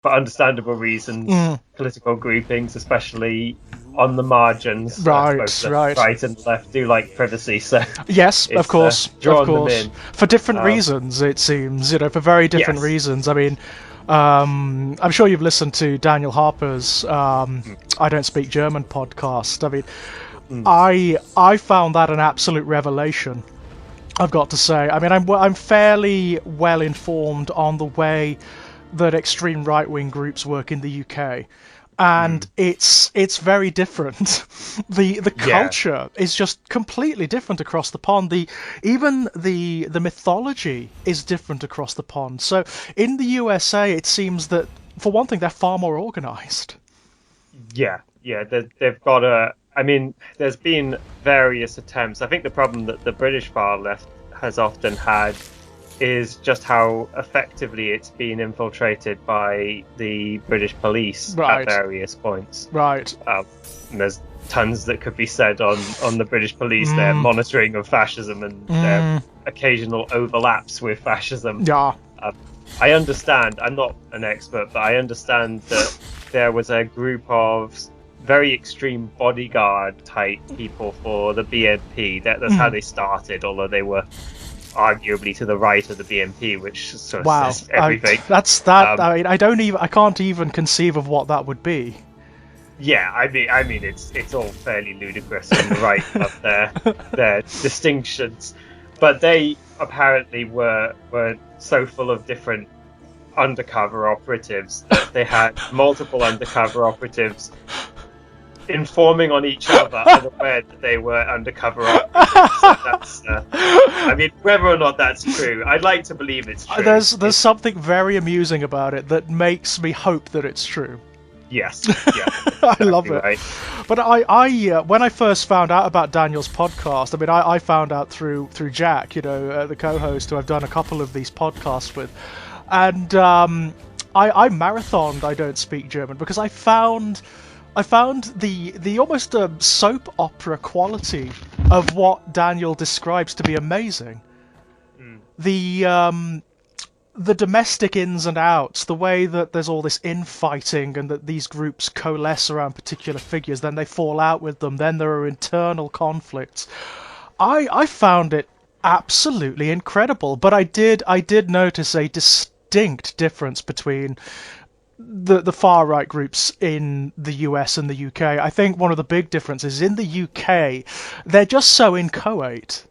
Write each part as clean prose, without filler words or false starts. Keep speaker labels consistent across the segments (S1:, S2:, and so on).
S1: For understandable reasons, political groupings, especially on the margins, both the right and the left do like privacy, so
S2: yes, of course,
S1: them in.
S2: For different reasons, it seems, for very different reasons. I mean, I'm sure you've listened to Daniel Harper's I Don't Speak German podcast. I mean, I found that an absolute revelation, I've got to say. I mean, I'm fairly well informed on the way that extreme right-wing groups work in the UK, and it's very different. The culture is just completely different across the pond. Even the mythology is different across the pond. So in the USA, it seems that, for one thing, they're far more organized.
S1: Yeah, they've got a. I mean, there's been various attempts. I think the problem that the British far left has often had is just how effectively it's been infiltrated by the British police at various points.
S2: Right.
S1: And there's tons that could be said on the British police, their monitoring of fascism and their occasional overlaps with fascism.
S2: Yeah.
S1: I understand, I'm not an expert, but I understand that there was a group of very extreme bodyguard type people for the BNP. That's how they started, although they were arguably to the right of the BNP, which sort of says everything.
S2: I mean, I can't even conceive of what that would be.
S1: Yeah, I mean, it's all fairly ludicrous on the right of their distinctions, but they apparently were so full of different undercover operatives that they had multiple undercover operatives informing on each other, unaware that they were undercover operatives. So that's, I mean, whether or not that's true, I'd like to believe it's true.
S2: There's something very amusing about it that makes me hope that it's true.
S1: Yes, yeah, exactly.
S2: I love it.
S1: Right.
S2: But I when I first found out about Daniel's podcast, I mean, I found out through Jack, the co-host who I've done a couple of these podcasts with, and I marathoned I Don't Speak German because I found the almost soap opera quality of what Daniel describes to be amazing. The domestic ins and outs, the way that there's all this infighting and that these groups coalesce around particular figures, then they fall out with them, then there are internal conflicts. I found it absolutely incredible, but I did notice a distinct difference between the far right groups in the US and the UK. I think one of the big differences in the UK, they're just so inchoate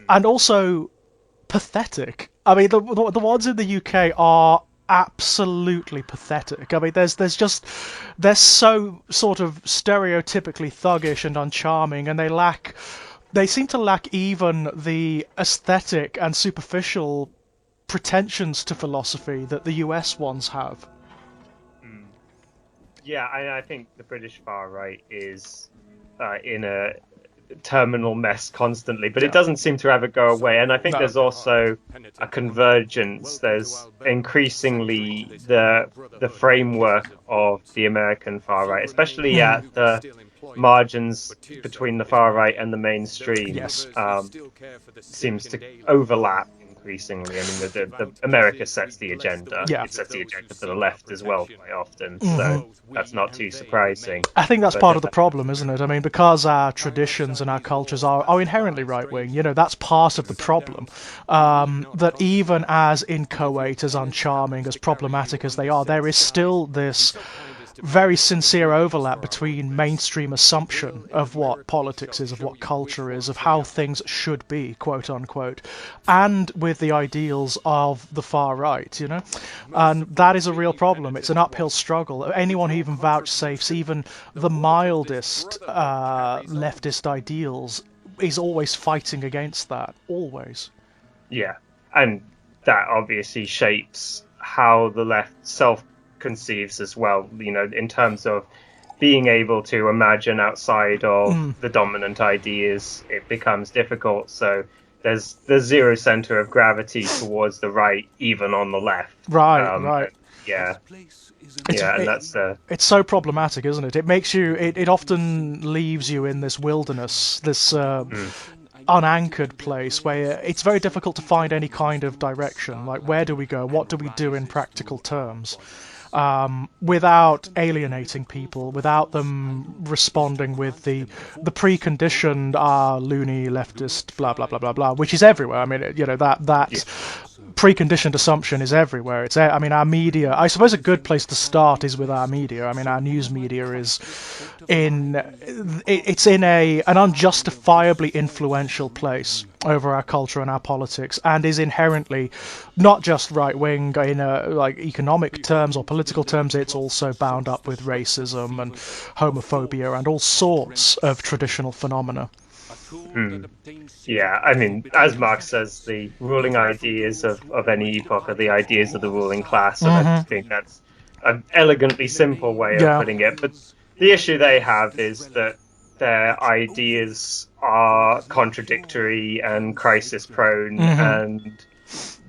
S2: and also pathetic. I mean, the ones in the UK are absolutely pathetic. I mean, they're so sort of stereotypically thuggish and uncharming, and they seem to lack even the aesthetic and superficial pretensions to philosophy that the US ones have.
S1: Yeah, I think the British far right is in a terminal mess constantly, but it doesn't seem to ever go away. And I think there's also a convergence. There's increasingly the framework of the American far right, especially at the margins between the far right and the mainstream, seems to overlap increasingly. I mean, the America sets the agenda. It sets the agenda for the left as well quite often, so that's not too surprising.
S2: I think that's part of the problem, isn't it? I mean, because our traditions and our cultures are inherently right-wing, that's part of the problem. That even as inchoate, as uncharming, as problematic as they are, there is still this very sincere overlap between mainstream assumption of what politics is, of what culture is, of how things should be, quote unquote, and with the ideals of the far right, and that is a real problem. It's an uphill struggle. Anyone who even vouchsafes even the mildest leftist ideals is always fighting against that, always.
S1: Yeah, and that obviously shapes how the left conceives as well, in terms of being able to imagine outside of the dominant ideas. It becomes difficult, so there's zero center of gravity towards the right, even on the left.
S2: Right.
S1: Yeah,
S2: It's
S1: yeah, and that's
S2: it's so problematic, isn't it? It makes you. It often leaves you in this wilderness, this unanchored place where it's very difficult to find any kind of direction. Like, where do we go? What do we do in practical terms? Without alienating people, without them responding with the preconditioned loony leftist blah blah blah blah blah, which is everywhere. I mean, that preconditioned assumption is everywhere. I mean, our media. I suppose a good place to start is with our media. I mean, our news media is it's in an unjustifiably influential place over our culture and our politics, and is inherently not just right wing in like economic terms or political terms. It's also bound up with racism and homophobia and all sorts of traditional phenomena.
S1: Yeah, I mean, as Marx says, the ruling ideas of any epoch are the ideas of the ruling class, and I think that's an elegantly simple way of
S2: Yeah.
S1: putting it. But the issue they have is that their ideas are contradictory and crisis prone and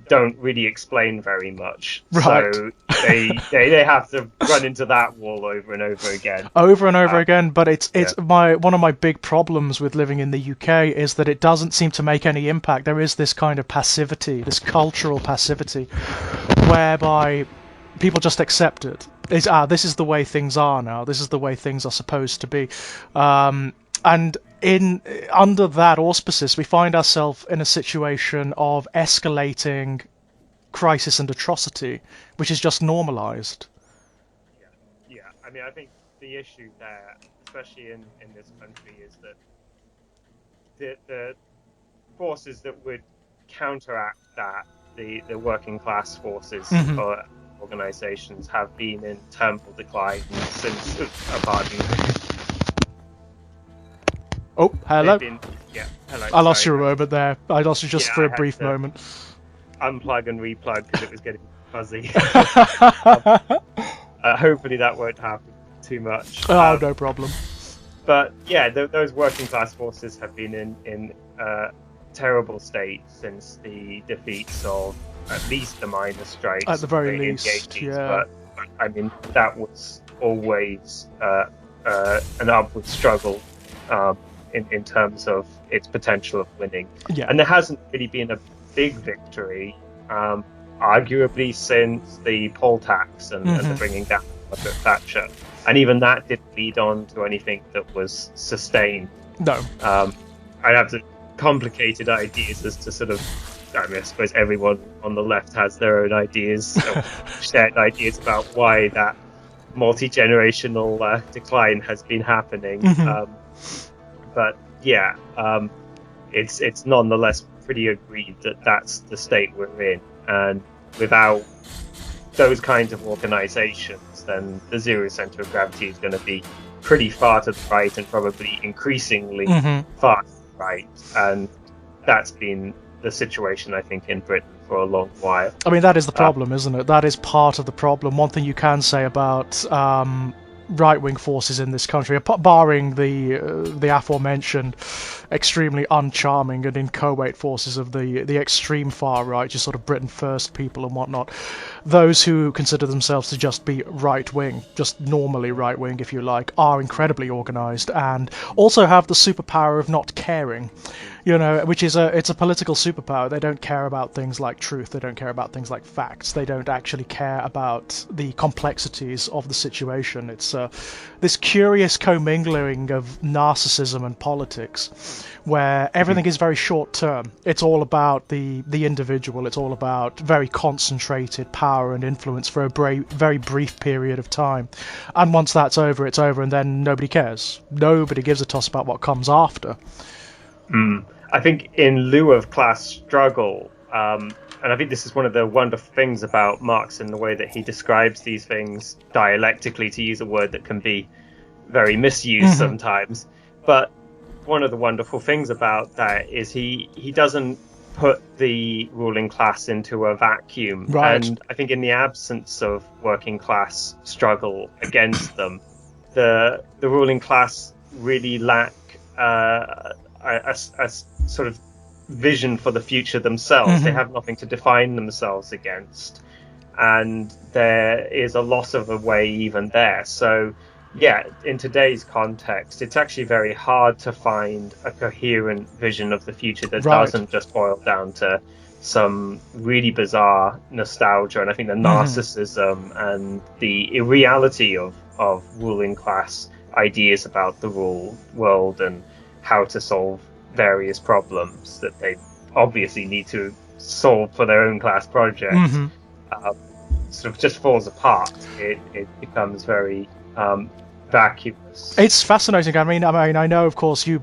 S1: don't really explain very much.
S2: Right.
S1: So they have to run into that wall over and over again.
S2: Over and over again, but it's
S1: Yeah.
S2: one of my big problems with living in the UK is that it doesn't seem to make any impact. There is this kind of passivity, this cultural passivity, whereby people just accept it. This is the way things are now. This is the way things are supposed to be. And under that auspices, we find ourselves in a situation of escalating crisis and atrocity, which is just normalized.
S1: Yeah. I mean, I think the issue there, especially in this country, is that the forces that would counteract that, the working class forces or organizations, have been in terminal decline since
S2: Oh, hello.
S1: Hello.
S2: I lost you a moment there. I lost you just for a brief moment.
S1: Unplug and replug because it was getting fuzzy. Hopefully that won't happen too much.
S2: Oh, no problem.
S1: But yeah, those working class forces have been in terrible state since the defeats of at least the miners' strikes.
S2: At the very
S1: in
S2: least,
S1: the 80s.
S2: yeah.
S1: But I mean, that was always an upward struggle in terms of its potential of winning.
S2: Yeah.
S1: And there hasn't really been a big victory, arguably, since the poll tax and the bringing down of Margaret Thatcher. And even that didn't lead on to anything that was sustained.
S2: No.
S1: I'd have to complicated ideas as to sort of, I mean, I suppose everyone on the left has their own ideas, shared ideas about why that multi-generational decline has been happening. But yeah, it's nonetheless pretty agreed that that's the state we're in, and without those kinds of organizations, then the zero center of gravity is going to be pretty far to the right and probably increasingly far to the right. And that's been the situation, I think, in Britain for a long while.
S2: I mean, that is the problem, isn't it? That is part of the problem. One thing you can say about right-wing forces in this country, barring the aforementioned extremely uncharming and inchoate forces of the extreme far right, just sort of Britain First people and whatnot, those who consider themselves to just be right-wing, just normally right-wing if you like, are incredibly organised and also have the superpower of not caring. You know, which is it's a political superpower. They don't care about things like truth. They don't care about things like facts. They don't actually care about the complexities of the situation. It's this curious commingling of narcissism and politics, where everything is very short term. It's all about the individual. It's all about very concentrated power and influence for a very brief period of time. And once that's over, it's over, and then nobody cares. Nobody gives a toss about what comes after.
S1: I think in lieu of class struggle, and I think this is one of the wonderful things about Marx in the way that he describes these things dialectically, to use a word that can be very misused sometimes. But one of the wonderful things about that is he doesn't put the ruling class into a vacuum.
S2: Right.
S1: And I think in the absence of working class struggle against them, the ruling class really lack a sort of vision for the future themselves. They have nothing to define themselves against, and there is a loss of a way even there. So yeah, in today's context, it's actually very hard to find a coherent vision of the future that doesn't just boil down to some really bizarre nostalgia. And I think the narcissism and the irreality of ruling class ideas about the rule world and how to solve various problems that they obviously need to solve for their own class project sort of just falls apart. It becomes very vacuous.
S2: It's fascinating. I mean, I know, of course, you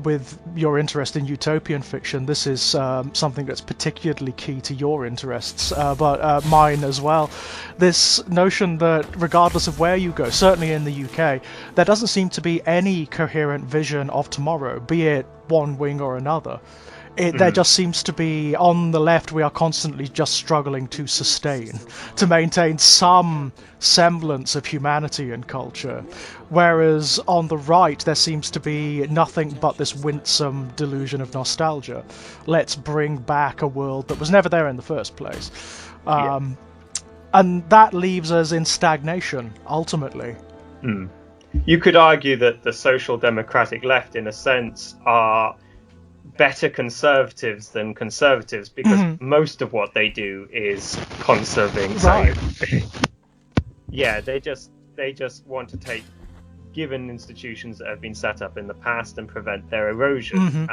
S2: with your interest in utopian fiction, this is something that's particularly key to your interests, but mine as well. This notion that regardless of where you go, certainly in the UK, there doesn't seem to be any coherent vision of tomorrow, be it one wing or another. There just seems to be, on the left, we are constantly just struggling to sustain, to maintain some semblance of humanity and culture, whereas on the right there seems to be nothing but this winsome delusion of nostalgia. Let's bring back a world that was never there in the first place. And that leaves us in stagnation, ultimately.
S1: You could argue that the social democratic left, in a sense, are better conservatives than conservatives because most of what they do is conserving.
S2: Right.
S1: So, yeah, they just want to take given institutions that have been set up in the past and prevent their erosion.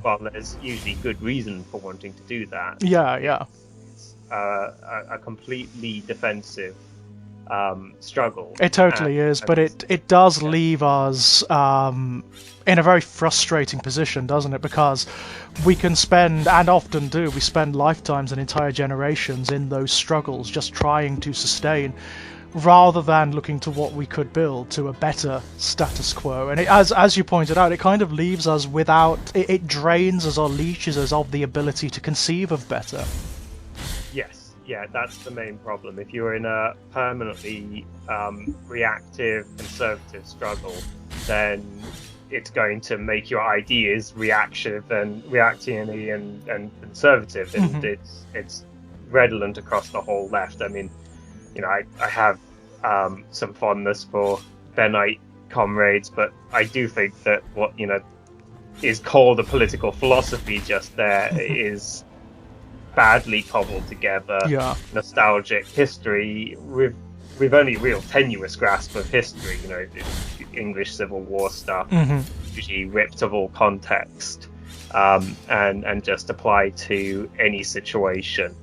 S1: Well, there's usually good reason for wanting to do that. It's a completely defensive struggle.
S2: It totally is, but it does leave us in a very frustrating position, doesn't it? Because we can spend, and often do, we spend lifetimes and entire generations in those struggles just trying to sustain, rather than looking to what we could build to a better status quo. And as you pointed out, it kind of leaves us without, it drains us or leaches us of the ability to conceive of better.
S1: Yes, yeah, that's the main problem. If you're in a permanently reactive, conservative struggle, then it's going to make your ideas reactive and conservative, and it's redolent across the whole left. I mean, you know, I have some fondness for Benite comrades, but I do think that what, you know, is called a political philosophy just there is badly cobbled together, nostalgic history with only real tenuous grasp of history. You know, English Civil War stuff, usually ripped of all context, and just applied to any situation.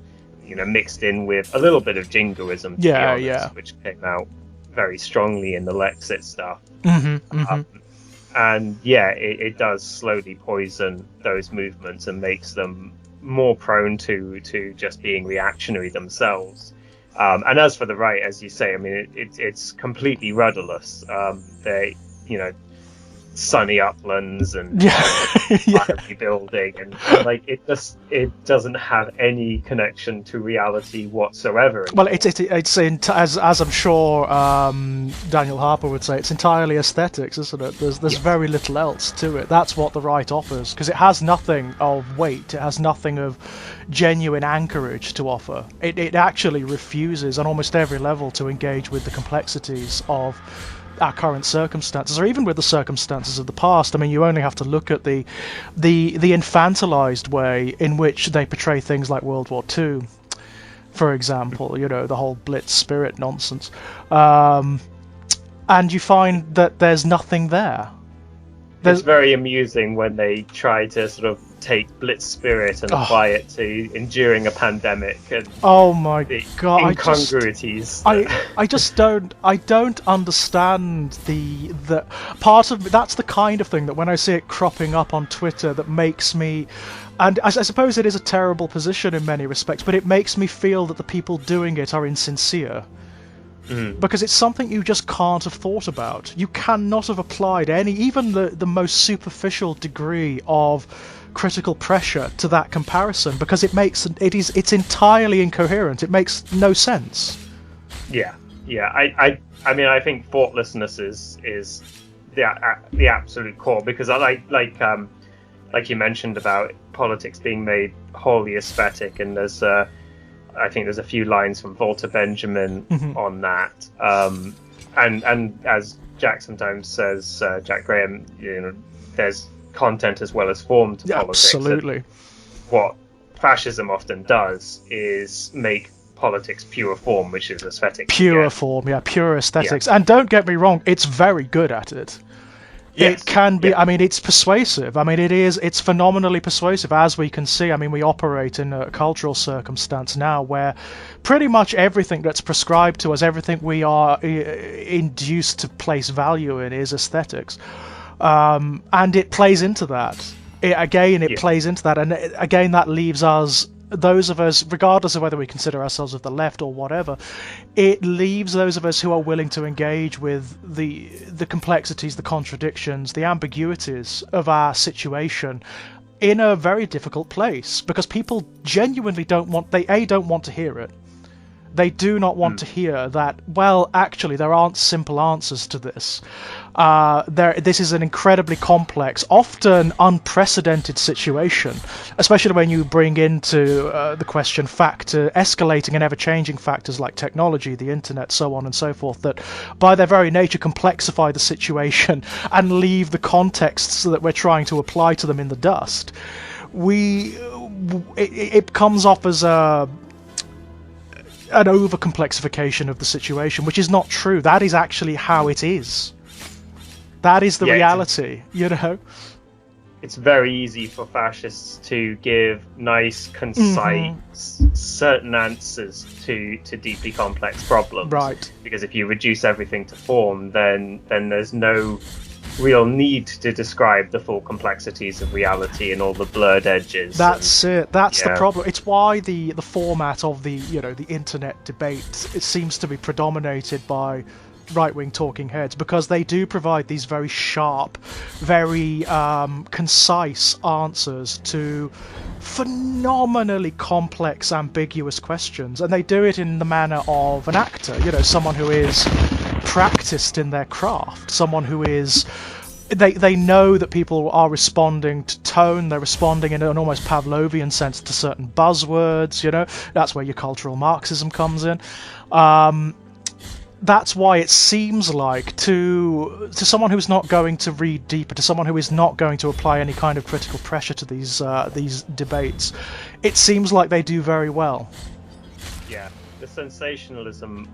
S1: You know, mixed in with a little bit of jingoism, to be honest, which came out very strongly in the Lexit stuff. And yeah, it does slowly poison those movements and makes them more prone to just being reactionary themselves. And as for the right, as you say, I mean, it's completely rudderless. They, you know, sunny uplands and building and like it doesn't have any connection to reality whatsoever anymore.
S2: Well, as I'm sure Daniel Harper would say, it's entirely aesthetics, isn't it? There's very little else to it. That's what the right offers, because it has nothing of weight, it has nothing of genuine anchorage to offer. It actually refuses on almost every level to engage with the complexities of our current circumstances, or even with the circumstances of the past. I mean, you only have to look at the infantilized way in which they portray things like World War II, for example. You know, the whole Blitz spirit nonsense, and you find that there's nothing there.
S1: It's very amusing when they try to sort of take Blitz spirit and apply it to enduring a pandemic. And
S2: oh my god,
S1: incongruities.
S2: I don't understand the part of that's the kind of thing that when I see it cropping up on Twitter that makes me, and I suppose it is a terrible position in many respects, but it makes me feel that the people doing it are insincere. Because it's something you just can't have thought about. You cannot have applied even the most superficial degree of critical pressure to that comparison, because it's entirely incoherent. It makes no sense.
S1: Yeah. I mean, I think thoughtlessness is the absolute core, because I like you mentioned about politics being made wholly aesthetic, and there's I think there's a few lines from Walter Benjamin on that. And as Jack sometimes says, Jack Graham, there's content as well as form to politics.
S2: Absolutely.
S1: And what fascism often does is make politics pure form, which is aesthetic.
S2: Pure form, pure aesthetics. And don't get me wrong, it's very good at it. Yes. It can be, I mean, it's persuasive. I mean, it's phenomenally persuasive, as we can see. I mean, we operate in a cultural circumstance now where pretty much everything that's prescribed to us, everything we are induced to place value in is aesthetics. And it plays into that. It plays into that. And again, that leaves us, those of us, regardless of whether we consider ourselves of the left or whatever, it leaves those of us who are willing to engage with the complexities, the contradictions, the ambiguities of our situation in a very difficult place, because people genuinely don't want to hear it. They do not want to hear that, well, actually, there aren't simple answers to this. This is an incredibly complex, often unprecedented situation, especially when you bring into the question escalating and ever-changing factors like technology, the internet, so on and so forth, that by their very nature complexify the situation and leave the contexts that we're trying to apply to them in the dust. It comes off as an over-complexification of the situation, which is not true. That is actually how it is. That is the reality,
S1: It's very easy for fascists to give nice, concise, certain answers to deeply complex problems.
S2: Right.
S1: Because if you reduce everything to form, then there's no real need to describe the full complexities of reality and all the blurred edges.
S2: That's it. That's the problem. It's why the format of the the internet debate, it seems to be predominated by right-wing talking heads, because they do provide these very sharp, very concise answers to phenomenally complex, ambiguous questions, and they do it in the manner of an actor, someone who is practiced in their craft, someone who is they know that people are responding to tone, they're responding in an almost Pavlovian sense to certain buzzwords, that's where your cultural Marxism comes in. That's why it seems like to someone who's not going to read deeper, to someone who is not going to apply any kind of critical pressure to these debates, it seems like they do very well.
S1: Yeah. The sensationalism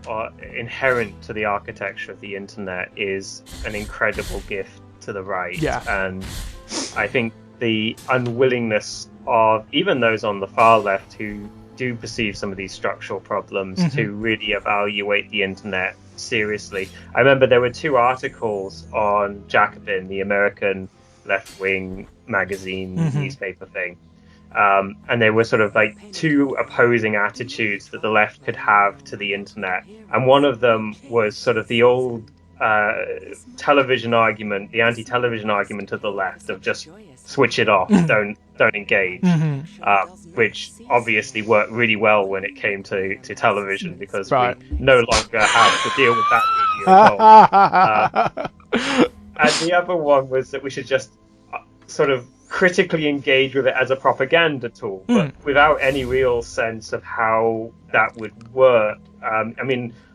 S1: inherent to the architecture of the internet is an incredible gift to the right.
S2: Yeah.
S1: And I think the unwillingness of even those on the far left who do perceive some of these structural problems to really evaluate the internet seriously. I remember there were 2 articles on Jacobin, the American left-wing magazine newspaper thing. And they were sort of like 2 opposing attitudes that the left could have to the internet. And one of them was sort of the old television argument, the anti-television argument of the left of just switch it off, don't engage, which obviously worked really well when it came to television, because we no longer have to deal with that video at all. And the other one was that we should just sort of critically engage with it as a propaganda tool, but without any real sense of how that would work.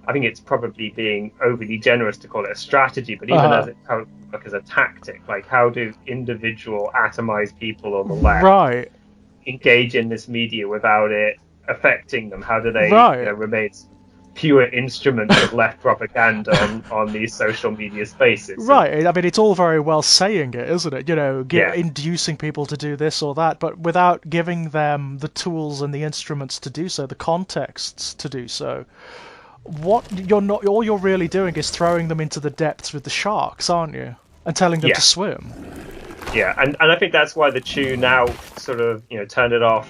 S1: I think it's probably being overly generous to call it a strategy, but even as it would work as a tactic, like how do individual atomized people on the left engage in this media without it affecting them? How do they remain pure instruments of left propaganda on these social media spaces?
S2: Right. I mean, it's all very well saying it, isn't it? Inducing people to do this or that, but without giving them the tools and the instruments to do so, the contexts to do so. All you're really doing is throwing them into the depths with the sharks, aren't you? And telling them to swim.
S1: Yeah, and I think that's why the chew now sort of, turn it off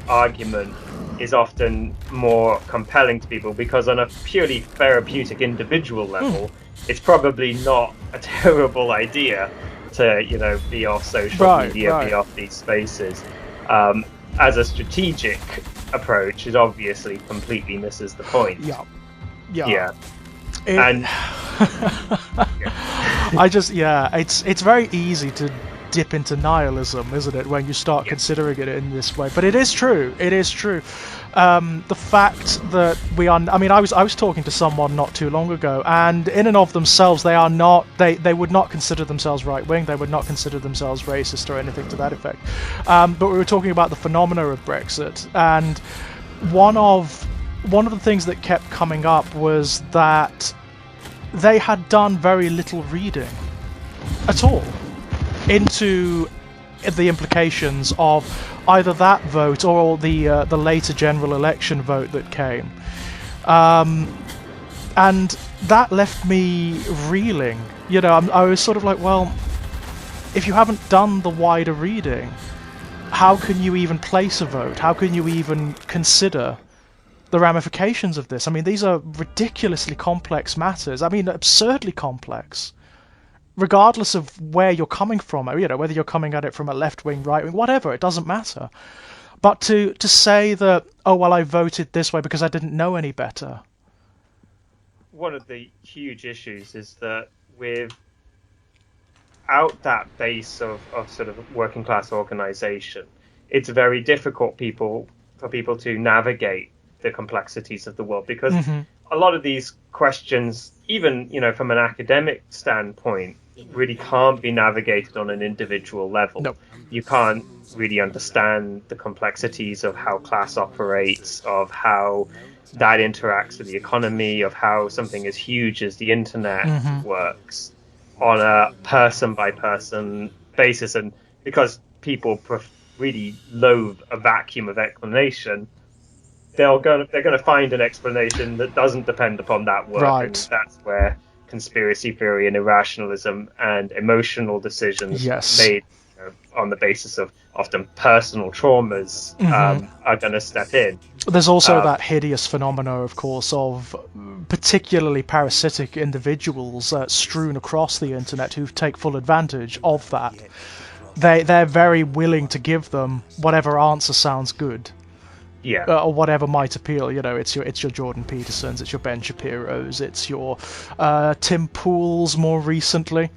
S1: argument is often more compelling to people, because on a purely therapeutic individual level, it's probably not a terrible idea to, be off social media, be off these spaces. As a strategic approach, it obviously completely misses the point. Yeah.
S2: It's very easy to dip into nihilism, isn't it, when you start considering it in this way? But it is true. It is true. The fact that we are, I mean, I was talking to someone not too long ago, and in and of themselves, they are not, they would not consider themselves right-wing, they would not consider themselves racist or anything to that effect. But we were talking about the phenomena of Brexit, and one of the things that kept coming up was that they had done very little reading at all into the implications of either that vote or the later general election vote that came, and that left me reeling. You know, I was sort of like, well, if you haven't done the wider reading, how can you even place a vote? How can you even consider the ramifications of this? I mean, these are ridiculously complex matters. I mean, absurdly complex. Regardless of where you're coming from, you know, whether you're coming at it from a left-wing, right-wing, whatever, it doesn't matter. But to say that, oh, well, I voted this way because I didn't know any better.
S1: One of the huge issues is that without that base of sort of working class organization, it's very difficult for people to navigate the complexities of the world, because a lot of these questions, even, you know, from an academic standpoint, really can't be navigated on an individual level.
S2: Nope.
S1: You can't really understand the complexities of how class operates, of how that interacts with the economy, of how something as huge as the internet works on a person by person basis. And because people really loathe a vacuum of explanation, they're going to find an explanation that doesn't depend upon that work.
S2: Right.
S1: And that's where conspiracy theory and irrationalism and emotional decisions made, you know, on the basis of often personal traumas are going to step in.
S2: There's also that hideous phenomena, of course, of particularly parasitic individuals strewn across the internet who take full advantage of that. They're very willing to give them whatever answer sounds good.
S1: Yeah.
S2: Or whatever might appeal. You know, it's your Jordan Petersons, it's your Ben Shapiro's, it's your Tim Pools more recently.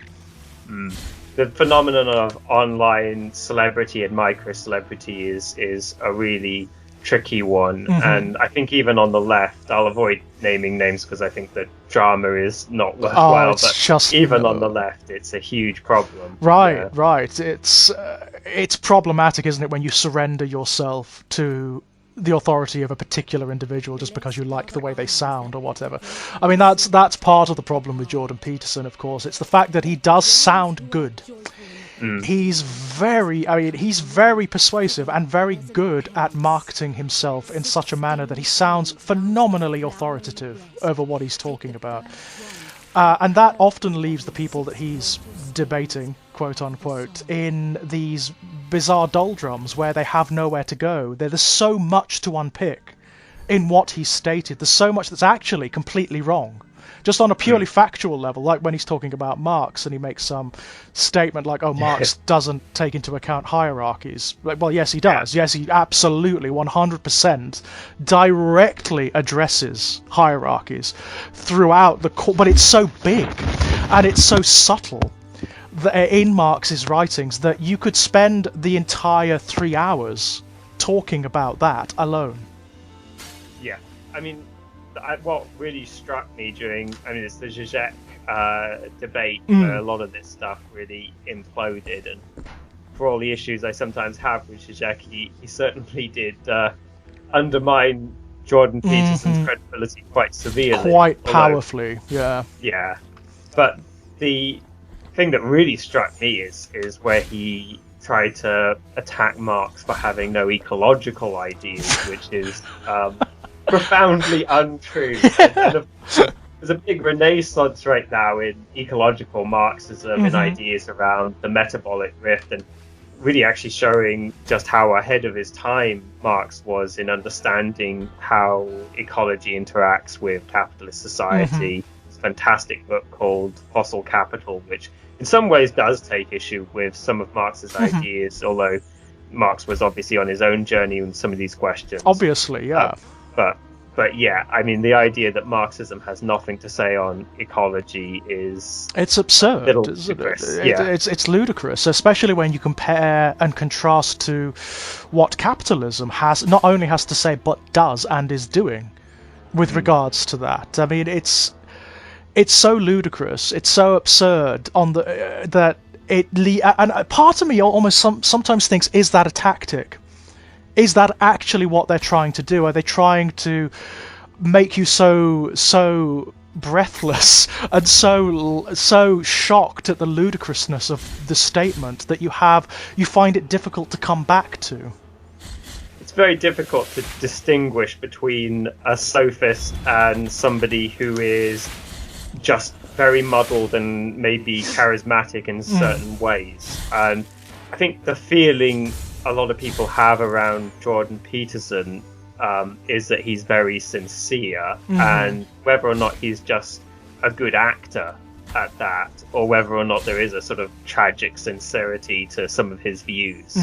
S1: The phenomenon of online celebrity and micro-celebrity is a really tricky one. And I think even on the left, I'll avoid naming names because I think the drama is not worthwhile, but
S2: just,
S1: even on the left, it's a huge problem.
S2: Right. It's problematic, isn't it, when you surrender yourself to the authority of a particular individual just because you like the way they sound or whatever. I mean, that's part of the problem with Jordan Peterson, of course. It's the fact that he does sound good. He's very persuasive and very good at marketing himself in such a manner that he sounds phenomenally authoritative over what he's talking about. And that often leaves the people that he's debating, quote unquote, in these bizarre doldrums where they have nowhere to go. There's so much to unpick in what he's stated. There's so much that's actually completely wrong. Just on a purely factual level, like when he's talking about Marx and he makes some statement like, oh, Marx doesn't take into account hierarchies. Like, well, yes, he does. Yes, he absolutely, 100% directly addresses hierarchies throughout the but it's so big and it's so subtle in Marx's writings that you could spend the entire 3 hours talking about that alone.
S1: Yeah, I mean, what really struck me it's the Zizek debate where a lot of this stuff really imploded, and for all the issues I sometimes have with Zizek, he certainly did undermine Jordan Peterson's credibility quite severely.
S2: Quite powerfully, yeah.
S1: Yeah, but the thing that really struck me is where he tried to attack Marx for having no ecological ideas, which is profoundly untrue. And there's a big renaissance right now in ecological Marxism and ideas around the metabolic rift, and really actually showing just how ahead of his time Marx was in understanding how ecology interacts with capitalist society. It's a fantastic book called Fossil Capital, which in some ways does take issue with some of Marx's ideas, although Marx was obviously on his own journey in some of these questions.
S2: Obviously, yeah.
S1: But But yeah, I mean, the idea that Marxism has nothing to say on ecology is
S2: it's absurd,
S1: little
S2: isn't it?
S1: ludicrous. Yeah.
S2: It's ludicrous, especially when you compare and contrast to what capitalism not only has to say, but does and is doing with regards to that. I mean, it's so ludicrous, it's so absurd that and part of me almost sometimes thinks, is that a tactic? Is that actually what they're trying to do? Are they trying to make you so breathless and so shocked at the ludicrousness of the statement that you find it difficult to come back to?
S1: It's very difficult to distinguish between a sophist and somebody who is just very muddled and maybe charismatic in certain ways. And I think the feeling a lot of people have around Jordan Peterson is that he's very sincere, and whether or not he's just a good actor at that, or whether or not there is a sort of tragic sincerity to some of his views.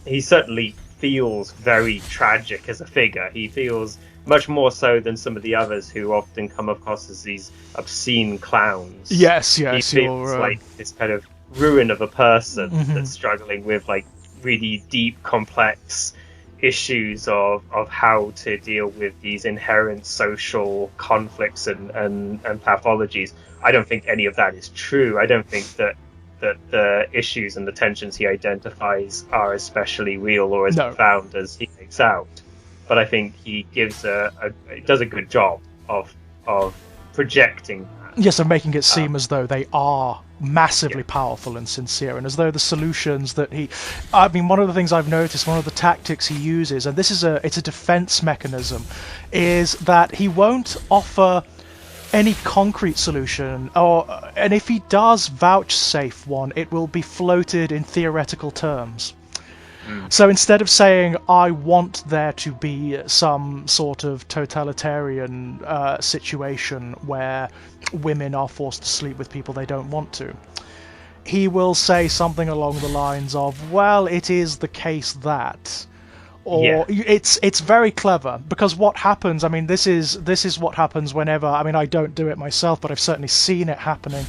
S1: He certainly feels very tragic as a figure. He feels much more so than some of the others who often come across as these obscene clowns.
S2: Yes,
S1: he feels like this kind of ruin of a person that's struggling with like really deep, complex issues of how to deal with these inherent social conflicts and pathologies. I don't think any of that is true. I don't think that the issues and the tensions he identifies are especially real or as profound as he makes out. But I think he gives does a good job of projecting that.
S2: Yes, of making it seem as though they are massively powerful and sincere, and as though the solutions that one of the things I've noticed, one of the tactics he uses, and this is it's a defense mechanism, is that he won't offer any concrete solution, and if he does vouchsafe one, it will be floated in theoretical terms. So instead of saying, I want there to be some sort of totalitarian situation where women are forced to sleep with people they don't want to, he will say something along the lines of, well, it is the case that... Or it's very clever, because what happens, I mean, this is what happens whenever, I mean, I don't do it myself, but I've certainly seen it happening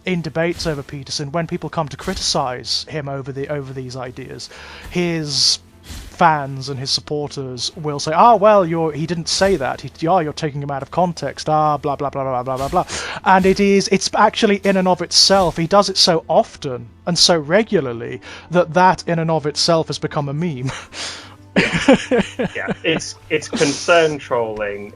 S2: in debates over Peterson, when people come to criticize him over these ideas. His fans and his supporters will say, well, he didn't say that, you're taking him out of context, blah blah blah blah blah blah blah. And it's actually in and of itself, he does it so often and so regularly that in and of itself has become a meme.
S1: It's concern trolling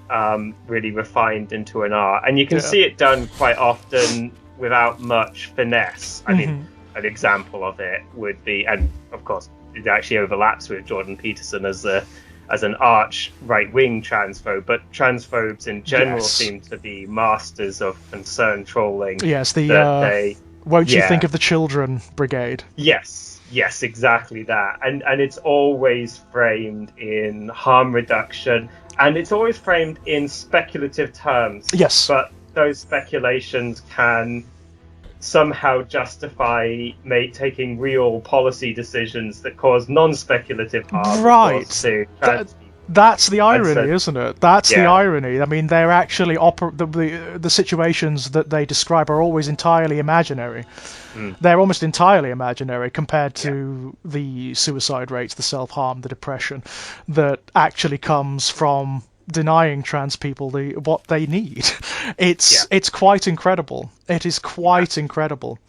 S1: really refined into an art, and you can see it done quite often without much finesse. I mean, an example of it would be, and of course it actually overlaps with Jordan Peterson as an arch right-wing transphobe, but transphobes in general seem to be masters of concern trolling.
S2: Yes, won't you think of the children brigade? Yes,
S1: exactly that. And it's always framed in harm reduction, and it's always framed in speculative terms.
S2: Yes.
S1: But those speculations can somehow justify taking real policy decisions that cause non-speculative harm.
S2: Right.
S1: To trans people.
S2: That's the irony, isn't it? That's the irony. I mean, they're actually the situations that they describe are always entirely imaginary. They're almost entirely imaginary compared to the suicide rates, the self-harm, the depression that actually comes from denying trans people what they need. It's quite incredible. It is quite incredible.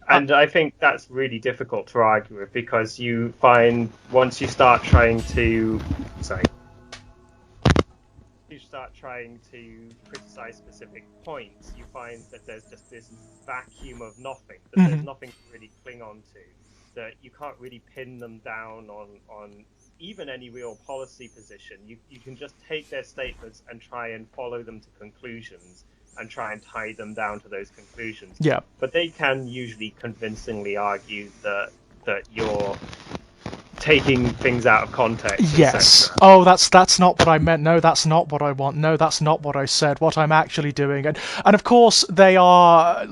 S1: And I think that's really difficult to argue with, because you find once you start trying to criticize specific points, you find that there's just this vacuum of nothing, that there's nothing to really cling on to, that you can't really pin them down on even any real policy position. You can just take their statements and try and follow them to conclusions and try and tie them down to those conclusions.
S2: Yeah.
S1: But they can usually convincingly argue that you're taking things out of context.
S2: Yes. Oh, that's not what I meant. No, that's not what I want. No, that's not what I said. What I'm actually doing, and of course they are,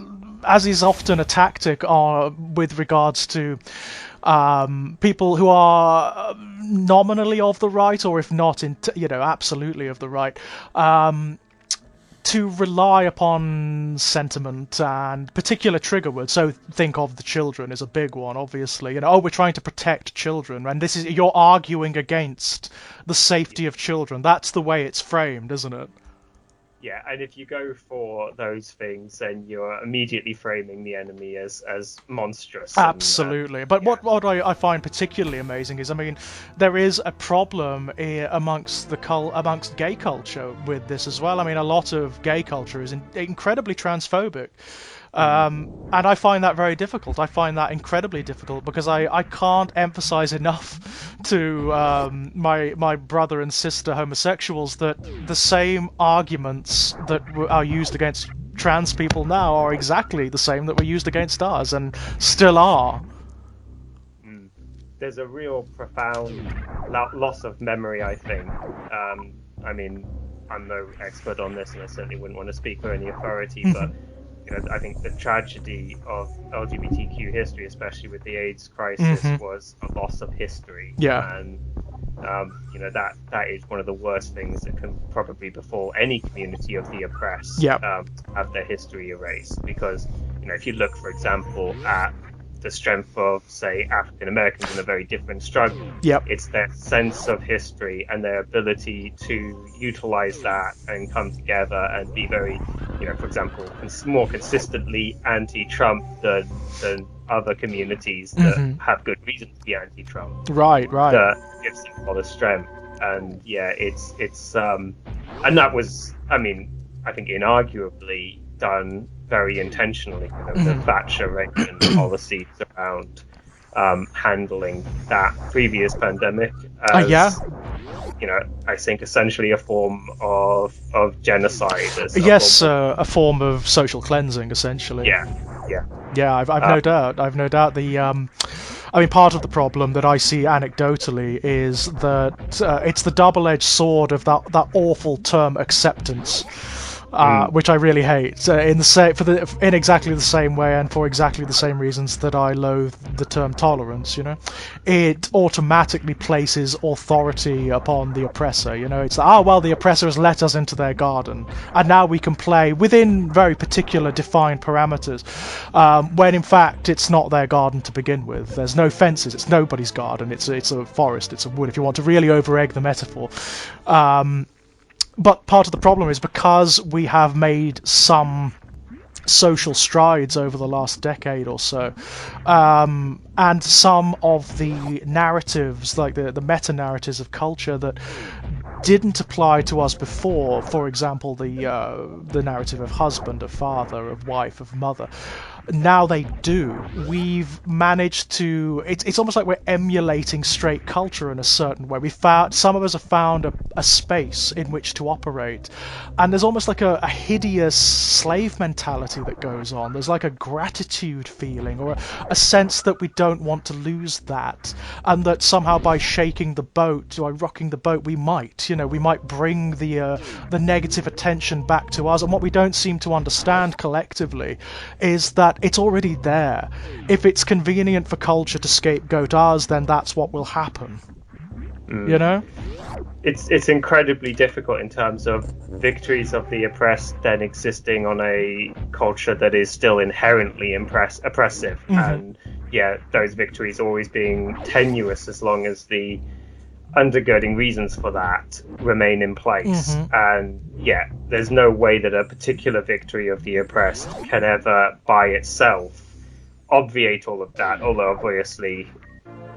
S2: as is often a tactic with regards to people who are nominally of the right, or if not, absolutely of the right, to rely upon sentiment and particular trigger words. So think of the children is a big one, obviously. We're trying to protect children, and you're arguing against the safety of children. That's the way it's framed, isn't it?
S1: Yeah, and if you go for those things, then you're immediately framing the enemy as monstrous.
S2: Absolutely. But yeah. What I find particularly amazing is, there is a problem amongst gay culture with this as well. A lot of gay culture is incredibly transphobic. And I find that very difficult. I find that incredibly difficult because I can't emphasize enough to my brother and sister homosexuals that the same arguments that are used against trans people now are exactly the same that were used against us and still are.
S1: There's a real profound loss of memory, I think. I'm no expert on this, and I certainly wouldn't want to speak for any authority, but I think the tragedy of LGBTQ history, especially with the AIDS crisis, was a loss of history.
S2: Yeah.
S1: And that is one of the worst things that can probably befall any community of the oppressed.
S2: Yeah.
S1: Have their history erased, because if you look, for example, at the strength of, say, African Americans in a very different struggle.
S2: Yep.
S1: It's their sense of history and their ability to utilize that and come together and be very, for example, more consistently anti-Trump than other communities that have good reason to be anti-Trump.
S2: Right.
S1: That gives them a lot of strength. And yeah, it's and that was, I think inarguably done very intentionally. The Thatcher-Reagan policies around handling that previous pandemic as, I think essentially a form of genocide.
S2: A form of social cleansing, essentially. Yeah, I've no doubt. I've no doubt part of the problem that I see anecdotally is that it's the double-edged sword of that awful term acceptance. Which I really hate, in exactly the same way and for exactly the same reasons that I loathe the term tolerance. It automatically places authority upon the oppressor. It's the oppressor has let us into their garden, and now we can play within very particular defined parameters. When in fact it's not their garden to begin with. There's no fences. It's nobody's garden. It's a forest. It's a wood. If you want to really over-egg the metaphor. But part of the problem is because we have made some social strides over the last decade or so, and some of the narratives, like the meta-narratives of culture that didn't apply to us before, for example, the narrative of husband, of father, of wife, of mother, now they do. We've managed to. It's almost like we're emulating straight culture in a certain way. Some of us have found a space in which to operate, and there's almost like a hideous slave mentality that goes on. There's like a gratitude feeling, or a sense that we don't want to lose that, and that somehow by shaking the boat, by rocking the boat, we might bring the negative attention back to us. And what we don't seem to understand collectively is that it's already there. If it's convenient for culture to scapegoat us, then that's what will happen.
S1: It's incredibly difficult in terms of victories of the oppressed then existing on a culture that is still inherently oppressive, and those victories always being tenuous as long as the undergirding reasons for that remain in place. And there's no way that a particular victory of the oppressed can ever by itself obviate all of that, although obviously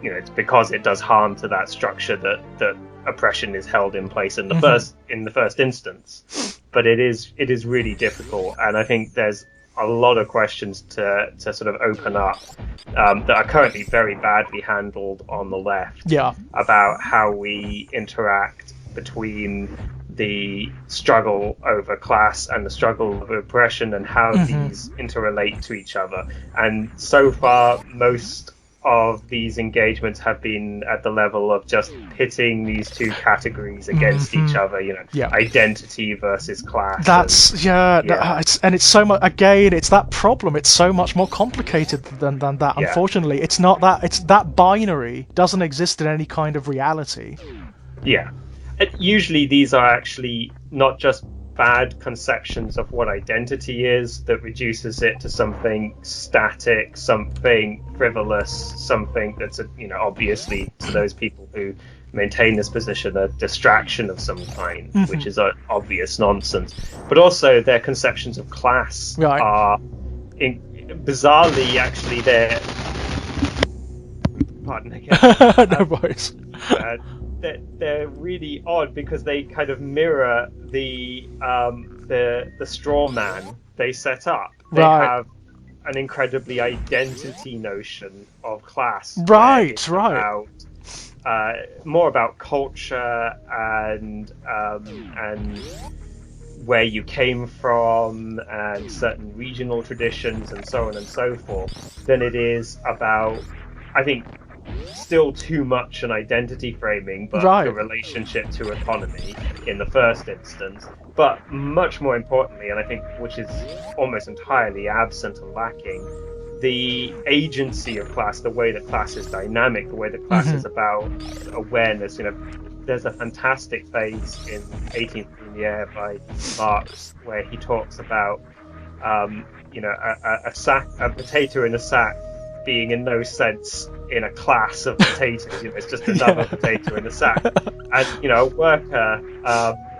S1: it's because it does harm to that structure that oppression is held in place in the first instance. But it is really difficult, and I think there's a lot of questions to sort of open up that are currently very badly handled on the left about how we interact between the struggle over class and the struggle of oppression, and how these interrelate to each other. And so far, most of these engagements have been at the level of just pitting these two categories against each other, identity versus class.
S2: It's so much, again, it's that problem. It's so much more complicated than that.
S1: Yeah.
S2: Unfortunately, it's not that. It's that binary doesn't exist in any kind of reality.
S1: Yeah. Usually these are actually not just bad conceptions of what identity is that reduces it to something static, something frivolous, something that's obviously to those people who maintain this position a distraction of some kind, which is obvious nonsense. But also their conceptions of class are bizarrely actually they're pardon again.
S2: No worries.
S1: They're really odd because they kind of mirror the straw man they set up. They have an incredibly identity notion of class.
S2: Right.
S1: About, more about culture and where you came from and certain regional traditions and so on and so forth than it is about, I think, still too much an identity framing, but the relationship to economy in the first instance. But much more importantly, and I think which is almost entirely absent and lacking, the agency of class, the way that class is dynamic, the way that class is about awareness. There's a fantastic phase in 18th Lumiere by Marx where he talks about a potato in a sack being in no sense in a class of potatoes. It's just another potato in a sack. And a worker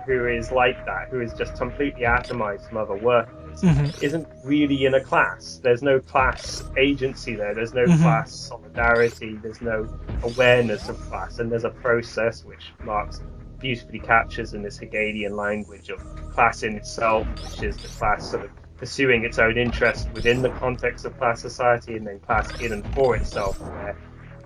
S1: who is like that, who is just completely atomized from other workers, isn't really in a class. There's no class agency there. There's no class solidarity. There's no awareness of class. And there's a process which Marx beautifully captures in this Hegelian language of class in itself, which is the class sort of pursuing its own interest within the context of class society, and then class in and for itself, where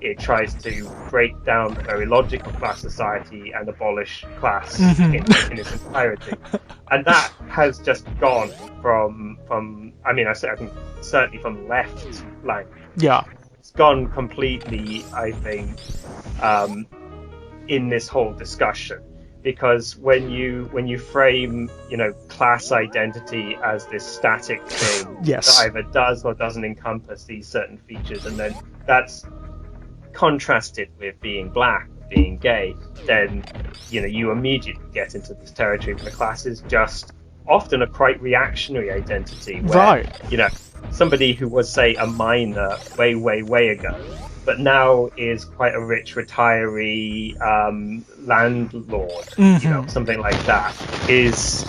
S1: it tries to break down the very logic of class society and abolish class in its entirety. And that has just gone from I think certainly from left language.
S2: Yeah.
S1: It's gone completely, I think, in this whole discussion. Because when you frame, class identity as this static thing that either does or doesn't encompass these certain features, and then that's contrasted with being black, being gay, then you immediately get into this territory where class is just often a quite reactionary identity, where somebody who was, say, a miner way ago, but now is quite a rich retiree landlord, something like that, is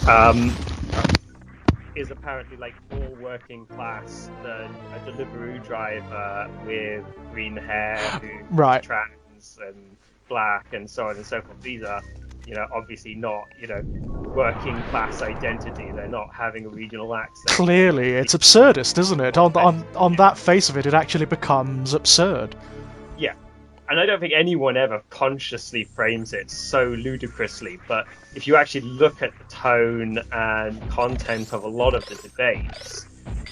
S1: apparently like more working class than a Deliveroo driver with green hair who's trans and black and so on and so forth. These are, obviously not, working class identity. They're not having a regional accent.
S2: Clearly, it's absurdist, isn't it? On that face of it, it actually becomes absurd.
S1: Yeah. And I don't think anyone ever consciously frames it so ludicrously, but if you actually look at the tone and content of a lot of the debates,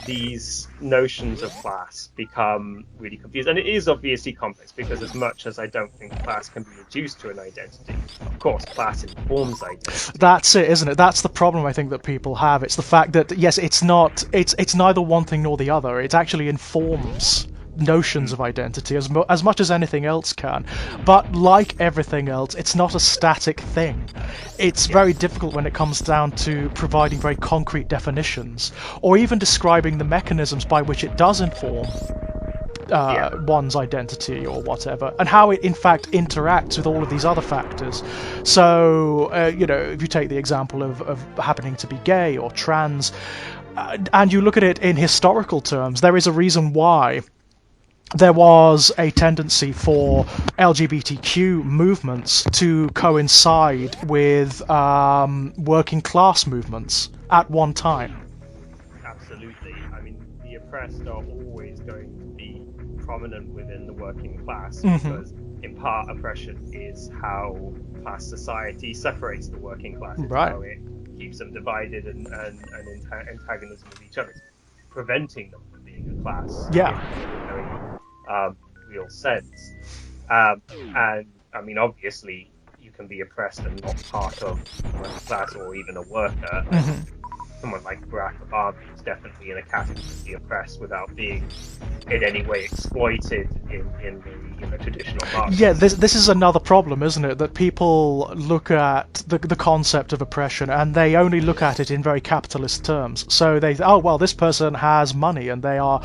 S1: these notions of class become really confused. And it is obviously complex, because as much as I don't think class can be reduced to an identity, of course, class informs identity.
S2: That's it, isn't it? That's the problem I think that people have. It's the fact that, yes, it's neither one thing nor the other. It actually informs notions of identity as much as anything else can, but like everything else, it's not a static thing. It's very difficult when it comes down to providing very concrete definitions, or even describing the mechanisms by which it does inform one's identity or whatever, and how it in fact interacts with all of these other factors. So if you take the example of happening to be gay or trans, and you look at it in historical terms, there is a reason why there was a tendency for LGBTQ movements to coincide with working class movements at one time.
S1: Absolutely. I mean, the oppressed are always going to be prominent within the working class, because in part oppression is how class society separates the working class. It's how it keeps them divided and antagonism with each other. It's preventing them from being a class.
S2: Yeah.
S1: In a very real sense. And I mean, obviously, you can be oppressed and not part of the working class or even a worker. And someone like Barack Obama is definitely in a category of the oppressed without being in any way exploited in the traditional Marxist.
S2: Yeah, this is another problem, isn't it? That people look at the concept of oppression and they only look at it in very capitalist terms. So they, oh well, this person has money and they are,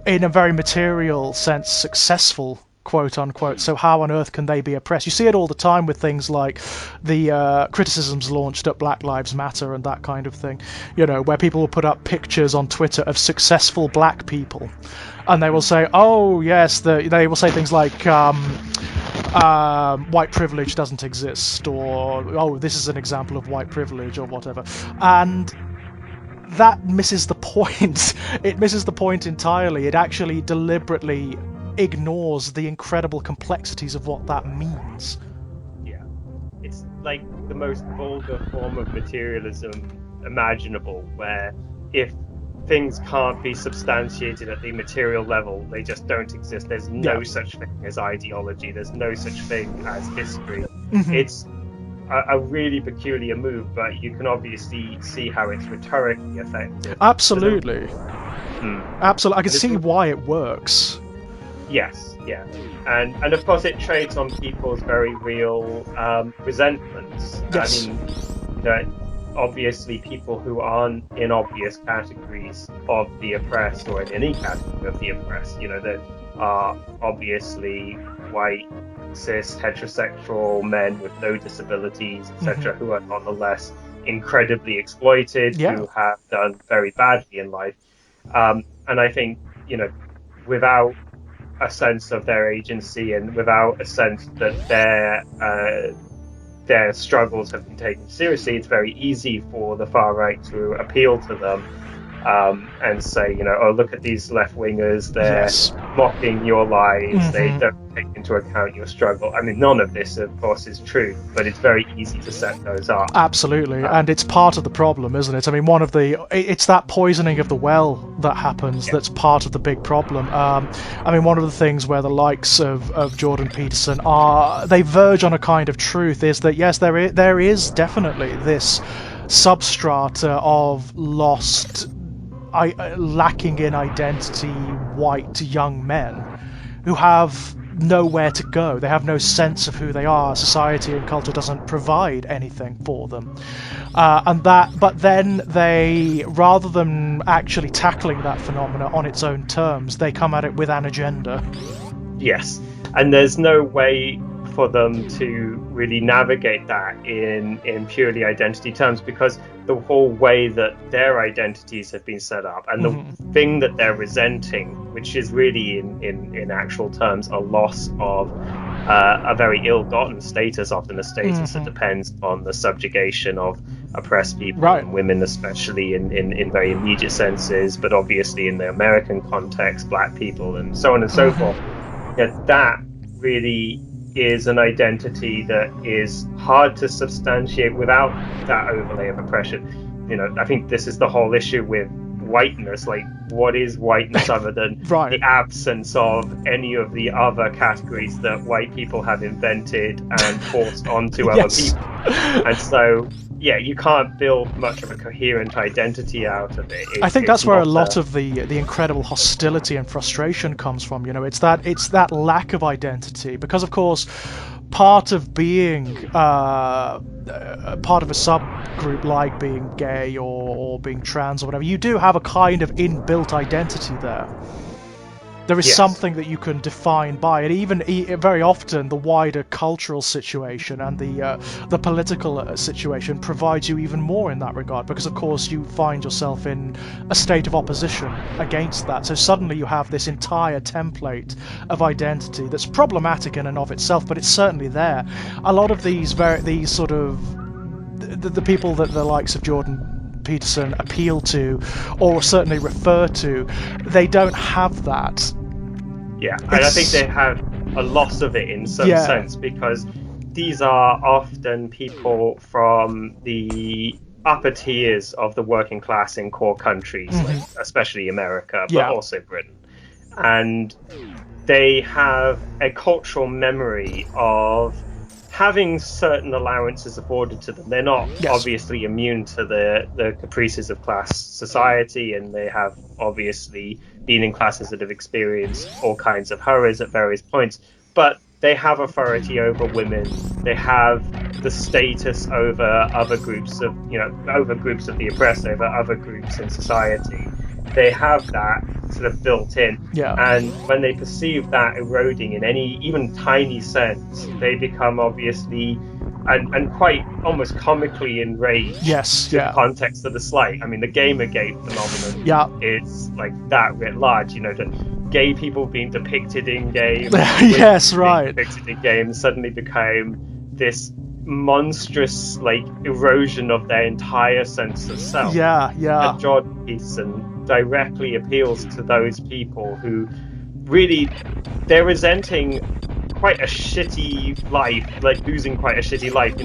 S2: in a very material sense, successful, quote unquote. So how on earth can they be oppressed? You see it all the time with things like the criticisms launched at Black Lives Matter and that kind of thing. You know, where people will put up pictures on Twitter of successful black people, and they will say, "Oh yes," they will say things like, "White privilege doesn't exist," or "Oh, this is an example of white privilege," or whatever, and that misses the point. It misses the point entirely. It actually deliberately ignores the incredible complexities of what that means.
S1: Yeah, it's like the most vulgar form of materialism imaginable, where if things can't be substantiated at the material level, they just don't exist. There's no such thing as ideology. There's no such thing as history. It's a really peculiar move, but you can obviously see how it's rhetorically effective.
S2: Absolutely. Absolutely. I can see why it works.
S1: Yes, yeah. And of course it trades on people's very real resentments.
S2: Yes.
S1: I mean, obviously people who aren't in obvious categories of the oppressed or in any category of the oppressed, that are obviously white, cis, heterosexual men with no disabilities, etc., who are nonetheless incredibly exploited, who have done very badly in life. And I think, without a sense of their agency and without a sense that their struggles have been taken seriously, it's very easy for the far right to appeal to them and say, oh, look at these left-wingers, they're mocking your lives, they don't take into account your struggle. I mean, none of this, of course, is true, but it's very easy to set those up.
S2: Absolutely, and it's part of the problem, isn't it? I mean, it's that poisoning of the well that happens that's part of the big problem. I mean, one of the things where the likes of Jordan Peterson they verge on a kind of truth is that, yes, there is definitely this substrata of lost, lacking in identity white young men who have nowhere to go. They have no sense of who they are. Society and culture doesn't provide anything for them. But then they, rather than actually tackling that phenomena on its own terms, they come at it with an agenda.
S1: Yes, and there's no way for them to really navigate that in purely identity terms, because the whole way that their identities have been set up and the thing that they're resenting, which is really in actual terms a loss of a very ill-gotten status, often a status that depends on the subjugation of oppressed people, and women especially in very immediate senses, but obviously in the American context, black people and so on and so forth. That really is an identity that is hard to substantiate without that overlay of oppression. I think this is the whole issue with whiteness. Like, what is whiteness other than the absence of any of the other categories that white people have invented and forced onto other people? And so, you can't build much of a coherent identity out of it.
S2: I think that's where a lot of the incredible hostility and frustration comes from. It's that lack of identity, because of course part of being part of a subgroup like being gay or being trans or whatever, you do have a kind of inbuilt identity there. There is something that you can define by it. Even very often, the wider cultural situation and the political situation provides you even more in that regard, because of course you find yourself in a state of opposition against that. So suddenly you have this entire template of identity that's problematic in and of itself, but it's certainly there. A lot of these sort of the people that the likes of Jordan Peterson appeal to, or certainly refer to, they don't have that.
S1: Yeah, and I think they have a loss of it in some sense, because these are often people from the upper tiers of the working class in core countries, like especially America, but also Britain. And they have a cultural memory of having certain allowances afforded to them. They're not obviously immune to the caprices of class society, and they have obviously been in classes that have experienced all kinds of horrors at various points, but they have authority over women. They have the status over other groups of, over groups of the oppressed, over other groups in society. They have that sort of built in.
S2: Yeah.
S1: And when they perceive that eroding in any even tiny sense, they become obviously and quite almost comically enraged to the context of the slight. I mean, the Gamergate phenomenon is like that writ large. The gay people being depicted in games,
S2: yes, right,
S1: depicted in games suddenly became this monstrous erosion of their entire sense of self. And Jordan Peterson directly appeals to those people who really, they're resenting quite a shitty life, losing quite a shitty life.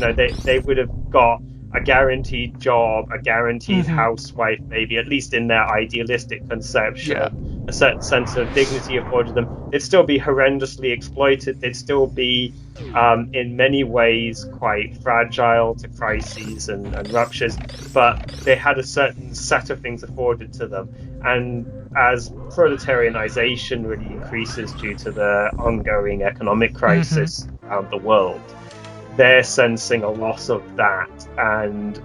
S1: They would have got a guaranteed job, a guaranteed housewife, maybe, at least in their idealistic conception, a certain sense of dignity afforded them. They'd still be horrendously exploited. They'd still be, in many ways, quite fragile to crises and ruptures, but they had a certain set of things afforded to them. And as proletarianization really increases due to the ongoing economic crisis around the world, they're sensing a loss of that, and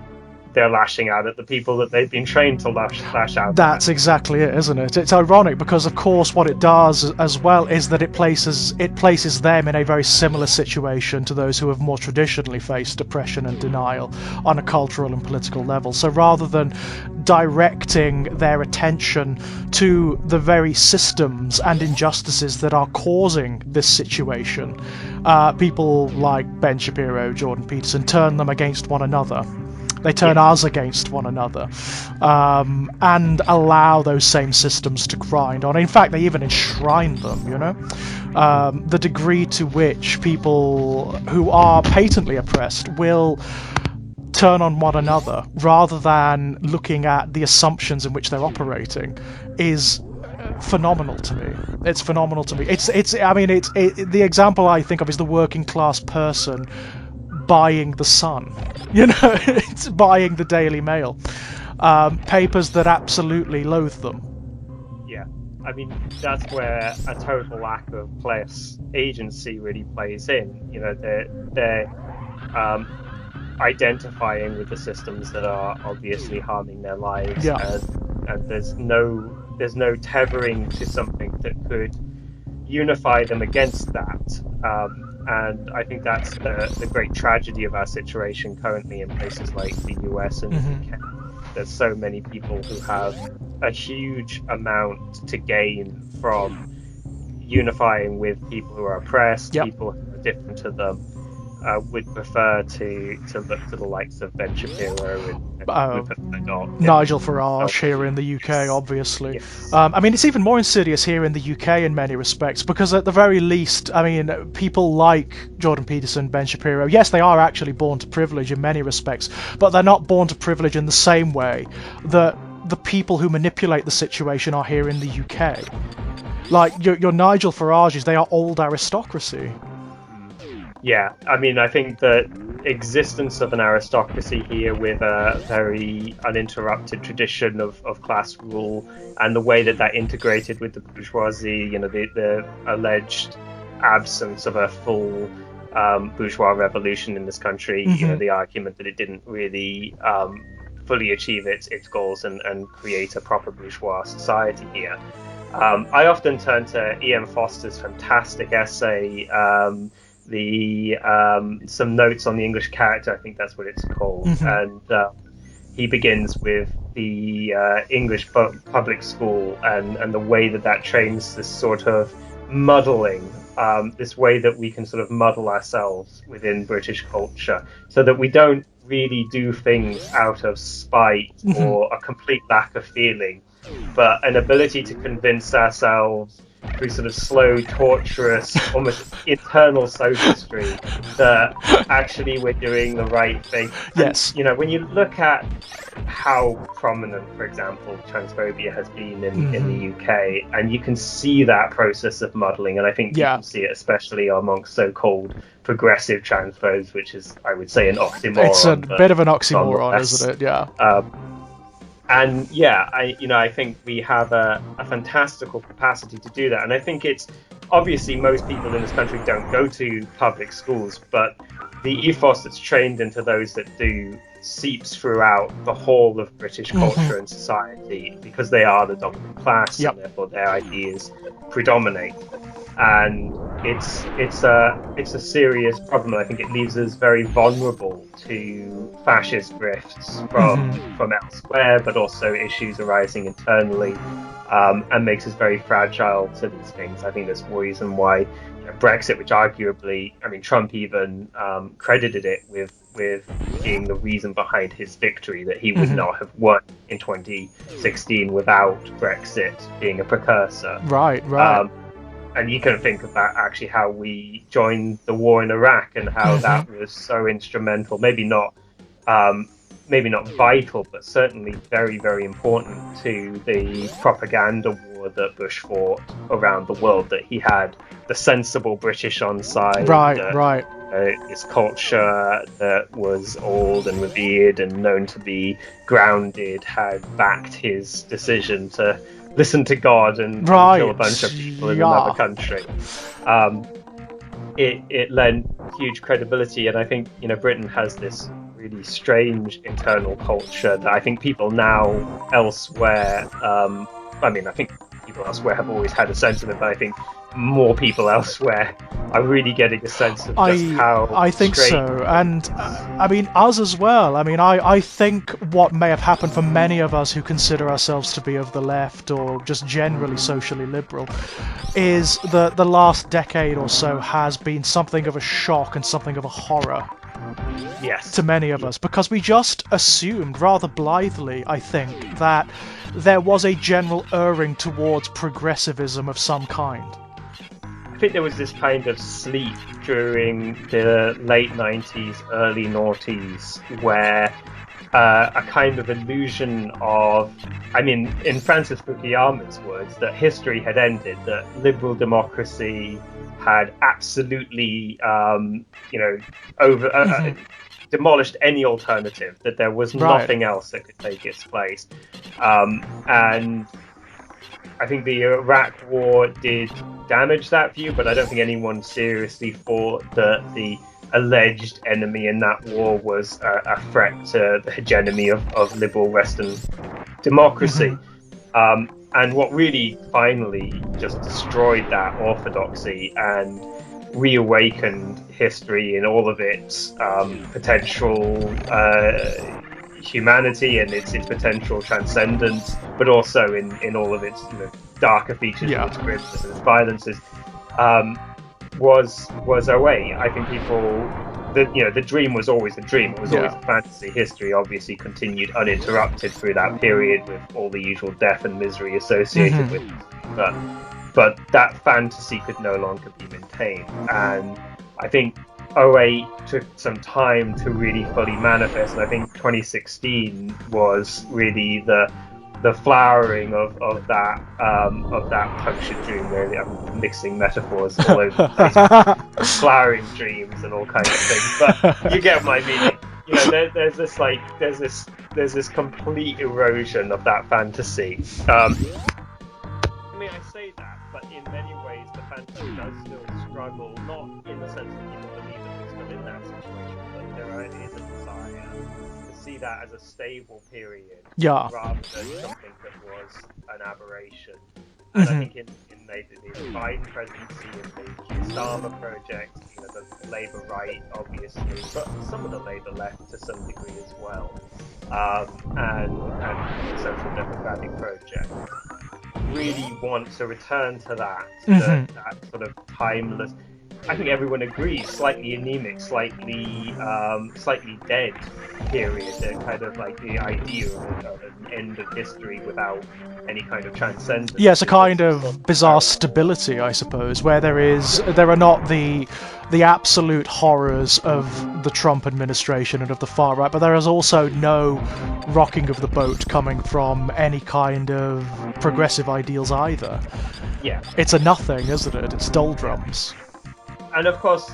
S1: they're lashing out at the people that they've been trained to lash out.
S2: That's exactly it, isn't it? It's ironic because, of course, what it does as well is that it places them in a very similar situation to those who have more traditionally faced oppression and denial on a cultural and political level. So rather than directing their attention to the very systems and injustices that are causing this situation, people like Ben Shapiro, Jordan Peterson turn them against one another. They turn us against one another, and allow those same systems to grind on. In fact, they even enshrine them, the degree to which people who are patently oppressed will turn on one another rather than looking at the assumptions in which they're operating is phenomenal to me. It's phenomenal to me. The example I think of is the working class person buying the Sun, it's buying the Daily Mail, papers that absolutely loathe them.
S1: Yeah, I mean, that's where a total lack of class agency really plays in. They're identifying with the systems that are obviously harming their lives, and there's no tethering to something that could unify them against that. And I think that's the great tragedy of our situation currently in places like the US and the UK. There's so many people who have a huge amount to gain from unifying with people who are oppressed, people who are different to them. Would prefer to look to the likes of Ben Shapiro and
S2: Nigel Farage here in the UK, obviously.
S1: Yes.
S2: It's even more insidious here in the UK in many respects, because at the very least, people like Jordan Peterson, Ben Shapiro, yes, they are actually born to privilege in many respects, but they're not born to privilege in the same way that the people who manipulate the situation are here in the UK. Like, your Nigel Farages, they are old aristocracy.
S1: Yeah, I think the existence of an aristocracy here with a very uninterrupted tradition of class rule, and the way that integrated with the bourgeoisie, the alleged absence of a full bourgeois revolution in this country, the argument that it didn't really fully achieve its goals and create a proper bourgeois society here. I often turn to E.M. Foster's fantastic essay, some notes on the English character, I think that's what it's called, and he begins with the English public school and the way that trains this sort of muddling, this way that we can sort of muddle ourselves within British culture, so that we don't really do things out of spite or a complete lack of feeling, but an ability to convince ourselves through sort of slow, torturous, almost eternal sophistry, that actually we're doing the right thing.
S2: Yes.
S1: And, you know, when you look at how prominent, for example, transphobia has been in the UK, and you can see that process of muddling, and I think you can see it especially amongst so-called progressive transphobes, which is, I would say, an oxymoron.
S2: It's a bit of an oxymoron, isn't it? Yeah.
S1: And yeah, I think we have a fantastical capacity to do that. And I think it's obviously most people in this country don't go to public schools, but the ethos that's trained into those that do seeps throughout the whole of British culture and society, because they are the dominant class, and therefore their ideas predominate. And it's a serious problem. I think it leaves us very vulnerable to fascist grifts from elsewhere, but also issues arising internally, and makes us very fragile to these things. I think there's a reason why Brexit, which arguably, I mean, Trump even credited it with being the reason behind his victory, that he would not have won in 2016 without Brexit being a precursor.
S2: Right.
S1: And you can think about actually how we joined the war in Iraq and how that was so instrumental, maybe not vital, but certainly very, very important to the propaganda war that Bush fought around the world, that he had the sensible British on side.
S2: Right.
S1: This culture that was old and revered and known to be grounded had backed his decision to listen to God and kill a bunch of people in another country. It lent huge credibility, and I think Britain has this really strange internal culture that I think people now elsewhere, I think people elsewhere have always had a sense of it, but I think more people elsewhere are really getting a sense of just how
S2: I think so. And I mean, us as well. I mean, I think what may have happened for many of us who consider ourselves to be of the left or just generally socially liberal is that the last decade or so has been something of a shock and something of a horror.
S1: Yes.
S2: To many of us, because we just assumed rather blithely, I think, that there was a general erring towards progressivism of some kind.
S1: I think there was this kind of sleep during the late 90s, early noughties, where a kind of illusion of, I mean, in Francis Fukuyama's words, that history had ended, that liberal democracy had absolutely, demolished any alternative, that there was nothing else that could take its place. And I think the Iraq War did damage that view, but I don't think anyone seriously thought that the alleged enemy in that war was a threat to the hegemony of liberal Western democracy. And what really finally just destroyed that orthodoxy and reawakened history in all of its potential humanity and its potential transcendence, but also in all of its darker features and its grimness and its violences, was away. I think the dream was always the dream. It was always a fantasy. History obviously continued uninterrupted through that period with all the usual death and misery associated with it. But that fantasy could no longer be maintained. And I think 2008 took some time to really fully manifest. And I think 2016 was really the flowering of that punctured dream. Really, I'm mixing metaphors all over the place. Flowering dreams and all kinds of things. But you get my meaning. There's this complete erosion of that fantasy. I I say that, but in many ways the fantasy does still struggle, not in the sense that people believe that we're still in that situation, but there is a desire to see that as a stable period, rather than something that was an aberration. And I think in the Biden presidency and the Starmer project, the Labour right, obviously, but some of the Labour left to some degree as well, and the Social Democratic project, really want to return to that sort of timeless. I think everyone agrees, slightly anemic, slightly dead period. Kind of like the idea of an end of history without any kind of
S2: Yes,
S1: transcendence
S2: a
S1: is
S2: kind
S1: what's
S2: of bizarre
S1: apparent.
S2: stability, I suppose, where there are not the absolute horrors of the Trump administration and of the far right, but there is also no rocking of the boat coming from any kind of progressive ideals either.
S1: Yeah,
S2: It's a nothing, isn't it? It's
S1: yeah.
S2: doldrums.
S1: And of course,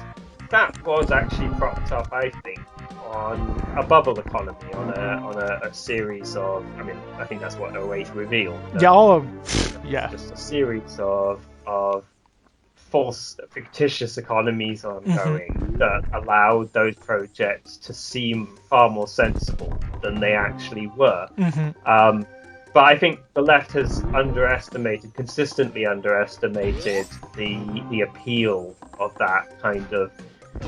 S1: that was actually propped up, I think, on a bubble economy, on a series of. I mean, I think that's what '08 revealed.
S2: Yeah,
S1: That
S2: oh,
S1: it's
S2: yeah.
S1: just a series of false, fictitious economies
S2: Hmm.
S1: ongoing that allowed those projects to seem far more sensible than they actually were.
S2: Hmm.
S1: Um, but I think the left has consistently underestimated the appeal of that kind of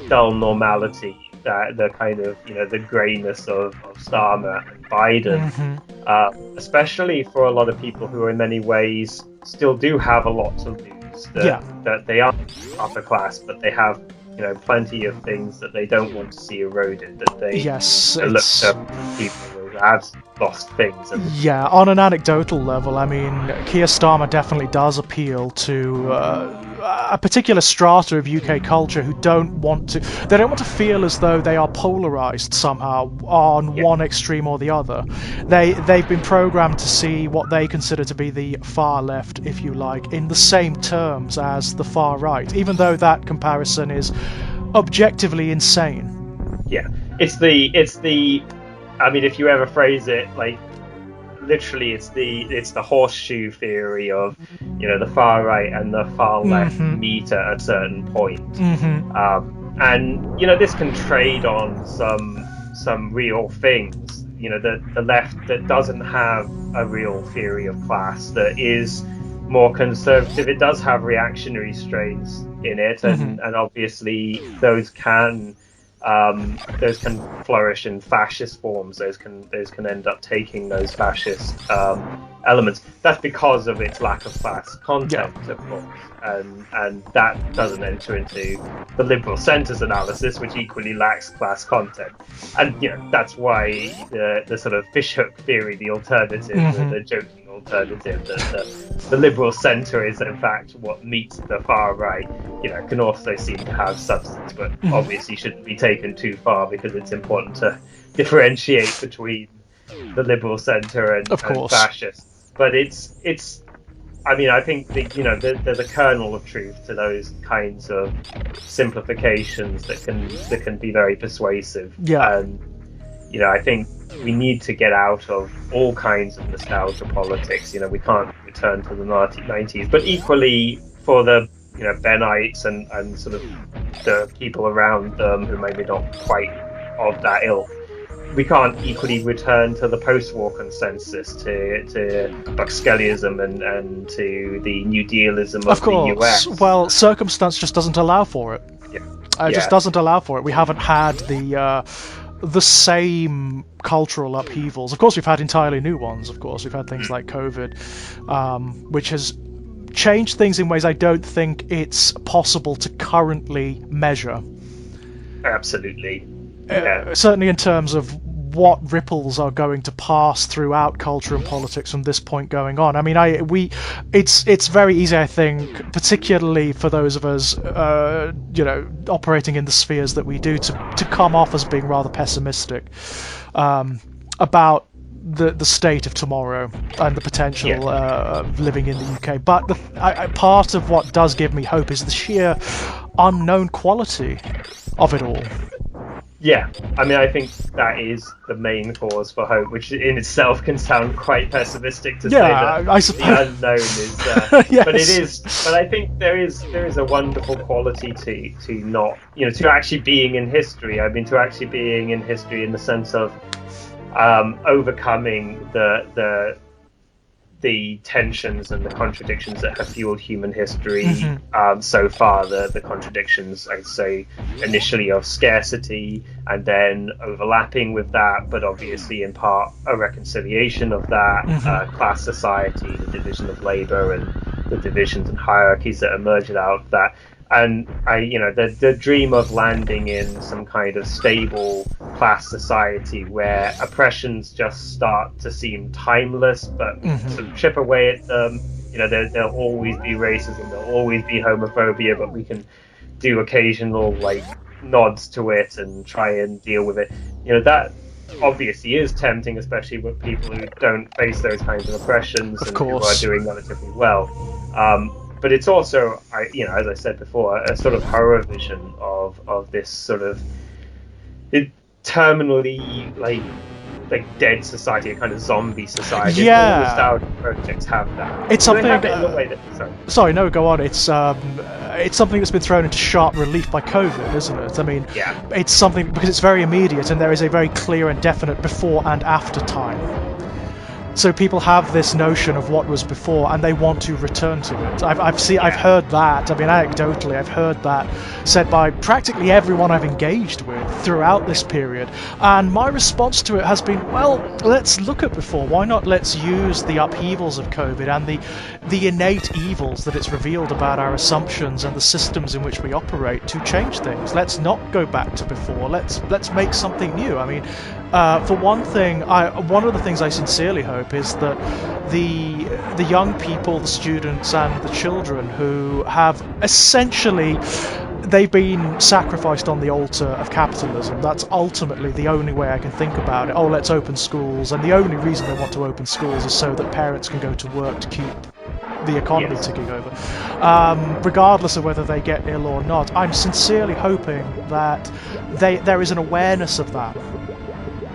S1: dull normality, that the kind of the greyness of Starmer and Biden,
S2: Hmm.
S1: especially for a lot of people who, in many ways, still do have a lot to lose.
S2: Yeah.
S1: That they are upper class, but they have plenty of things that they don't want to see eroded. That they
S2: Yes,
S1: look
S2: it's.
S1: to people who have lost things and
S2: Yeah, on an anecdotal level, I mean, Keir Starmer definitely does appeal to a particular strata of UK culture who they don't want to feel as though they are polarised somehow on
S1: yeah,
S2: one extreme or the other. They've been programmed to see what they consider to be the far left, if you like, in the same terms as the far right, even though that comparison is objectively insane.
S1: yeah. It's the. I mean, if you ever phrase it like literally, it's the horseshoe theory of the far right and the far left
S2: Hmm.
S1: meet at a certain point.
S2: Hmm.
S1: And this can trade on some real things. The left that doesn't have a real theory of class, that is more conservative, it does have reactionary strains in it,
S2: Hmm.
S1: and obviously those can flourish in fascist forms. Those can end up taking those fascist elements. That's because of its lack of class
S2: Yeah.
S1: content, of course, and that doesn't enter into the liberal centre's analysis, which equally lacks class content. And that's why the sort of fishhook theory, the alternative,
S2: Hmm.
S1: the joking alternative, that the liberal centre is in fact what meets the far right, can also seem to have substance, but
S2: Hmm.
S1: obviously shouldn't be taken too far, because it's important to differentiate between the liberal centre
S2: Of
S1: and
S2: course.
S1: fascists. But it's. I mean, I think there's a kernel of truth to those kinds of simplifications that can be very persuasive,
S2: Yeah.
S1: and I think we need to get out of all kinds of nostalgia politics. We can't return to the '90s, but equally for the Benites and sort of the people around them who maybe not quite of that ilk, we can't equally return to the post-war consensus, to Buckskellyism and to the New Dealism
S2: Of
S1: of the
S2: course.
S1: US.
S2: Well, circumstance just doesn't allow for it.
S1: Yeah,
S2: It just
S1: yeah,
S2: doesn't allow for it. We haven't had the same cultural upheavals. Of course, we've had entirely new ones. Of course, we've had things like COVID, which has changed things in ways I don't think it's possible to currently measure.
S1: absolutely. Yeah,
S2: Certainly in terms of what ripples are going to pass throughout culture and politics from this point going on. I mean, it's very easy, I think, particularly for those of us, operating in the spheres that we do, to come off as being rather pessimistic about the state of tomorrow and the
S1: yeah.
S2: potential of living in the UK. But part of what does give me hope is the sheer unknown quality of it all.
S1: Yeah, I mean, I think that is the main cause for hope, which in itself can sound quite pessimistic to say that
S2: Yeah, I
S1: the
S2: suppose.
S1: unknown is, but it
S2: Yes.
S1: is. But I think there is a wonderful quality to not, to actually being in history. I mean, to actually being in history in the sense of overcoming the tensions and the contradictions that have fueled human history
S2: Hmm.
S1: so far. The contradictions, I'd say, initially of scarcity, and then overlapping with that, but obviously in part a reconciliation of that,
S2: Hmm.
S1: class society, the division of labor, and the divisions and hierarchies that emerged out of that. And the dream of landing in some kind of stable class society where oppressions just start to seem timeless, but we sort of chip away at them. There'll always be racism, there'll always be homophobia, but we can do occasional like nods to it and try and deal with it. That obviously is tempting, especially with people who don't face those kinds of oppressions
S2: Of
S1: and who are
S2: course.
S1: doing relatively well. But it's also, as I said before, a sort of horror vision of this sort of terminally like dead society, a kind of zombie society.
S2: Yeah.
S1: All nostalgia projects have that.
S2: It's something.
S1: They have it in the way that.
S2: Sorry, no, go on. It's something that's been thrown into sharp relief by COVID, isn't it? I mean,
S1: yeah.
S2: It's something because it's very immediate and there is a very clear and definite before and after time. So people have this notion of what was before, and they want to return to it. I've heard that. I mean, anecdotally, I've heard that said by practically everyone I've engaged with throughout this period. And my response to it has been, well, let's look at before. Why not? Let's use the upheavals of COVID and the innate evils that it's revealed about our assumptions and the systems in which we operate to change things. Let's not go back to before. Let's make something new. I mean, for one thing, one of the things I sincerely hope is that the young people, the students, and the children who have essentially they've been sacrificed on the altar of capitalism. That's ultimately the only way I can think about it. Oh, let's open schools, and the only reason they want to open schools is so that parents can go to work to keep the economy ticking over. Regardless of whether they get ill or not, I'm sincerely hoping that there is an awareness of that.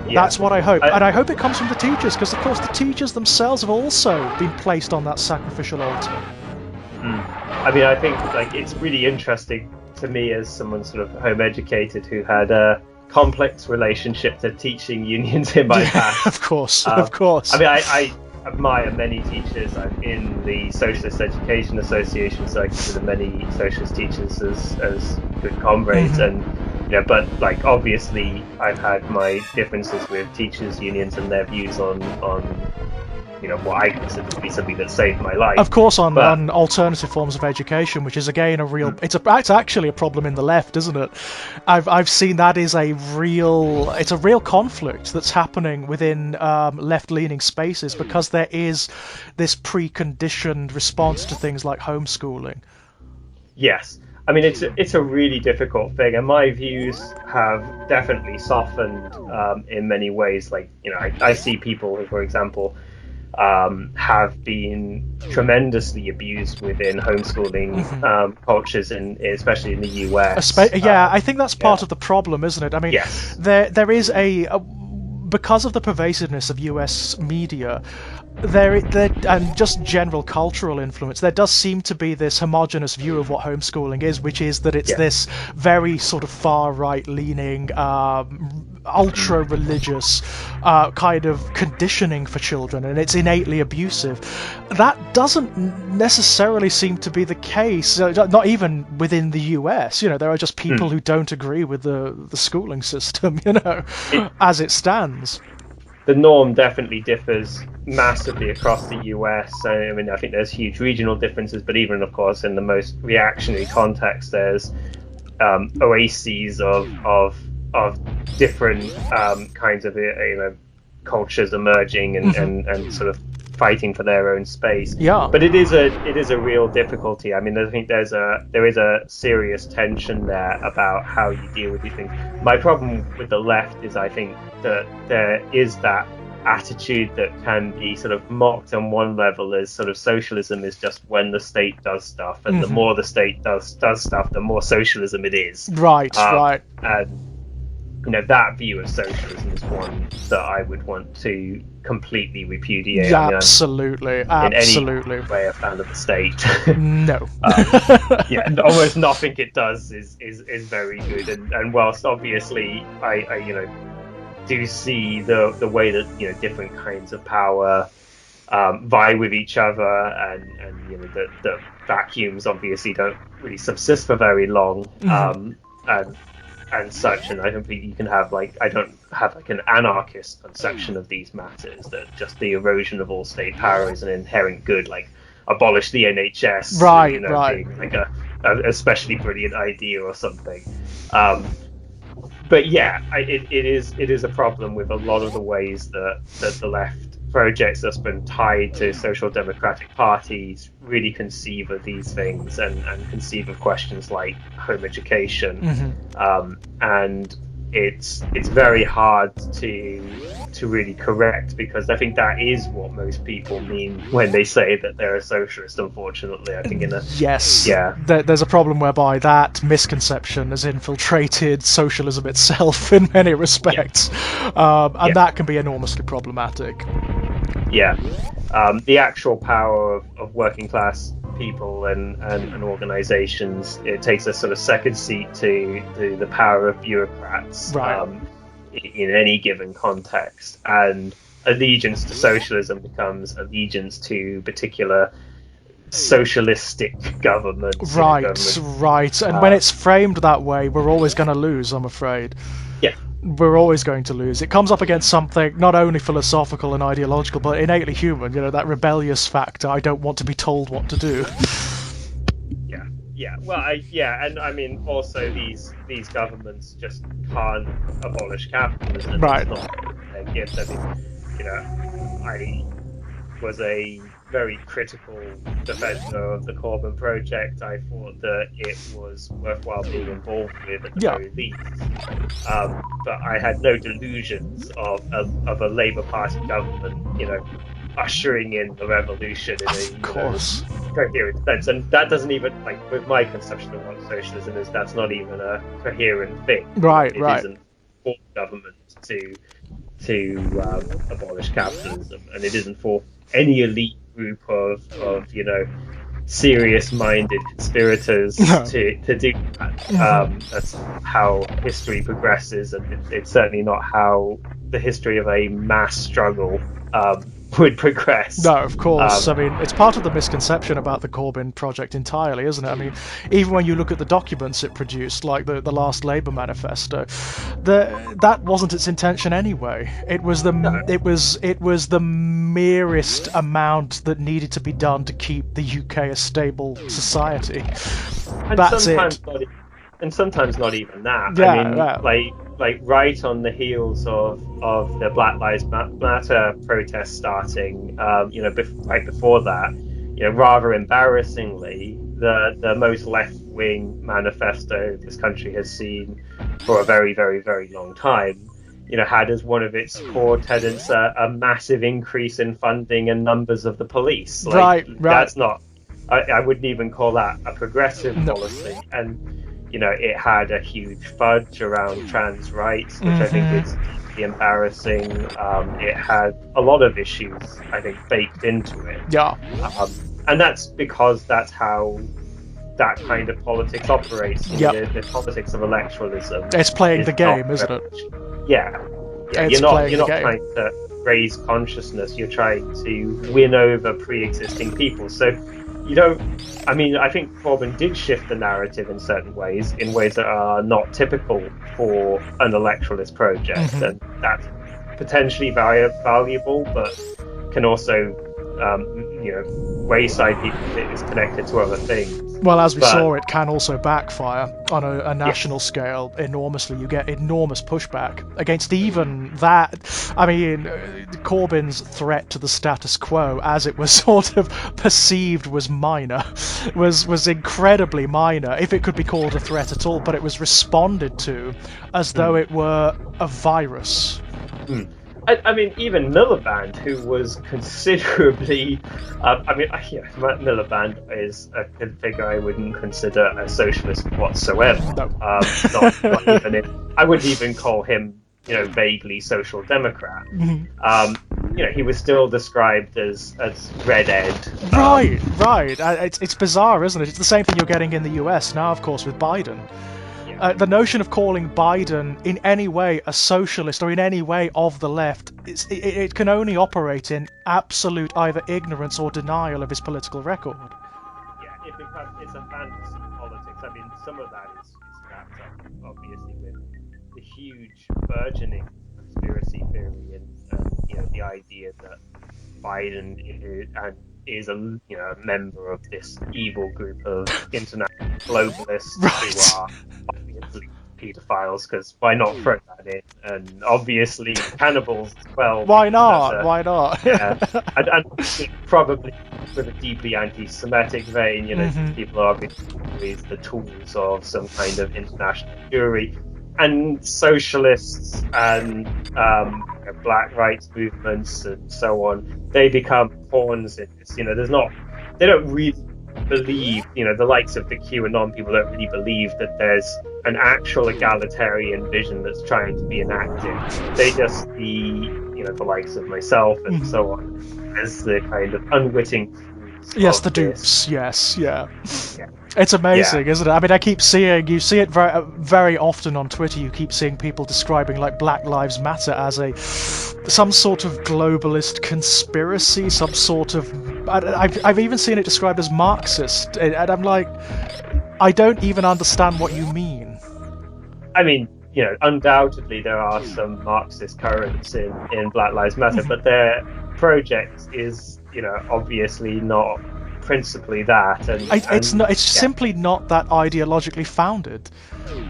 S2: Yeah. That's what I hope. And I hope it comes from the teachers, because of course the teachers themselves have also been placed on that sacrificial altar.
S1: I mean, I think it's really interesting to me as someone sort of home educated who had a complex relationship to teaching unions in my past.
S2: Of course. I
S1: mean, I admire many teachers. I'm in the Socialist Education Association, so I consider many socialist teachers as good comrades. And but obviously I've had my differences with teachers unions and their views on what I consider to be something that saved my life.
S2: Of course, on alternative forms of education, which is again a real. It's actually a problem in the left, isn't it? I've seen that is a real conflict that's happening within left-leaning spaces, because there is this preconditioned response to things like homeschooling.
S1: Yes. I mean, it's a really difficult thing, and my views have definitely softened in many ways. I see people who, for example, have been tremendously abused within homeschooling cultures, especially in the US.
S2: I think that's part of the problem, isn't it? I mean, there is because of the pervasiveness of US media, and just general cultural influence, there does seem to be this homogenous view of what homeschooling is, which is that it's this very sort of far right leaning, ultra religious kind of conditioning for children, and it's innately abusive. That doesn't necessarily seem to be the case, not even within the US. There are just people who don't agree with the schooling system, as it stands.
S1: The norm definitely differs massively across the US. I mean, I think there's huge regional differences, but even, of course, in the most reactionary context, there's oases of different kinds of cultures emerging and sort of fighting for their own space.
S2: Yeah.
S1: But it is a real difficulty. I mean, I think there is a serious tension there about how you deal with these things. My problem with the left is I think that there is that attitude that can be sort of mocked on one level as sort of socialism is just when the state does stuff, and the more the state does stuff, the more socialism it is.
S2: Right.
S1: And that view of socialism is one that I would want to completely repudiate.
S2: Yeah, absolutely.
S1: In any way a fan of the state.
S2: No.
S1: Almost nothing it does is very good. And whilst obviously I do see the way that different kinds of power vie with each other, and the vacuums obviously don't really subsist for very long, and such, and I don't think you can have I don't have an anarchist conception of these matters, that just the erosion of all state power is an inherent good, abolish the NHS,
S2: right.
S1: being especially brilliant idea or something. But yeah, it is a problem with a lot of the ways that the left projects that's been tied to social democratic parties really conceive of these things and conceive of questions like home education, and it's very hard to really correct, because I think that is what most people mean when they say that they're a socialist. Unfortunately, I think
S2: there's a problem whereby that misconception has infiltrated socialism itself in many respects, and that can be enormously problematic.
S1: Yeah, the actual power of working class people and organizations, it takes a sort of second seat to the power of bureaucrats,
S2: right.
S1: In any given context, and allegiance to socialism becomes allegiance to particular socialistic governments.
S2: Right. And when it's framed that way, we're always going to lose, I'm afraid.
S1: Yeah.
S2: We're always going to lose. It comes up against something not only philosophical and ideological, but innately human. That rebellious factor. I don't want to be told what to do.
S1: Yeah. Well, and I mean, also these governments just can't abolish capitalism.
S2: Right.
S1: It's not their gift. I mean, I was a very critical defender of the Corbyn project. I thought that it was worthwhile being involved with at the very least. But I had no delusions of a Labour Party government, ushering in the revolution in a coherent sense. And that doesn't even, with my conception of what socialism is, that's not even a coherent thing.
S2: Right.
S1: It isn't for government to abolish capitalism, and it isn't for any elite group of serious-minded conspirators to do that. That's how history progresses, and it's certainly not how the history of a mass struggle would progress.
S2: No, of course. I mean, it's part of the misconception about the Corbyn project entirely, isn't it? I mean, even when you look at the documents it produced, like the last Labour manifesto, that wasn't its intention anyway. It was the merest amount that needed to be done to keep the UK a stable society.
S1: And
S2: that's it.
S1: And sometimes not even that. I mean, like right on the heels of the Black Lives Matter protests starting, right before that, rather embarrassingly, the most left-wing manifesto this country has seen for a very, very, very long time, had as one of its core tenets a massive increase in funding and numbers of the police.
S2: Right.
S1: That's not. I wouldn't even call that a progressive policy. And it had a huge fudge around trans rights, which I think is deeply embarrassing. It had a lot of issues, I think, baked into it.
S2: Yeah.
S1: And that's because that's how that kind of politics operates. The politics of electoralism.
S2: It's playing the game, isn't it?
S1: Yeah. You're not trying to raise consciousness. You're trying to win over pre-existing people. So I think Corbyn did shift the narrative in certain ways, in ways that are not typical for an electoralist project, and that's potentially valuable, but can also, wayside people if it is connected to other things.
S2: Well, as we saw, it can also backfire on a national scale enormously. You get enormous pushback against even that. I mean, Corbyn's threat to the status quo, as it was sort of perceived, was minor, was incredibly minor, if it could be called a threat at all, but it was responded to as though it were a virus.
S1: I mean, even Miliband, who was considerably... Miliband is a figure I wouldn't consider a socialist whatsoever.
S2: No.
S1: Not even I wouldn't even call him, vaguely social democrat. He was still described as Red Ed.
S2: Right. It's bizarre, isn't it? It's the same thing you're getting in the US now, of course, with Biden. The notion of calling Biden in any way a socialist or in any way of the left, it can only operate in absolute either ignorance or denial of his political record.
S1: Yeah, it's a fantasy politics. I mean, some of that is wrapped up, obviously, with the huge burgeoning conspiracy theory and the idea that Biden and is a a member of this evil group of international globalists who
S2: Right.
S1: are obviously pedophiles, because why not throw that in? And obviously cannibals as well,
S2: Why
S1: because that's
S2: not?
S1: a
S2: Why not?
S1: yeah, and probably with a deeply anti-Semitic vein. These
S2: Hmm.
S1: people are obviously always the tools of some kind of international Jewry, and socialists and black rights movements and so on. They become pawns in this. There's not. They don't really believe. The likes of the QAnon people don't really believe that there's an actual egalitarian vision that's trying to be enacted. They just see, the likes of myself and
S2: Hmm.
S1: so on as the kind of unwitting tools
S2: Yes,
S1: of
S2: the
S1: this.
S2: dupes. Yes, yeah.
S1: Yeah,
S2: It's
S1: yeah,
S2: amazing, isn't it? I mean, you see it very, very often on Twitter. You keep seeing people describing like Black Lives Matter as some sort of globalist conspiracy, some sort of. I've even seen it described as Marxist, and I'm like, I don't even understand what you mean.
S1: I mean, undoubtedly there are some Marxist currents in Black Lives Matter, but their project is, obviously not principally that,
S2: It's
S1: and
S2: not. It's
S1: yeah,
S2: simply not that ideologically founded.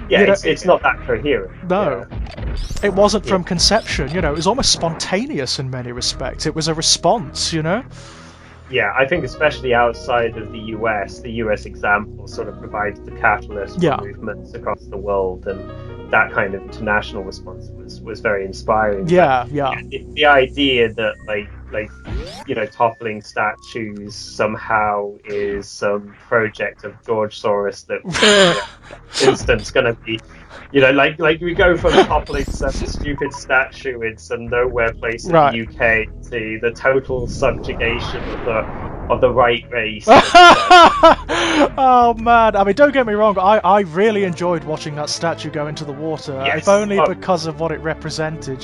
S1: yeah,
S2: You know,
S1: it's not that coherent.
S2: no.
S1: Yeah,
S2: It wasn't
S1: yeah.
S2: from conception, it was almost spontaneous in many respects. It was a response.
S1: Yeah, I think especially outside of the US example sort of provides the catalyst for
S2: Yeah.
S1: movements across the world, and that kind of international response was very inspiring. But
S2: Yeah, yeah.
S1: yeah, the idea that toppling statues somehow is some project of George Soros that instance going to be like we go from toppling some stupid statue in some nowhere place in the
S2: Right.
S1: UK to the total subjugation of the right race
S2: Oh man, I mean, don't get me wrong, I really enjoyed watching that statue go into the water, if
S1: yes,
S2: only because of what it represented.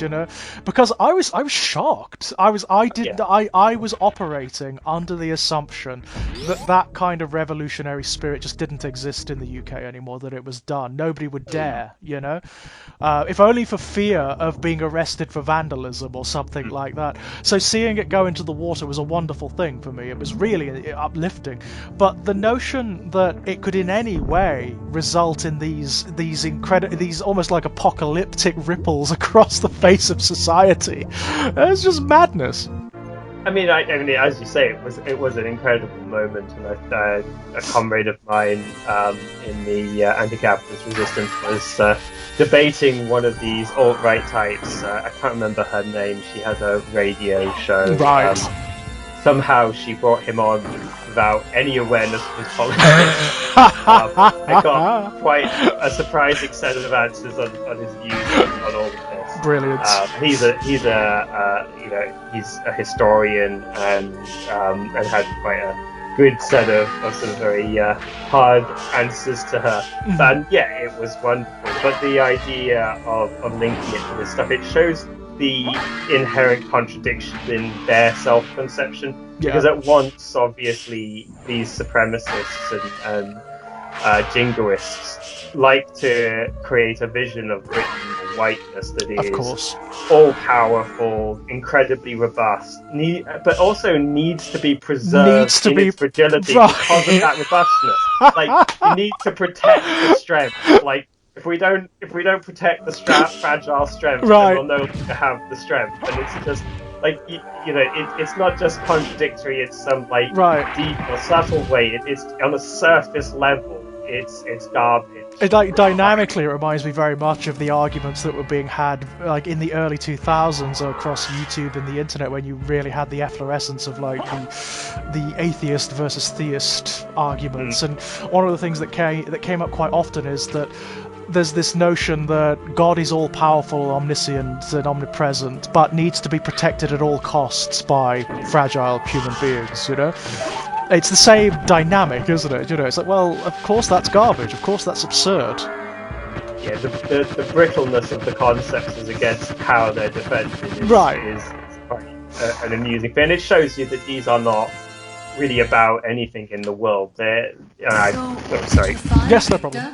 S2: Because I was shocked.
S1: yeah,
S2: I was operating under the assumption that that kind of revolutionary spirit just didn't exist in the UK anymore, that it was done. Nobody would dare. If only for fear of being arrested for vandalism or something like that. So seeing it go into the water was a wonderful thing for me. It was really uplifting. But the notion that it could in any way result in these almost like apocalyptic ripples across the face of society, it's just madness.
S1: I mean, as you say, it was an incredible moment, and a comrade of mine in the anti-capitalist resistance was debating one of these alt-right types. I can't remember her name. She has a radio show.
S2: Right.
S1: Somehow she brought him on without any awareness of his politics. I got quite a surprising set of answers on his views on all of this.
S2: Brilliant.
S1: He's a historian and had quite a good set of sort of very hard answers to her. And yeah, it was wonderful. But the idea of linking it to this stuff, it shows the inherent contradiction in their self-conception. Because at once, obviously, these supremacists and jingoists like to create a vision of Britain or whiteness that is all-powerful, incredibly robust, but also needs to be preserved in its fragility because of that robustness. Like, you need to protect the strength. Like, if we don't protect the fragile strength, then we'll no longer have the strength. And it's just like it's not just contradictory in some deep or subtle way. It's on a surface level. It's garbage.
S2: Dynamically, it reminds me very much of the arguments that were being had like in the early 2000s across YouTube and the internet, when you really had the efflorescence of like the atheist versus theist arguments. And one of the things that came up quite often is that there's this notion that God is all-powerful, omniscient, and omnipresent, but needs to be protected at all costs by fragile human beings. It's the same dynamic, isn't it? It's like, well, of course that's garbage. Of course that's absurd.
S1: Yeah, the brittleness of the concepts as against how they're defended is quite an amusing thing. And it shows you that these are not really about anything in the world. Sorry.
S2: Yes, no problem.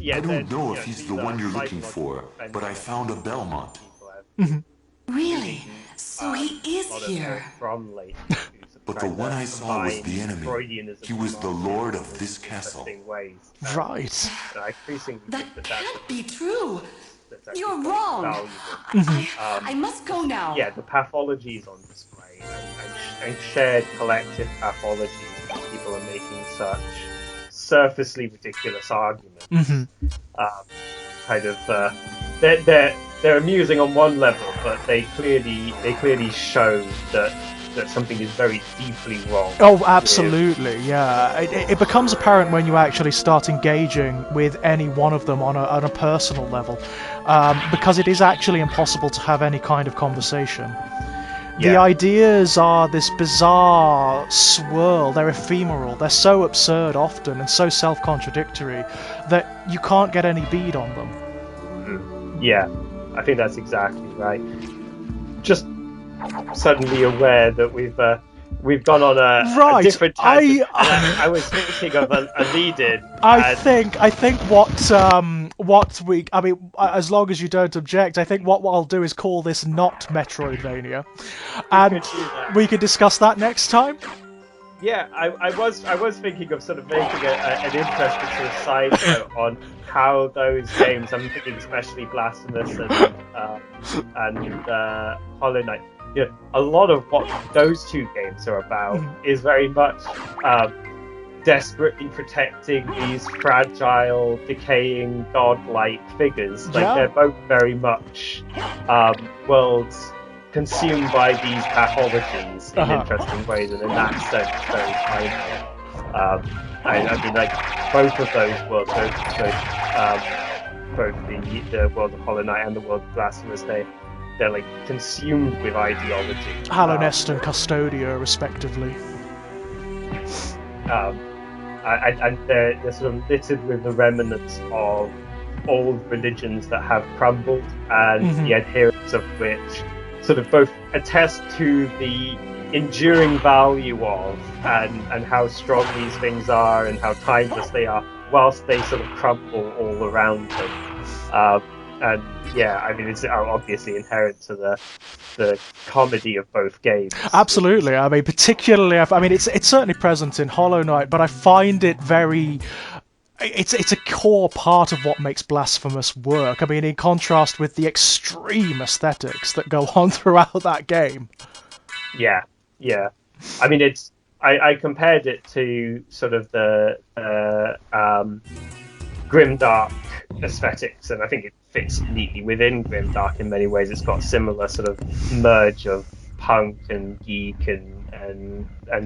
S1: Yeah,
S3: I don't know if he's the one you're looking for, but I found a Belmont.
S2: Mm-hmm.
S4: Really? So he is here.
S1: From late
S3: But the one I saw was the enemy. He was the lord of this castle.
S1: Ways.
S2: Right.
S1: I increasingly think
S4: That
S1: that's
S4: can't be true.
S1: that's actually
S4: You're
S1: quite
S4: wrong.
S1: valuable.
S4: I must go now.
S1: Yeah, the pathologies on display and shared collective pathologies when people are making such surfacely ridiculous arguments. Kind of, they're amusing on one level, but they clearly show that something is very deeply wrong.
S2: Oh, absolutely, yeah. It becomes apparent when you actually start engaging with any one of them on a personal level, because it is actually impossible to have any kind of conversation. The ideas are this bizarre swirl, they're ephemeral, they're so absurd often and so self-contradictory that you can't get any bead on them.
S1: Yeah, I think that's exactly right. Just suddenly aware that we've gone on a different tangent. I was thinking of a lead-in.
S2: I think as long as you don't object, I think what I'll do is call this not Metroidvania, and we could discuss that next time.
S1: Yeah, I was thinking of sort of making an interesting sort of side note on how those games, I'm thinking especially Blasphemous and Hollow Knight, you know, a lot of what those two games are about is very much desperately protecting these fragile, decaying, godlike figures. Like they're both very much worlds consumed by these pathologies in interesting ways, and in that sense, very timely. I mean, like both of those worlds, both the world of Hollow Knight and the world of Blasphemous, they're like consumed with ideology.
S2: Hallownest and Custodia, respectively.
S1: And they're sort of littered with the remnants of old religions that have crumbled, and the adherents of which sort of both attest to the enduring value of and how strong these things are and how timeless they are, whilst they sort of crumble all around them. And yeah, I mean, it's obviously inherent to the comedy of both games.
S2: Absolutely. I mean, particularly, I mean, it's certainly present in Hollow Knight, but I find it very. It's a core part of what makes Blasphemous work. I mean, in contrast with the extreme aesthetics that go on throughout that game.
S1: Yeah. I mean, I compared it to sort of the grimdark aesthetics, and I think it fits neatly within grimdark in many ways. It's got similar sort of merge of punk and geek and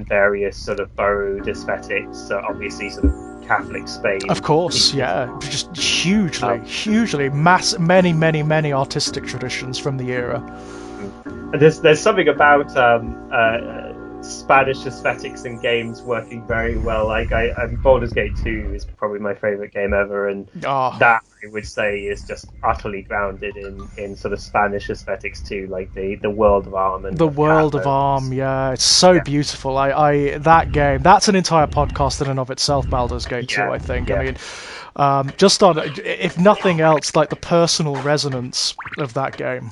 S1: various sort of borrowed aesthetics. So obviously, sort of Catholic Spain.
S2: Of course, yeah, just hugely many artistic traditions from the era.
S1: And there's something about Spanish aesthetics in games working very well. Like Baldur's Gate 2 is probably my favorite game ever, and that I would say is just utterly grounded in sort of Spanish aesthetics too, like the World of Arm and
S2: the World of Arm. Yeah, it's so beautiful. I that game, that's an entire podcast in and of itself. Baldur's Gate 2, I think. I mean, just on, if nothing else, like the personal resonance of that game,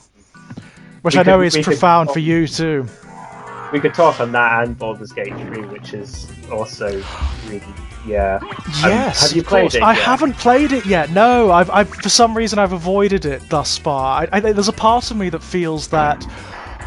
S2: which I know is profound for you too.
S1: We could talk on that and Baldur's Gate 3, which is also really,
S2: Yes,
S1: have you played it yet?
S2: I haven't played it yet. No, I've for some reason I've avoided it thus far. There's a part of me that feels that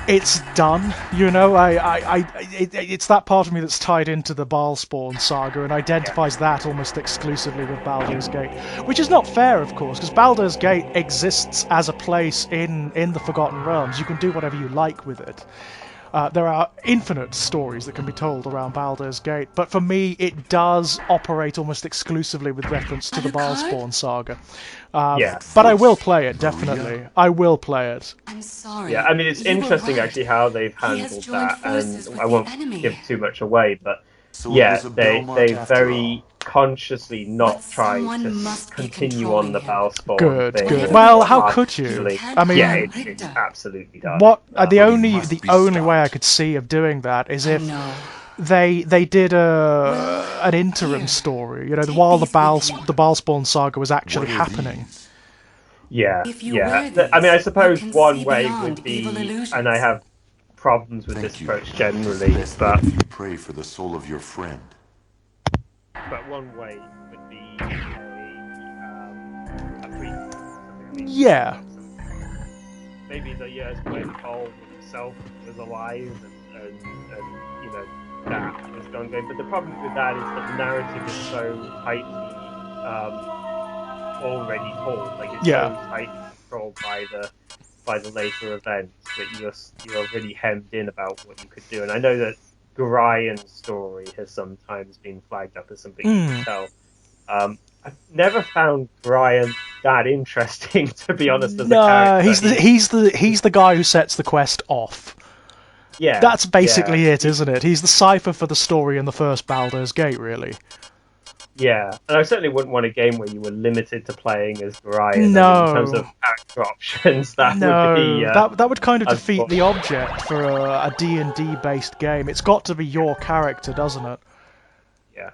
S2: it's done. You know, it's that part of me that's tied into the Baalspawn saga and identifies that almost exclusively with Baldur's Gate, which is not fair, of course, because Baldur's Gate exists as a place in the Forgotten Realms. You can do whatever you like with it. There are infinite stories that can be told around Baldur's Gate, but for me it does operate almost exclusively with reference to the Baalspawn saga. But I will play it, definitely. I will play it.
S4: I'm sorry.
S1: Yeah, I mean, it's interesting actually how they've handled that, and I won't give too much away, but they very consciously not try to continue on the Baalspawn thing.
S2: Good. Well, how could you? I mean,
S1: it absolutely does.
S2: The only way I could see of doing that is if they did an interim story, you know, while the Baalspawn saga was actually happening.
S1: Yeah. I mean, I suppose one way would be, and I have problems with this approach generally,
S3: but you pray for the soul of your friend.
S1: But one way would be a free.
S2: Yeah.
S1: Maybe the years when Cole himself was alive and you know that was going. But the problem with that is that the narrative is so tightly already told. Like it's so tightly controlled by the later events that you're really hemmed in about what you could do. And I know that Ryan's story has sometimes been flagged up as something you can tell. I've never found Ryan that interesting, to be honest, as a character.
S2: He's the guy who sets the quest off.
S1: Yeah,
S2: that's basically it, isn't it? He's the cipher for the story in the first Baldur's Gate, really.
S1: Yeah, and I certainly wouldn't want a game where you were limited to playing as Ryan.
S2: No.
S1: I mean, in terms of character options, that would be...
S2: that would kind of defeat the object for a D&D based game. It's got to be your character, doesn't it?
S1: Yeah.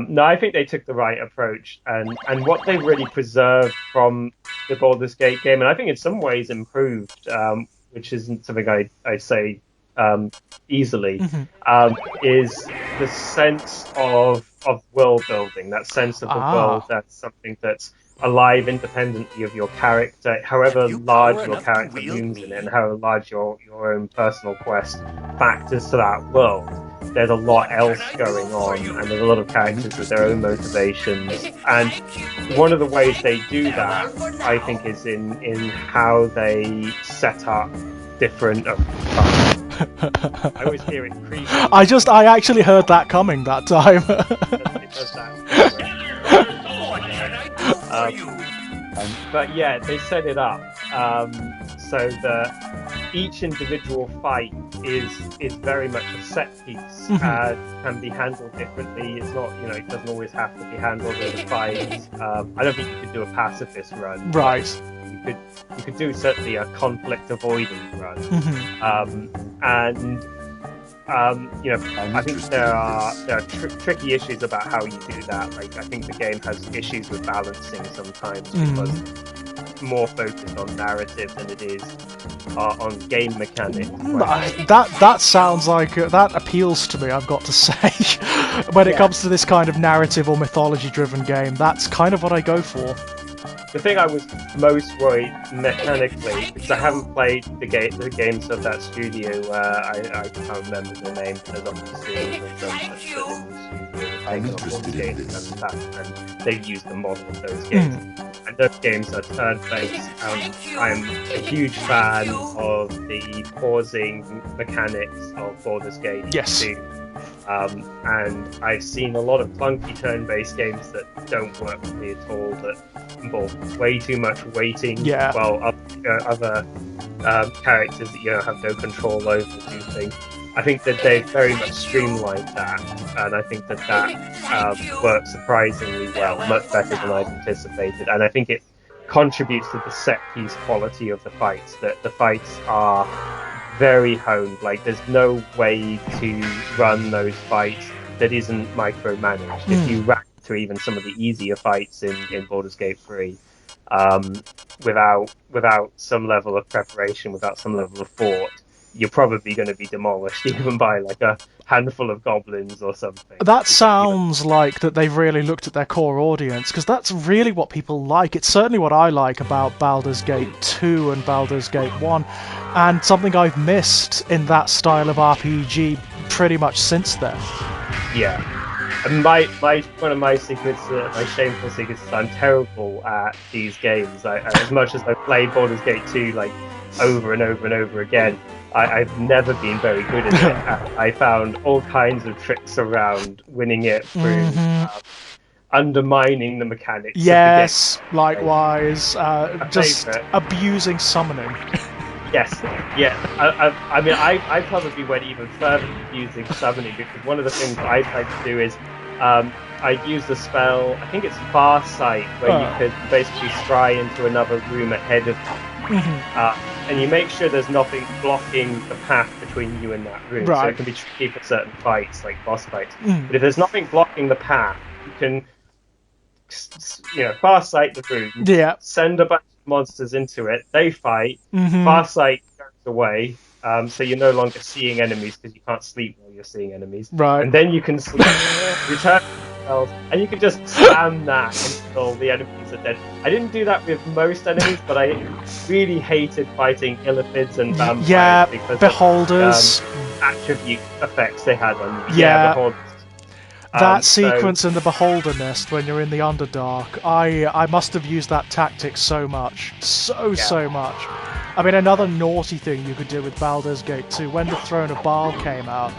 S1: No, I think they took the right approach, and what they really preserved from the Baldur's Gate game, and I think in some ways improved, which isn't something I say easily, is the sense of world building, that sense of the world that's something that's alive independently of your character, however large your character looms in it, and how large your own personal quest factors to that world. There's a lot else going on, and there's a lot of characters with their own motivations. And one of the ways they do that, I think, is in how they set up different... I always hear it creeping.
S2: I actually heard that coming that time.
S1: But yeah, they set it up so that each individual fight is very much a set piece, can be handled differently. It's not, it doesn't always have to be handled as a fight. I don't think you could do a pacifist run.
S2: Right.
S1: You could do certainly a conflict avoidant run, I think there are tricky issues about how you do that. Like I think the game has issues with balancing sometimes because it's more focused on narrative than it is on game mechanics.
S2: That sounds like that appeals to me, I've got to say. When it comes to this kind of narrative or mythology-driven game, that's kind of what I go for.
S1: The thing I was most worried mechanically, because I haven't played the games of that studio, I can't remember the name, but there's obviously
S3: I'm interested in this.
S1: And they've used the model of those games. And those games are turn-based. I'm a huge fan of the pausing mechanics of Baldur's Gate 2. And I've seen a lot of clunky turn-based games that don't work for me at all, that involve way too much waiting while other characters that you have no control over do things. I think that they've very much streamlined that, and I think that works surprisingly well, much better than I'd anticipated, and I think it contributes to the set-piece quality of the fights, that the fights are very honed. Like there's no way to run those fights that isn't micromanaged. If you rack to even some of the easier fights in Baldur's Gate 3, without some level of preparation, without some level of thought, you're probably going to be demolished even by like a handful of goblins or something.
S2: That sounds like that they've really looked at their core audience, because that's really what people like. It's certainly what I like about Baldur's Gate 2 and Baldur's Gate 1, and something I've missed in that style of RPG pretty much since then.
S1: Yeah. And one of my secrets, my shameful secrets, is I'm terrible at these games. As much as I played Baldur's Gate 2 like over and over and over again, I've never been very good at it. I found all kinds of tricks around winning it through undermining the mechanics.
S2: Yes, likewise. Just abusing summoning.
S1: Yes, yeah. I mean, I probably went even further with using summoning, because one of the things I'd like to do is I'd use the spell, I think it's Farsight, where you could basically scry into another room ahead of you. And you make sure there's nothing blocking the path between you and that room.
S2: Right.
S1: So it can be tricky for certain fights, like boss fights. But if there's nothing blocking the path, you can, Farsight the room, send a bunch of monsters into it, they fight, Farsight goes away, so you're no longer seeing enemies because you can't sleep while you're seeing enemies.
S2: Right.
S1: And then you can sleep, return to spells, and you can just spam that until the enemies are dead. I didn't do that with most enemies, but I really hated fighting Illithids and vampires because
S2: beholders.
S1: of attribute effects they had on you.
S2: Yeah.
S1: Beholders.
S2: That sequence in the Beholder Nest when you're in the Underdark, I must have used that tactic so much. So much. I mean, another naughty thing you could do with Baldur's Gate 2, when the Throne of Baal came out,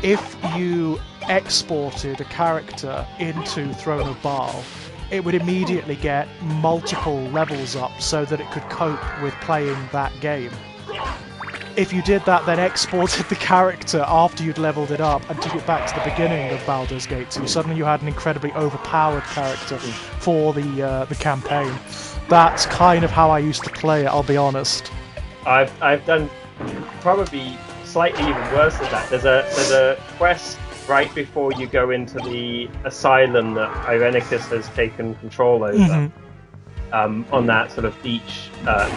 S2: if you exported a character into Throne of Baal, it would immediately get multiple levels up so that it could cope with playing that game. If you did that, then exported the character after you'd leveled it up and took it back to the beginning of Baldur's Gate 2, suddenly you had an incredibly overpowered character for the campaign. That's kind of how I used to play it, I'll be honest.
S1: I've done probably slightly even worse than that. There's a quest right before you go into the asylum that Irenicus has taken control over. On that sort of beach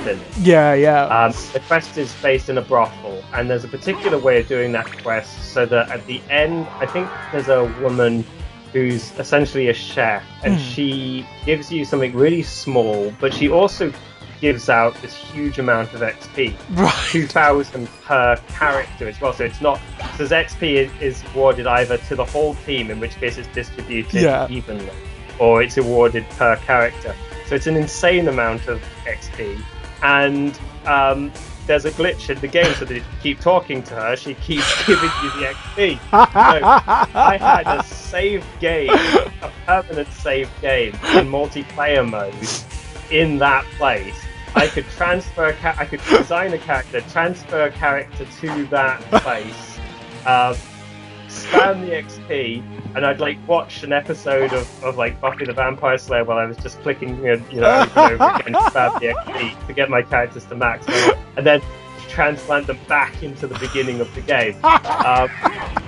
S1: thing.
S2: Yeah.
S1: The quest is based in a brothel, and there's a particular way of doing that quest so that at the end, I think there's a woman who's essentially a chef, and she gives you something really small, but she also gives out this huge amount of XP.
S2: Right.
S1: 2,000 per character as well, so it's not... So XP is awarded either to the whole team, in which case it's distributed evenly, or it's awarded per character. So it's an insane amount of XP, and there's a glitch in the game so that if you keep talking to her, she keeps giving you the XP. So I had a save game, a permanent save game in multiplayer mode in that place. I could transfer I could design a character, transfer a character to that place, spam the XP, and I'd like watch an episode of like Buffy the Vampire Slayer while I was just clicking over and over again to spam the XP to get my characters to max level, and then transplant them back into the beginning of the game.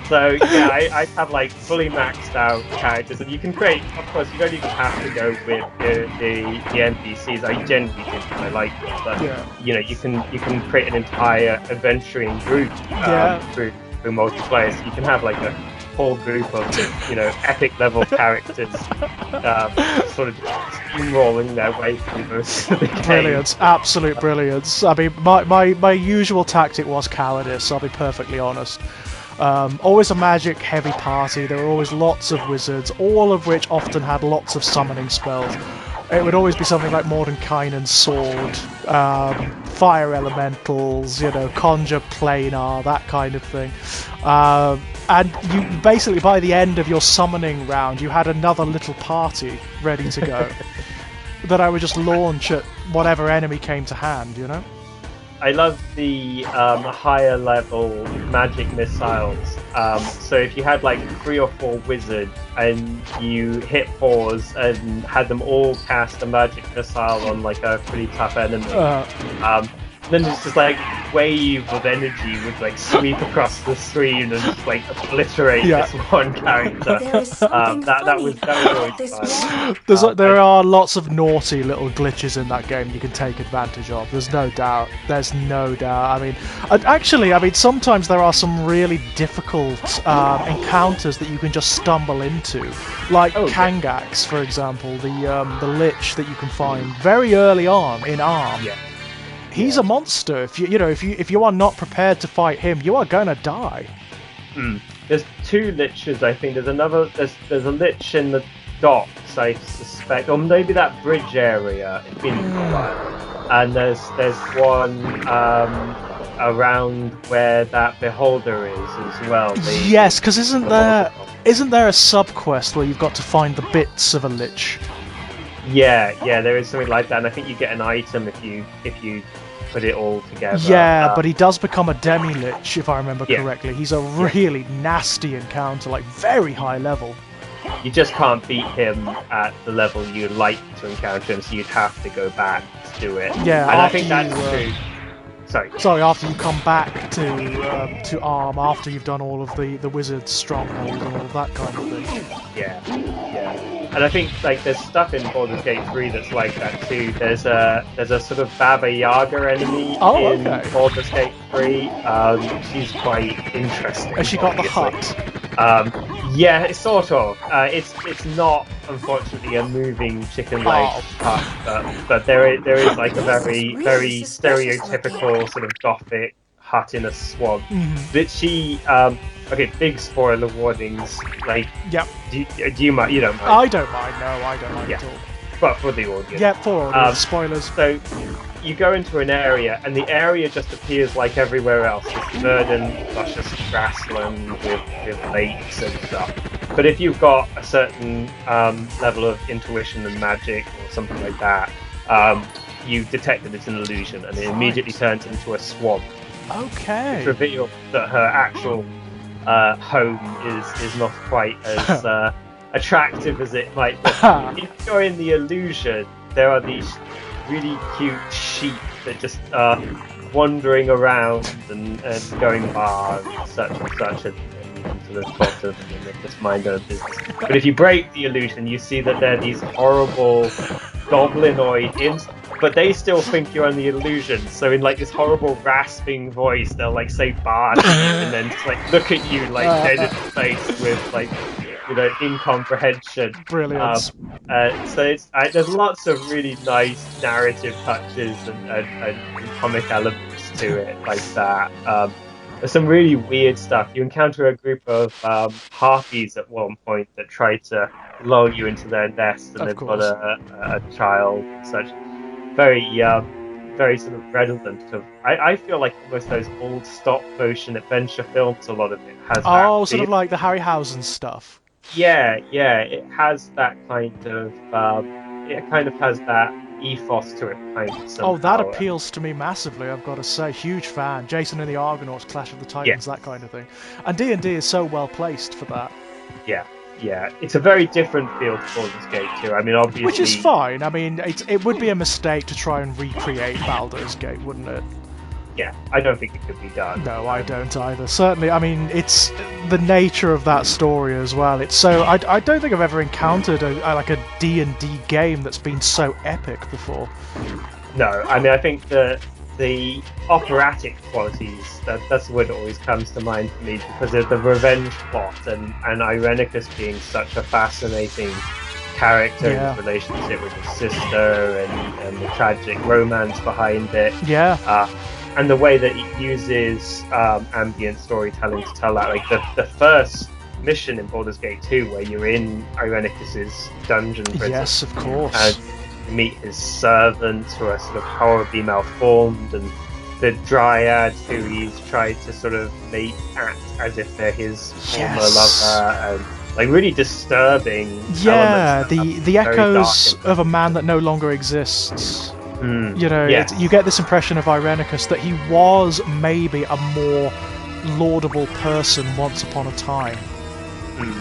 S1: So yeah, I have like fully maxed out characters, and you can create. Of course, you don't even have to go with the NPCs. I generally do because I like them, but you can create an entire adventuring group through multiplayer. So you can have like a whole group of epic level characters sort of steamrolling their way through most of the game.
S2: Brilliance, absolute brilliance. I mean, my usual tactic was cowardice, I'll be perfectly honest. Always a magic heavy party. There were always lots of wizards, all of which often had lots of summoning spells. It would always be something like Mordenkainen's sword, fire elementals, conjure planar, that kind of thing. And you basically, by the end of your summoning round, you had another little party ready to go that I would just launch at whatever enemy came to hand,
S1: I love the higher level magic missiles. So if you had like 3 or 4 wizards and you hit pause and had them all cast a magic missile on like a pretty tough enemy, then it's just like wave of energy would like sweep across the screen and just like obliterate this one character. That was always fun.
S2: There are lots of naughty little glitches in that game you can take advantage of. There's no doubt. I mean, sometimes there are some really difficult encounters that you can just stumble into, like Kangax, for example, the Lich that you can find very early on in ARM.
S1: Yeah.
S2: He's a monster. If you are not prepared to fight him, you are gonna die.
S1: There's 2 liches, I think. There's a lich in the docks, I suspect, or maybe that bridge area. It's been a while. And there's one around where that beholder is as well.
S2: Yes, because isn't there a sub-quest where you've got to find the bits of a lich?
S1: Yeah, there is something like that, and I think you get an item if you put it all together.
S2: Yeah, but he does become a demi-lich, if I remember correctly. He's a really nasty encounter, like very high level.
S1: You just can't beat him at the level you'd like to encounter him, so you'd have to go back to do it.
S2: Yeah,
S1: and I think that's true. Sorry,
S2: after you come back to ARM, after you've done all of the wizard's stronghold and all of that kind of thing.
S1: Yeah. And I think like there's stuff in Baldur's Gate 3 that's like that too. There's a sort of Baba Yaga enemy in Baldur's Gate 3. She's quite interesting.
S2: Has she got
S1: obviously.
S2: the
S1: hut? Yeah, sort of. It's not unfortunately a moving chicken-like hut, but there is like a very stereotypical sort of gothic hut in a swamp that she. Okay, big spoiler warnings. Like, do you mind? You don't mind?
S2: I don't mind. No, I don't mind at all.
S1: But for the audience.
S2: Yeah, for audience. Spoilers.
S1: So you go into an area, and the area just appears like everywhere else. It's verdant, luscious grassland with lakes and stuff. But if you've got a certain level of intuition and magic or something like that, you detect that it's an illusion, and it immediately turns into a swamp.
S2: Okay.
S1: It's revealed that her actual home is not quite as attractive as it might be. If you're in the illusion, there are these really cute sheep that just are wandering around and going bar and such and sort of talk to them and they just mind their own business. But if you break the illusion, you see that they're these horrible goblinoid imps, but they still think you're in the illusion. So in like this horrible rasping voice, they'll like say "bar" and then just like look at you like dead in the face with like incomprehension.
S2: Brilliant.
S1: So there's lots of really nice narrative touches and comic elements to it like that. There's some really weird stuff. You encounter a group of harpies at one point that try to lull you into their nest, and they've got a child and such. Very sort of redolent of. I feel like almost those old stop motion adventure films. A lot of it has.
S2: Oh, sort of like the Harryhausen stuff.
S1: Yeah, it has that kind of. It kind of has that ethos to it, kind of. Somehow.
S2: Oh, that appeals to me massively. I've got to say, huge fan. Jason and the Argonauts, Clash of the Titans, that kind of thing. And D&D is so well placed for that.
S1: Yeah, it's a very different feel to Baldur's Gate 2. I mean, obviously...
S2: Which is fine. I mean, it would be a mistake to try and recreate Baldur's Gate, wouldn't it?
S1: Yeah, I don't think it could be done.
S2: No, I don't either. Certainly, I mean, it's the nature of that story as well. It's so... I don't think I've ever encountered a D&D game that's been so epic before.
S1: No, I mean, I think the operatic qualities, that's the word that always comes to mind for me, because of the revenge plot and Irenicus being such a fascinating character in his relationship with his sister and the tragic romance behind it. And the way that it uses ambient storytelling to tell that. Like the first mission in Baldur's Gate 2 where you're in Irenicus's dungeon prison.
S2: Yes, of course.
S1: And meet his servants who are sort of horribly malformed, and the dryads who he's tried to sort of make act as if they're his former lover, and like really disturbing elements.
S2: The echoes of a man that no longer exists. You get this impression of Irenicus that he was maybe a more laudable person once upon a time,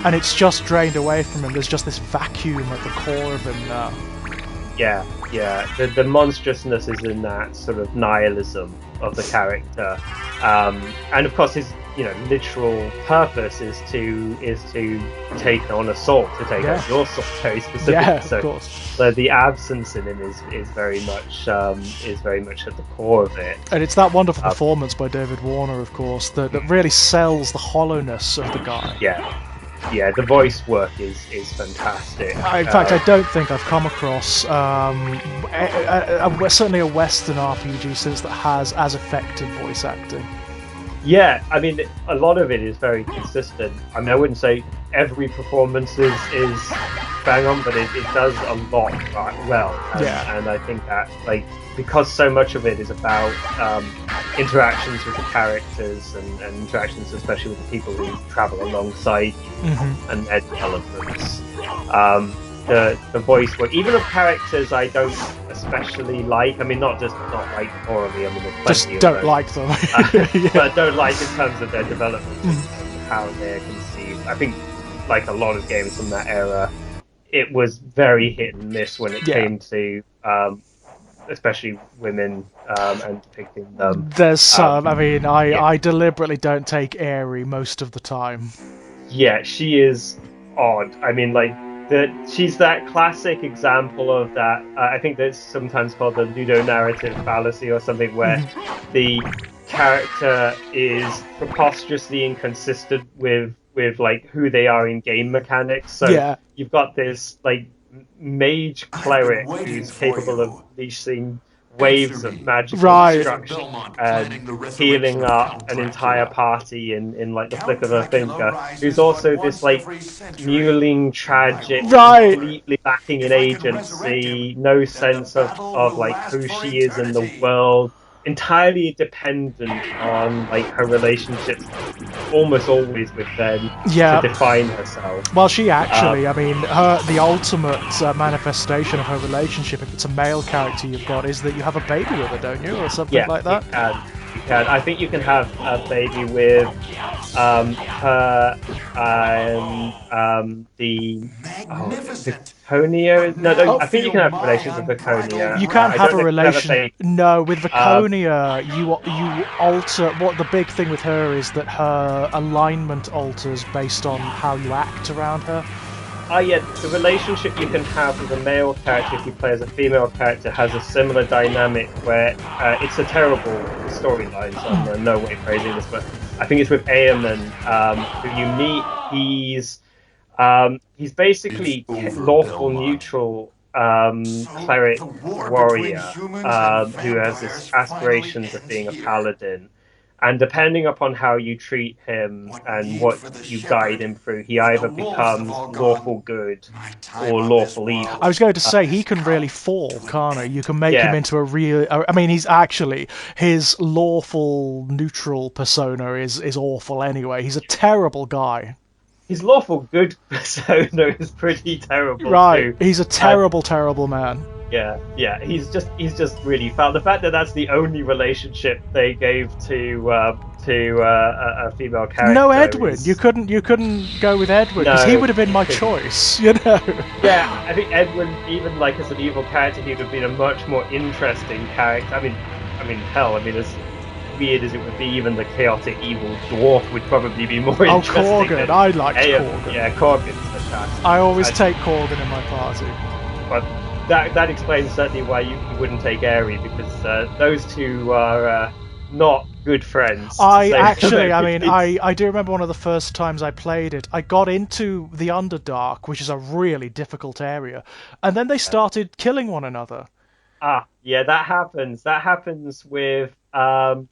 S2: and it's just drained away from him. There's just this vacuum at the core of him now.
S1: Yeah. The monstrousness is in that sort of nihilism of the character, and of course his literal purpose is to take on assault, to take on your soul, very specifically.
S2: Yeah, of course.
S1: So the absence in him is very much at the core of it.
S2: And it's that wonderful performance by David Warner, of course, that really sells the hollowness of the guy.
S1: Yeah, the voice work is fantastic.
S2: In fact, I don't think I've come across certainly a Western RPG since that has as effective voice acting.
S1: Yeah, I mean, a lot of it is very consistent. I mean, I wouldn't say every performance is bang on, but it does a lot well. And I think that, like, because so much of it is about interactions with the characters and interactions especially with the people who travel alongside you and their developments. The voice work, even of characters I don't especially like. I mean, not like morally. I mean, there's plenty
S2: just don't like them.
S1: But don't like in terms of their development and how they're conceived. I think, like a lot of games from that era, it was very hit and miss when it came to especially women and depicting them.
S2: There's some. I mean, I deliberately don't take Aerie most of the time.
S1: Yeah, she is odd. I mean, like, she's that classic example of that. I think that's sometimes called the ludonarrative fallacy or something, where the character is preposterously inconsistent with like who they are in game mechanics. So you've got this like mage cleric who's capable of unleashing waves of magical destruction and healing up an entire party in like the flick of a finger, who's also this like mewling, tragic, completely lacking in agency, no sense of like who she is in the world, entirely dependent on like her relationships, almost always with them, to define herself.
S2: Well, she actually, I mean, the ultimate manifestation of her relationship, if it's a male character you've got, is that you have a baby with her, don't you, or something like that?
S1: You can. I think you can have a baby with her and the Viconia. No, I think you can have relations with Viconia.
S2: You can't have a relation. No, with Viconia, you alter. What the big thing with her is that her alignment alters based on how you act around her.
S1: The relationship you can have with a male character if you play as a female character has a similar dynamic where it's a terrible storyline, so I'm no way praising this, but I think it's with Eamon, who you meet. He's basically lawful neutral cleric warrior who has this aspirations of being a paladin. And depending upon how you treat him and what you guide him through, he either becomes lawful good or lawful evil.
S2: I was going to say, he can really fall, can't he? You can make him into a real... I mean, he's actually... His lawful neutral persona is awful anyway. He's a terrible guy.
S1: His lawful good persona is pretty terrible too.
S2: He's a terrible, terrible man.
S1: Yeah, he's just really foul. The fact that that's the only relationship they gave to a female character.
S2: No, Edwin. You couldn't go with Edwin because he would have been my choice. You know.
S1: Yeah, I think Edwin, even like as an evil character, he would have been a much more interesting character. I mean, hell, as weird as it would be, even the chaotic evil dwarf would probably be more interesting.
S2: Corgan. I liked Corgan.
S1: Yeah, Corgan's fantastic.
S2: I always take Corgan in my party.
S1: But that explains certainly why you wouldn't take Aerie, because those two are not good friends.
S2: I do remember one of the first times I played it, I got into the Underdark, which is a really difficult area, and then they started killing one another.
S1: That happens. That happens with Corrigan,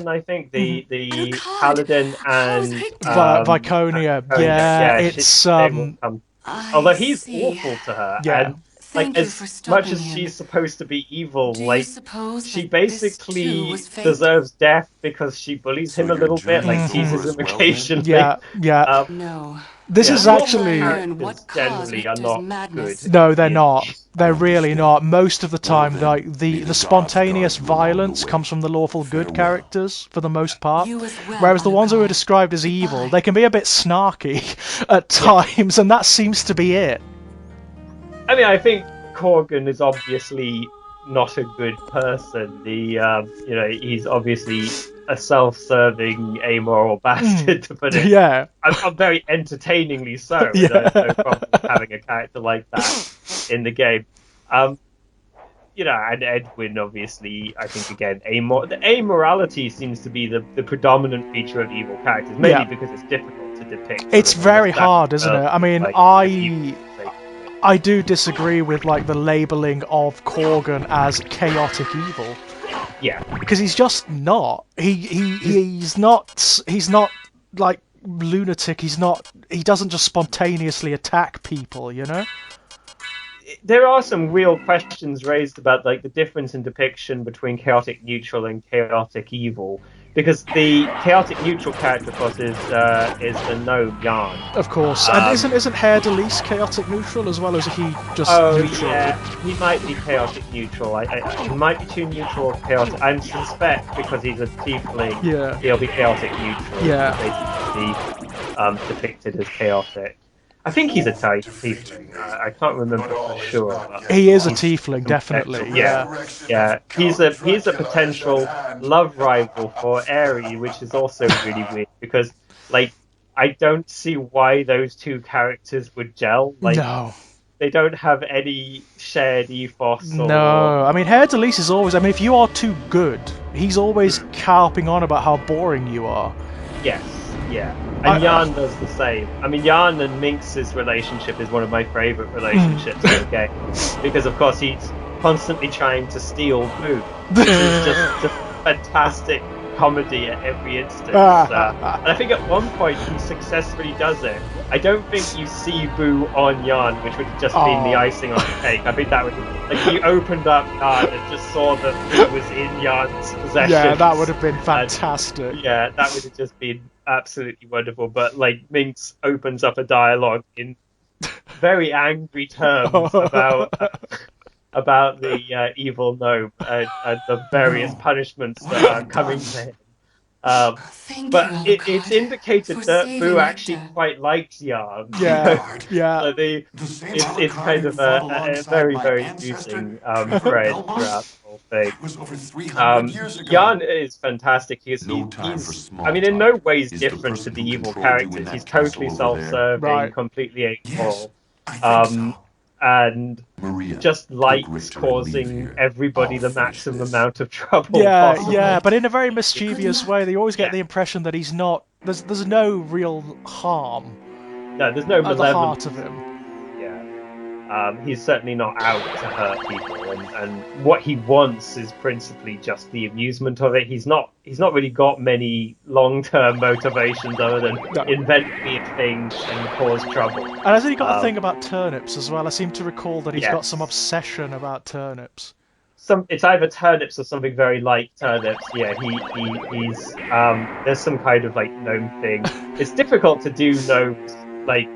S1: I think, the paladin, and
S2: Viconia. It's
S1: although he's awful to her, and like as much as she's supposed to be evil, like she basically deserves death because she bullies him a little bit, like teases him occasionally.
S4: No.
S2: This is actually
S1: generally are not good.
S2: No, they're not. They're really not. Most of the time, like the spontaneous violence comes from the lawful good characters for the most part, whereas the ones who are described as evil, they can be a bit snarky at times, and that seems to be it.
S1: I mean, I think Corgan is obviously not a good person. He's obviously a self-serving, amoral bastard, to put it.
S2: Yeah.
S1: I'm very entertainingly so. There's no problem with having a character like that in the game. And Edwin, obviously, I think, again, the amorality seems to be the predominant feature of evil characters, mainly because it's difficult to depict.
S2: It's very hard, isn't it? I mean, I do disagree with like the labeling of Corgan as chaotic evil.
S1: Yeah,
S2: because he's just not. He's not like lunatic. He doesn't just spontaneously attack people. You know.
S1: There are some real questions raised about like the difference in depiction between chaotic neutral and chaotic evil. Because the chaotic neutral character, of course, is the gnome Jan.
S2: Of course, and isn't Hair Delise chaotic neutral as well, or is he just neutral?
S1: Yeah, he might be chaotic neutral. He might be too neutral or chaotic. I suspect because he's a tiefling, he'll be chaotic neutral.
S2: Yeah,
S1: basically depicted as chaotic. I think he's a tiefling. I can't remember for sure. But
S2: he is a tiefling, definitely.
S1: Yeah. He's a potential love rival for Aerie, which is also really weird because, like, I don't see why those two characters would gel. Like,
S2: no.
S1: They don't have any shared ethos.
S2: No, I mean, Herr Delis is always... I mean, if you are too good, he's always carping on about how boring you are.
S1: Yes, yeah. And Jan does the same. I mean, Jan and Minx's relationship is one of my favourite relationships in the game. Because, of course, he's constantly trying to steal food. Which is just a fantastic comedy at every instance. And I think at one point he successfully does it. I don't think you see Boo on Jan, which would have just been the icing on the cake. I think that would like he opened up Jan and just saw that Boo was in Jan's possession.
S2: Yeah, that would have been fantastic.
S1: And, yeah, that would have just been absolutely wonderful. But like Minx opens up a dialogue in very angry terms about the evil gnome and the various punishments that are coming to him. But it's indicated that Boo actually quite likes Jan.
S2: Yeah, yeah.
S1: So it's kind of a very, very amusing thread throughout the whole thing. Jan is fantastic. He's I mean, in no ways different to the evil characters. He's totally self-serving, completely amoral. And just likes causing everybody the maximum amount of trouble possible.
S2: Yeah, but in a very mischievous way. They always get the impression that he's not... There's no real harm.
S1: No, there's no malevolence
S2: at the heart of him.
S1: Yeah. He's certainly not out to hurt people, and what he wants is principally just the amusement of it. He's not really got many long-term motivations other than invent weird things and cause trouble.
S2: And hasn't he got a thing about turnips as well? I seem to recall that he's got some obsession about turnips.
S1: It's either turnips or something very like turnips. Yeah, he's there's some kind of like gnome thing. It's difficult to do gnomes like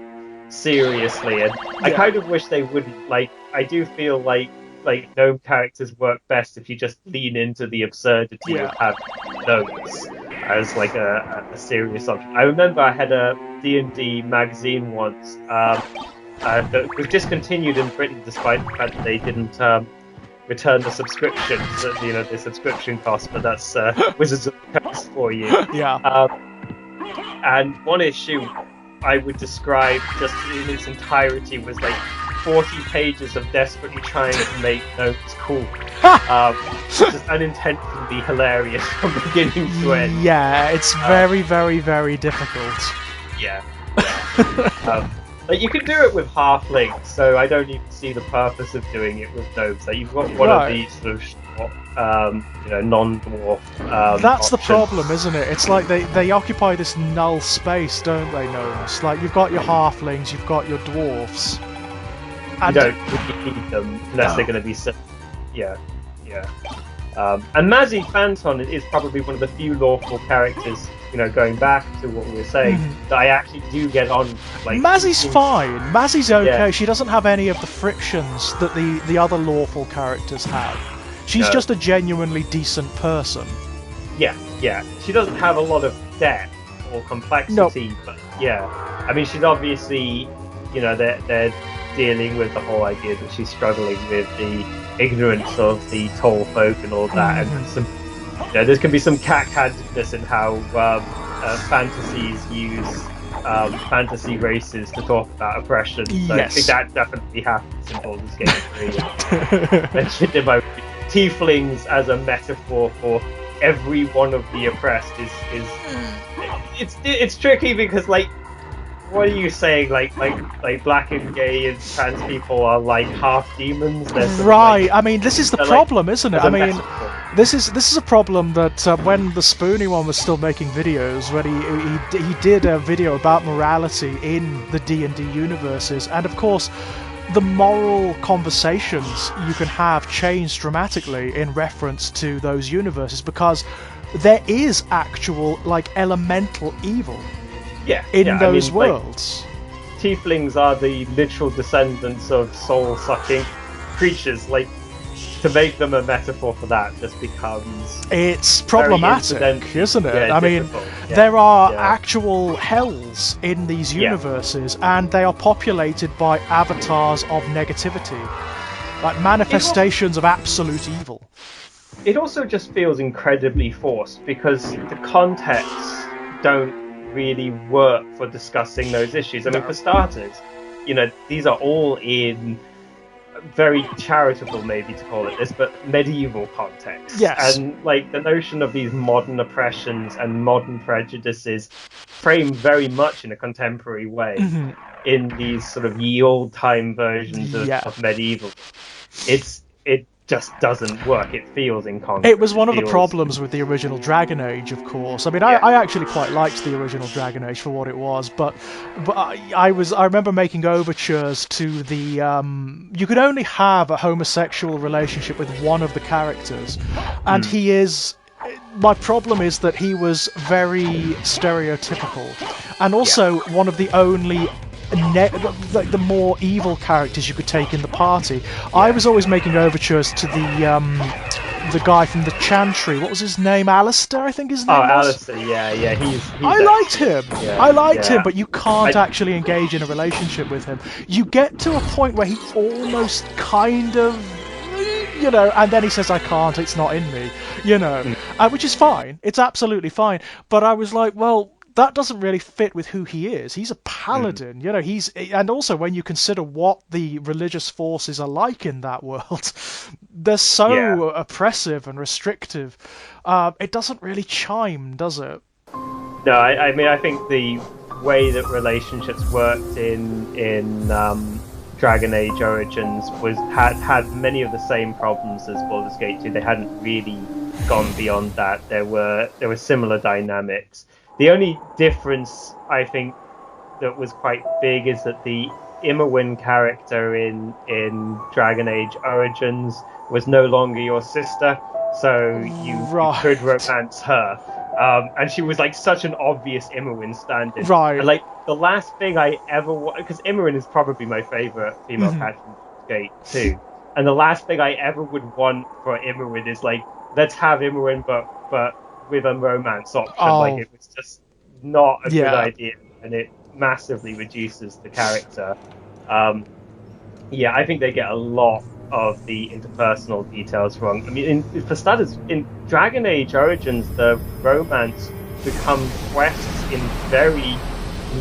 S1: seriously, and I kind of wish they wouldn't. Like, I do feel like gnome characters work best if you just lean into the absurdity of having gnomes as like a serious option. I remember I had a D&D magazine once that was discontinued in Britain despite the fact that they didn't return the subscription, the subscription cost, but that's Wizards of the Coast for you.
S2: Yeah.
S1: And one issue I would describe just in its entirety was like 40 pages of desperately trying to make gnomes cool. Just unintentionally hilarious from beginning to end.
S2: Yeah, it's very, very, very difficult.
S1: Yeah. Like you can do it with halflings, so I don't even see the purpose of doing it with gnomes. Like you've got one of these sort of non-dwarf.
S2: That's the
S1: options.
S2: problem, isn't it? It's like they occupy this null space, don't they, gnomes? Like you've got your halflings, you've got your dwarfs.
S1: You don't really need them unless they're going to be. Yeah. And Mazzy Phanton is probably one of the few lawful characters, going back to what we were saying, that I actually do get on. Like,
S2: Mazzy's fine. Mazzy's okay. Yeah. She doesn't have any of the frictions that the other lawful characters have. She's just a genuinely decent person.
S1: Yeah. She doesn't have a lot of depth or complexity, but I mean, she's obviously, they're dealing with the whole idea that she's struggling with the ignorance of the tall folk and all that, and some, there can be some cat-handedness in how fantasies use fantasy races to talk about oppression. So I think that definitely happens in Baldur's Gate 3. Mentioned in my tieflings as a metaphor for every one of the oppressed is it's tricky because what are you saying? Like black and gay and trans people are like half demons.
S2: Right. I mean, this is the problem, isn't it? I mean, this is a problem that when the Spoony one was still making videos, when he did a video about morality in the D&D universes, and of course, the moral conversations you can have change dramatically in reference to those universes because there is actual elemental evil. In those worlds.
S1: Tieflings are the literal descendants of soul-sucking creatures. To make them a metaphor for that just becomes...
S2: It's problematic, isn't it? I mean, there are actual hells in these universes, and they are populated by avatars of negativity. Like manifestations of absolute evil.
S1: It also just feels incredibly forced, because the contexts don't really work for discussing those issues. I mean, for starters, these are all in very charitable, maybe to call it this, but medieval context.
S2: Yes.
S1: And like the notion of these modern oppressions and modern prejudices framed very much in a contemporary way in these sort of ye old time versions of medieval. It just doesn't work. It feels incongruous.
S2: It was one of the problems with the original Dragon Age, of course. I mean, I actually quite liked the original Dragon Age for what it was, but I remember making overtures to the you could only have a homosexual relationship with one of the characters, and he is. My problem is that he was very stereotypical, and also one of the only the more evil characters you could take in the party. I was always making overtures to the guy from the Chantry. What was his name? Alistair, I think his name was.
S1: Alistair, yeah. He's
S2: I liked him.
S1: Yeah,
S2: I liked him, but you can't actually engage in a relationship with him. You get to a point where he almost kind of, and then he says, I can't, it's not in me, which is fine. It's absolutely fine. But I was like, well, that doesn't really fit with who he is. He's a paladin, and also when you consider what the religious forces are like in that world, they're so oppressive and restrictive. It doesn't really chime, does it?
S1: No, I mean, I think the way that relationships worked in Dragon Age Origins had many of the same problems as Baldur's Gate 2. They hadn't really gone beyond that. There were similar dynamics. The only difference, I think, that was quite big is that the Imowen character in Dragon Age Origins was no longer your sister, so you could romance her. And she was like such an obvious Imowen stand-in.
S2: Right.
S1: And like the last thing I ever because Imowen is probably my favorite female character in Baldur's Gate 2. And the last thing I ever would want for Imowen is like, let's have Imowen but with a romance option. Like, it was just not a good idea, and it massively reduces the character. I think they get a lot of the interpersonal details wrong. I mean, for starters, in Dragon Age Origins, the romance becomes quests in very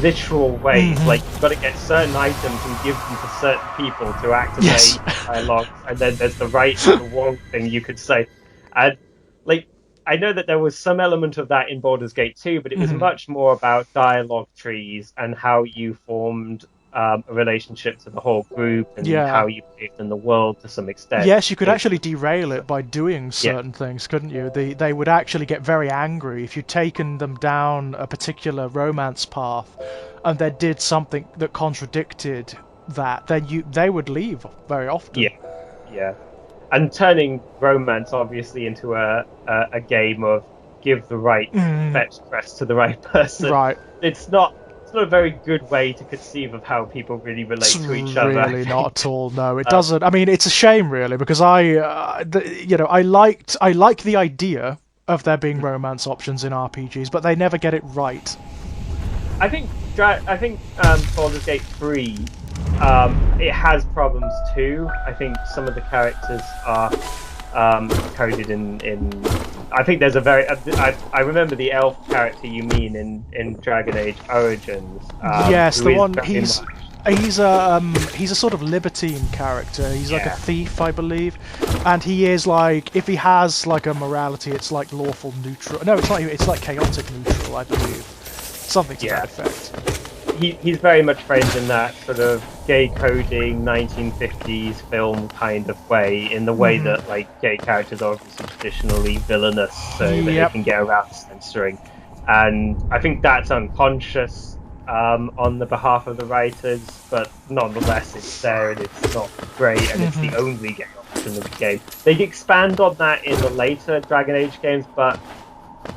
S1: literal ways. Like, you've got to get certain items and give them to certain people to activate dialogue, and then there's the right and the wrong thing you could say. And like, I know that there was some element of that in Baldur's Gate 2, but it was much more about dialogue trees and how you formed a relationship to the whole group and how you behaved in the world to some extent.
S2: Yes, you could actually derail it by doing certain things, couldn't you? They would actually get very angry if you'd taken them down a particular romance path and they did something that contradicted that, then they would leave very often.
S1: Yeah. And turning romance, obviously, into a game of give the right fetch quest to the right person.
S2: Right.
S1: It's not a very good way to conceive of how people really relate to each other.
S2: Really not at all. No, it doesn't. I mean, it's a shame, really, because I like the idea of there being romance options in RPGs, but they never get it right.
S1: I think Baldur's Gate 3. It has problems too. I think some of the characters are coded in. I think there's a very. I remember the elf character you mean in Dragon Age Origins.
S2: Yes, the one he's a sort of libertine character. He's like a thief, I believe, and he is like, if he has like a morality, it's like lawful neutral. No, it's not. It's like chaotic neutral, I believe. Something to that effect.
S1: He's very much framed in that sort of gay coding 1950s film kind of way, in the way that like gay characters are obviously traditionally villainous, so that they can get around censoring. And I think that's unconscious on the behalf of the writers, but nonetheless it's there and it's not great, and it's the only gay option of the game. They expand on that in the later Dragon Age games, but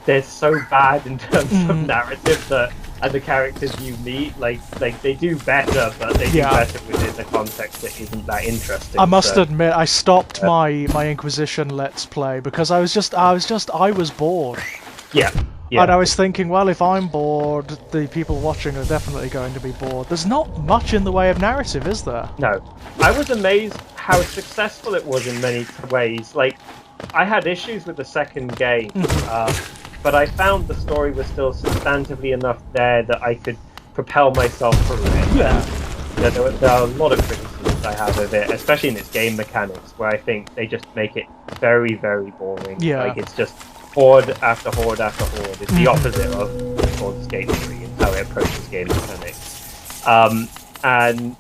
S1: they're so bad in terms of narrative that. And the characters you meet, like they do better, but they do better within the context that isn't that interesting.
S2: I must admit, I stopped my Inquisition Let's Play because I was bored.
S1: Yeah.
S2: And I was thinking, well, if I'm bored, the people watching are definitely going to be bored. There's not much in the way of narrative, is there?
S1: No. I was amazed how successful it was in many ways. Like, I had issues with the second game. but I found the story was still substantively enough there that I could propel myself through it.
S2: Yeah.
S1: And, there are a lot of criticisms I have of it, especially in its game mechanics, where I think they just make it very, very boring.
S2: Yeah.
S1: Like, it's just horde after horde after horde. It's the opposite of Baldur's Gate 3 and how it approaches game mechanics. And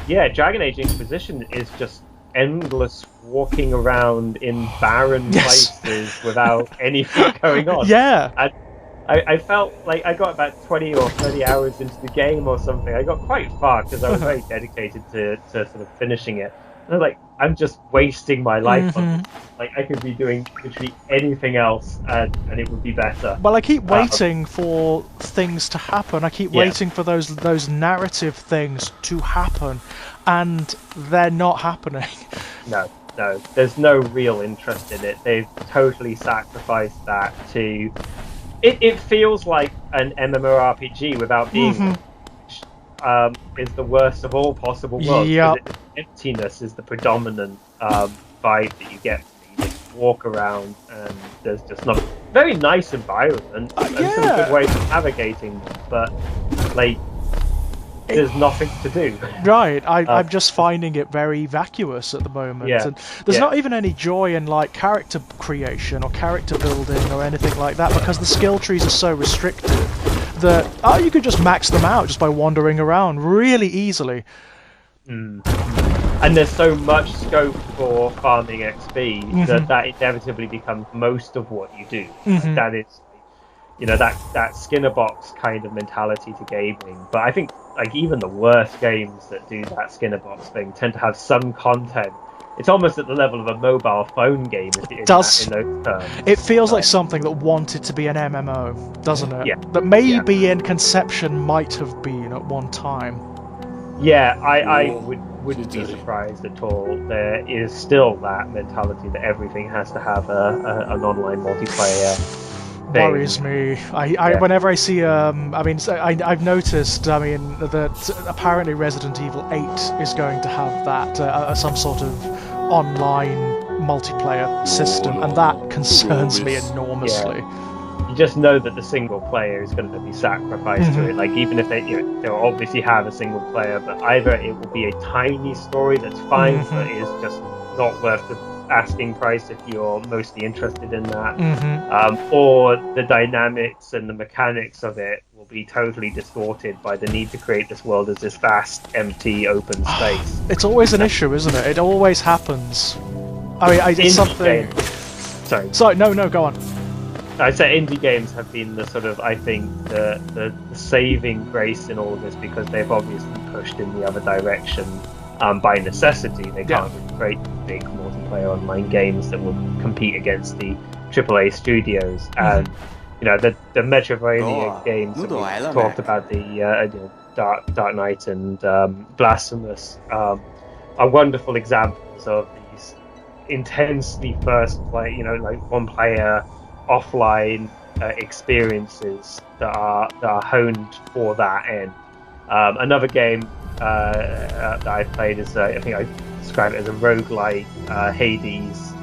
S1: yeah, Dragon Age Inquisition is just endless walking around in barren places without anything going on.
S2: Yeah.
S1: And I felt like I got about 20 or 30 hours into the game or something. I got quite far because I was very dedicated to sort of finishing it. And I was like, I'm just wasting my life on this. Like, I could be doing literally anything else and it would be better.
S2: Well, I keep waiting for things to happen. I keep waiting for those narrative things to happen, and they're not happening.
S1: No, there's no real interest in it. They've totally sacrificed that to... It feels like an MMORPG without being is the worst of all possible worlds.
S2: Yep.
S1: Emptiness is the predominant vibe that you get. You just walk around and there's just not very nice environment and some good ways of navigating them, but like there's nothing to do.
S2: Right, I'm just finding it very vacuous at the moment.
S1: Yeah.
S2: And there's not even any joy in like character creation or character building or anything like that, because the skill trees are so restricted that you could just max them out just by wandering around really easily.
S1: And there's so much scope for farming XP that inevitably becomes most of what you do. That is, that Skinner box kind of mentality to gaming. But I think like even the worst games that do that Skinner box thing tend to have some content. It's almost at the level of a mobile phone game in those terms.
S2: It feels like something that wanted to be an MMO, doesn't it?
S1: Yeah.
S2: That maybe in conception might have been at one time.
S1: Yeah, I wouldn't be surprised at all. There is still that mentality that everything has to have an online multiplayer thing.
S2: Worries me. Whenever I see I've noticed that apparently Resident Evil 8 is going to have that some sort of online multiplayer system, and that concerns me enormously.
S1: You just know that the single player is going to be sacrificed to it. Like, even if they'll obviously have a single player, but either it will be a tiny story that's fine, but is just not worth the asking price if you're mostly interested in that, or the dynamics and the mechanics of it will be totally distorted by the need to create this world as this vast, empty, open space.
S2: It's always an issue, isn't it? It always happens. I mean, it's something... Sorry, no, go on.
S1: I'd say indie games have been the sort of, I think, the saving grace in all of this, because they've obviously pushed in the other direction by necessity. They can't really create big multiplayer online games that will compete against the AAA studios. And the Metroidvania games that we talked about, the Dark Knight and Blasphemous, are wonderful examples of these intensely first play, like one player offline experiences that are honed for that end. Another game that I've played is I think I describe it as a roguelike, Hades.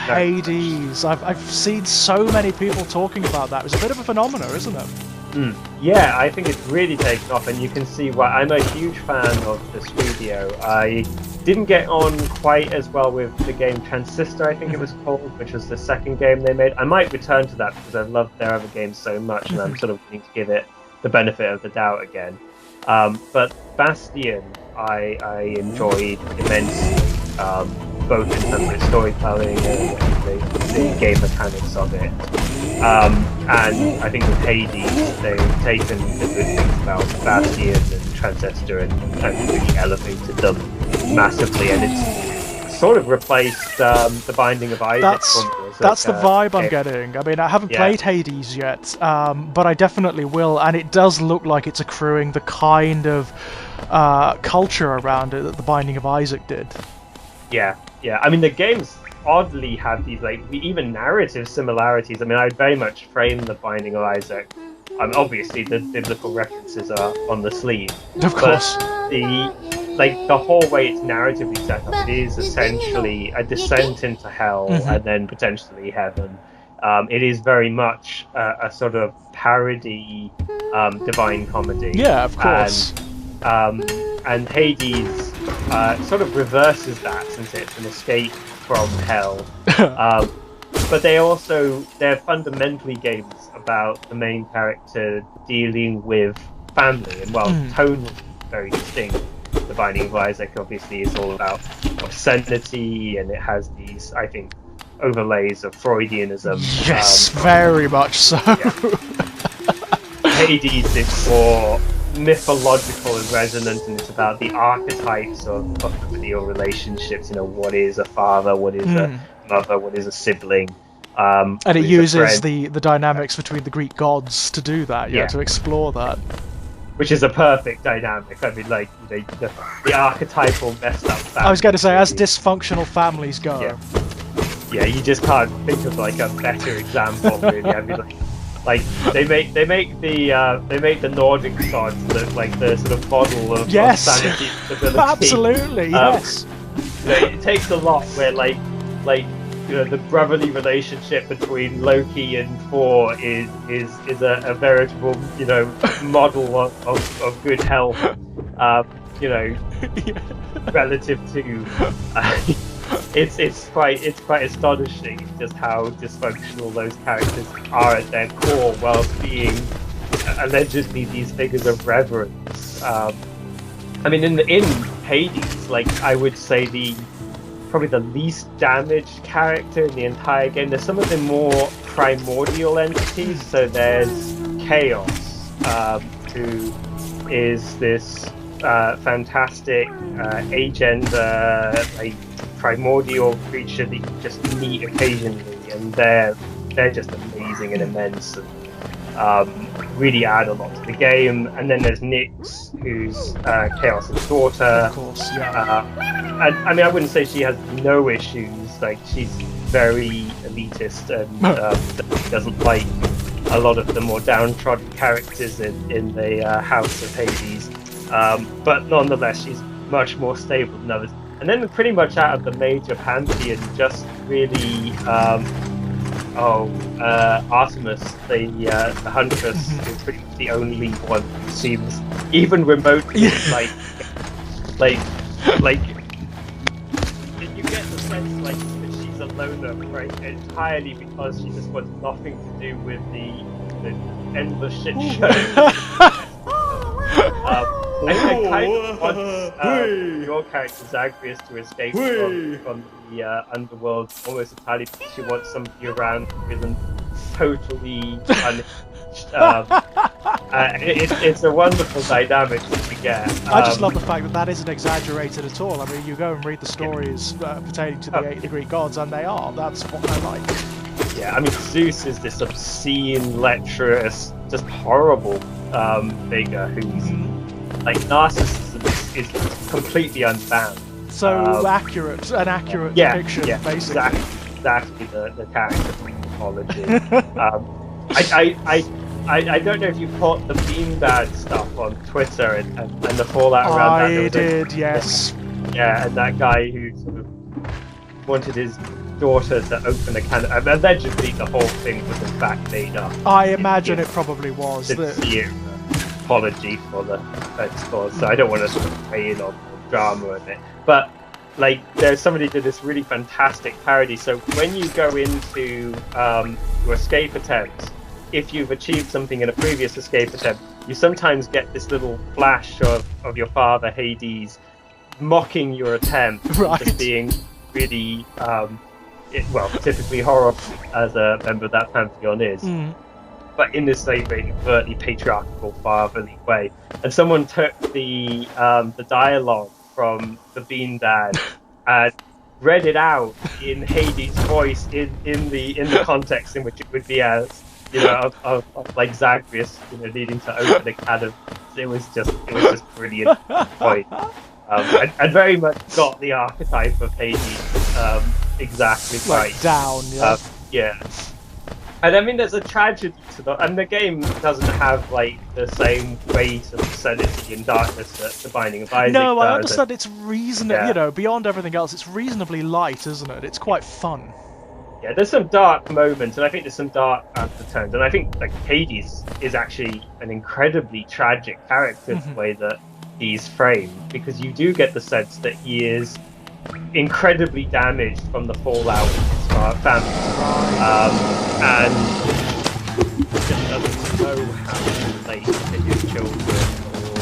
S2: Hades! I've seen so many people talking about that. It's a bit of a phenomenon, isn't it?
S1: Yeah, I think it's really taken off, and you can see why. I'm a huge fan of the studio. I didn't get on quite as well with the game Transistor, I think it was called, which was the second game they made. I might return to that because I've loved their other games so much, and I'm sort of willing to give it the benefit of the doubt again. But Bastion, I enjoyed immensely, both in terms of storytelling and the game mechanics of it. And I think with Hades, they've taken the good things about Bastion and Transistor and really elevated them massively, and it's sort of replaced the Binding of Isaac.
S2: That's the vibe I'm getting. I mean, I haven't played Hades yet, but I definitely will, and it does look like it's accruing the kind of culture around it that the Binding of Isaac did. Yeah.
S1: I mean, the games oddly have these even narrative similarities. I mean, I'd very much frame the Binding of Isaac. Obviously, the biblical references are on the sleeve.
S2: Of course.
S1: But the whole way it's narratively set up, it is essentially a descent into hell and then potentially heaven. It is very much a sort of parody Divine Comedy.
S2: Yeah, of course.
S1: And Hades sort of reverses that, since it's an escape from hell. But they're fundamentally games about the main character dealing with family, and tonally very distinct. The Binding of Isaac obviously is all about obscenity, and it has these, I think, overlays of Freudianism.
S2: Yes, very much so.
S1: Yeah. Hades is more mythological and resonant, and it's about the archetypes of familial relationships. What is a father, what is a mother, what is a sibling.
S2: And it uses the dynamics between the Greek gods to do that, to explore that.
S1: Which is a perfect dynamic. I mean, the archetypal messed up family.
S2: I was going to say, as dysfunctional families go.
S1: Yeah, you just can't think of a better example, really. I mean, they make the Nordic gods look like the sort of model of sanity and stability.
S2: Absolutely, yes.
S1: It takes a lot where the brotherly relationship between Loki and Thor is a veritable model of good health. Relative to it's quite astonishing just how dysfunctional those characters are at their core, whilst being allegedly these figures of reverence. I mean, in Hades, I would say probably the least damaged character in the entire game. There's some of the more primordial entities. So there's Chaos, who is this fantastic agender, primordial creature that you just meet occasionally, and they're just amazing and immense, and really add a lot to the game. And then there's Nyx, who's Chaos's daughter.
S2: Of course, yeah.
S1: And I mean, I wouldn't say she has no issues. She's very elitist and doesn't like a lot of the more downtrodden characters in the House of Hades. But nonetheless, she's much more stable than others. And then pretty much out of the major pantheon, just really Artemis, the Huntress, is pretty much the only one who seems even remotely you get the sense that she's a loner, right? Entirely because she just wants nothing to do with the endless shit show. I kind of want your character Zagreus to escape from the underworld almost entirely because she wants somebody around who isn't totally punished. It's a wonderful dynamic that you get.
S2: I just love the fact that isn't exaggerated at all. I mean, you go and read the stories pertaining to the Greek gods, and they are. That's what I like.
S1: Yeah, I mean, Zeus is this obscene, lecherous, just horrible figure who's narcissism is completely unbound.
S2: So accurate depiction, basically.
S1: Exactly the character mythology. I don't know if you caught the beanbag stuff on Twitter and the fallout around that.
S2: I did, yes.
S1: Yeah, and that guy who sort of wanted his daughter to open a can of... Allegedly, the whole thing was in fact made up.
S2: I imagine it probably was.
S1: Apology for the explores, so I don't want to sort of weigh in on the drama of it. But there's somebody did this really fantastic parody. So when you go into your escape attempts, if you've achieved something in a previous escape attempt, you sometimes get this little flash of your father Hades mocking your attempt,
S2: right.
S1: Just being really typically horrible, as a member of that pantheon is. But in this very overtly patriarchal, fatherly way. And someone took the dialogue from the Beanbag and read it out in Hades' voice in the context in which it would be as of Zagreus needing to open a can of. It was just brilliant point. And very much got the archetype of Hades exactly right
S2: down.
S1: Yeah. And I mean, there's a tragedy to that, and the game doesn't have the same weight of obscenity and darkness that the Binding of Isaac
S2: No, I
S1: does.
S2: understand it's reasonably, beyond everything else, it's reasonably light, isn't it? It's quite fun.
S1: Yeah, there's some dark moments, and I think there's some dark undertones, and I think like Hades is actually an incredibly tragic character the way that he's framed, because you do get the sense that he is incredibly damaged from the fallout with his family, and just doesn't know how to relate to his children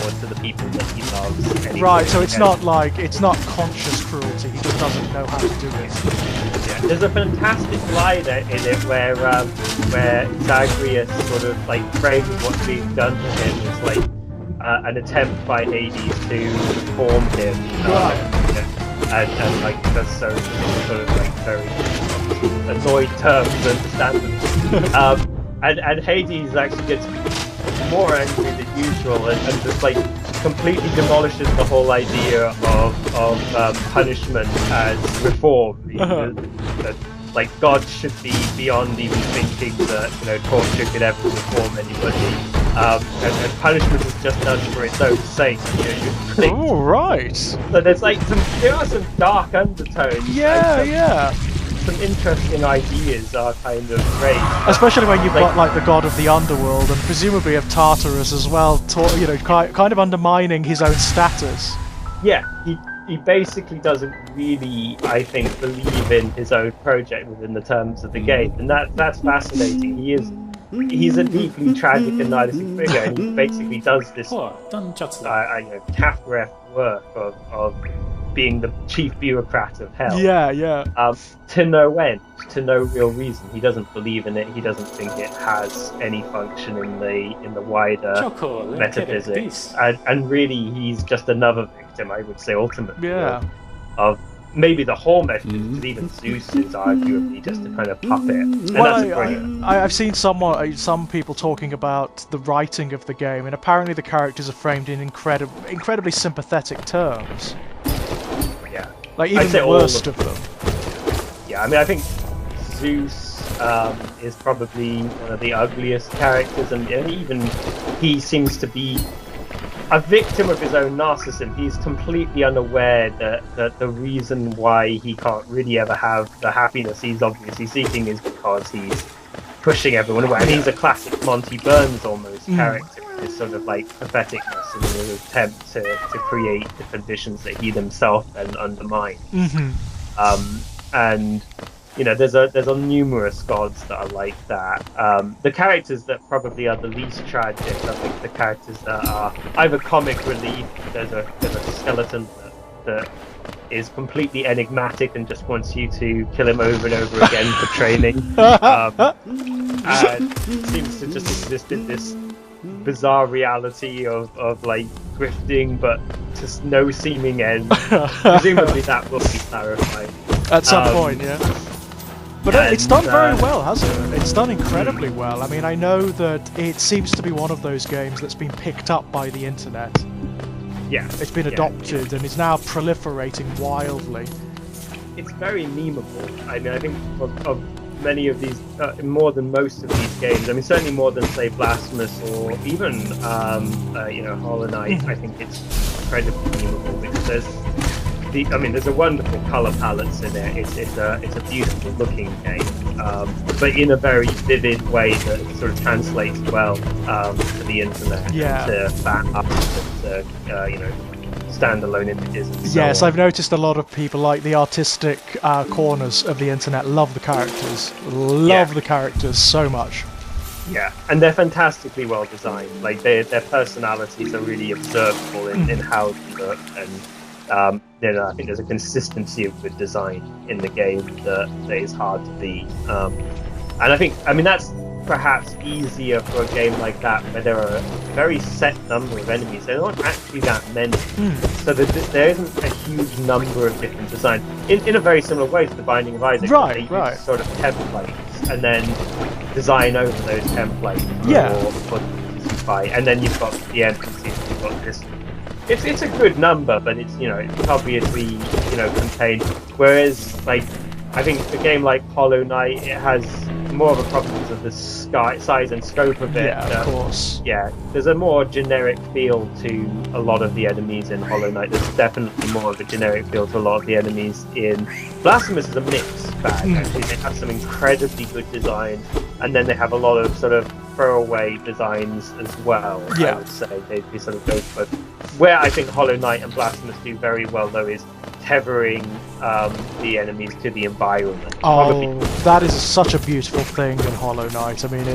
S1: or to the people that he loves.
S2: Right, so it's not conscious cruelty. He just doesn't know how to do it.
S1: Yeah, there's a fantastic line in it where Zagreus sort of like frames what's being done to him as like an attempt by Hades to reform him, and like does so in sort of like very annoyed terms, understandably. And Hades actually gets more angry than usual and just like completely demolishes the whole idea of punishment as reform. That, like, God should be beyond even thinking that torture could ever reform anybody, and punishment is just done for its own sake.
S2: Oh, right.
S1: So there's like there are some dark undertones.
S2: Yeah.
S1: Some interesting ideas are kind of raised.
S2: Especially when you've got like the god of the underworld and presumably of Tartarus as well, kind of undermining his own status.
S1: Yeah, he basically doesn't really, I think, believe in his own project within the terms of the game, and that's fascinating. He's a deeply tragic and nihilistic figure, and he basically does this Kafkaesque work of being the chief bureaucrat of hell.
S2: Yeah.
S1: To no end, to no real reason. He doesn't believe in it. He doesn't think it has any function in the wider metaphysics. And really, he's just another victim, I would say, ultimately. Of maybe the whole metaphysics, because even Zeus is arguably just a kind of puppet. And
S2: I've seen some people talking about the writing of the game, and apparently the characters are framed in incredibly sympathetic terms.
S1: Yeah.
S2: Like even the worst of them.
S1: Yeah, I mean, I think Zeus is probably one of the ugliest characters, and even he seems to be a victim of his own narcissism. He's completely unaware that the reason why he can't really ever have the happiness he's obviously seeking is because he's pushing everyone away. And he's a classic Monty Burns almost character, with this sort of like patheticness and his attempt to create the conditions that he himself then undermines. And there's a numerous gods that are like that. The characters that probably are the least tragic are like the characters that are either comic relief. There's a skeleton that is completely enigmatic and just wants you to kill him over and over again for training. And seems to just exist in this bizarre reality of like drifting, but to no seeming end. Presumably that will be clarified
S2: at some point, yeah. But it's done very well, hasn't it? It's done incredibly well. I mean, I know that it seems to be one of those games that's been picked up by the internet.
S1: Yeah.
S2: It's been adopted and is now proliferating wildly.
S1: It's very memeable. I mean, I think of many of these, more than most of these games, I mean, certainly more than, say, Blasphemous or even, Hollow Knight, I think it's incredibly memeable because there's a wonderful colour palette in it. It's a beautiful looking game, but in a very vivid way that sort of translates well to the internet, to fan up to standalone images. And
S2: yes, I've noticed a lot of people, like the artistic corners of the internet, love the characters. The characters so much.
S1: Yeah, and they're fantastically well designed. Like their personalities are really observable in how they look, and I think there's a consistency of good design in the game that is hard to beat. And I mean that's perhaps easier for a game like that, where there are a very set number of enemies. There aren't actually that many, so there isn't a huge number of different designs. In a very similar way to the Binding of Isaac,
S2: right.
S1: Use sort of templates and then design over those templates for the fight, and then you've got the NPCs. You've got this. It's a good number, but it's obviously contained. Whereas like I think a game like Hollow Knight, it has more of a problem because of the size and scope of it.
S2: Yeah, of course.
S1: Yeah, there's a more generic feel to a lot of the enemies in Hollow Knight. There's definitely more of a generic feel to a lot of the enemies in Blasphemous. Is a mixed bag, actually. They have some incredibly good designs, and then they have a lot of sort of throwaway designs as well.
S2: Yeah.
S1: I would say they sort of go for. Where I think Hollow Knight and Blasphemous do very well, though, is tethering the enemies to the environment.
S2: Oh, that is such a beautiful thing in Hollow Knight. I mean,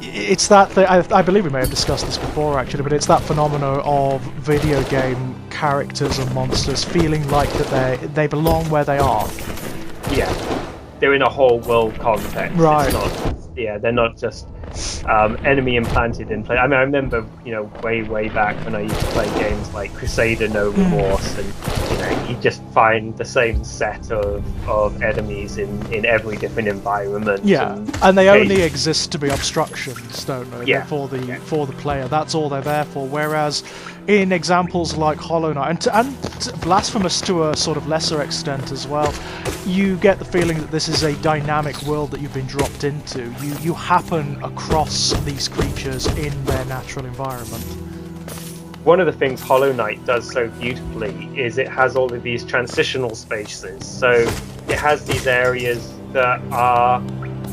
S2: it's that thing. I believe we may have discussed this before, actually, but it's that phenomenon of video game characters and monsters feeling like that they belong where they are.
S1: Yeah, they're in a whole world context.
S2: Right.
S1: It's not, they're not just enemy implanted in play. I mean, I remember, way back when I used to play games like Crusader No Remorse, and you just find the same set of enemies in every different environment.
S2: Yeah, and they only exist to be obstructions, don't they?
S1: Yeah.
S2: For the player. That's all they're there for. Whereas in examples like Hollow Knight and Blasphemous to a sort of lesser extent as well, you get the feeling that this is a dynamic world that you've been dropped into. You happen across these creatures in their natural environment.
S1: One of the things Hollow Knight does so beautifully is it has all of these transitional spaces. So it has these areas that are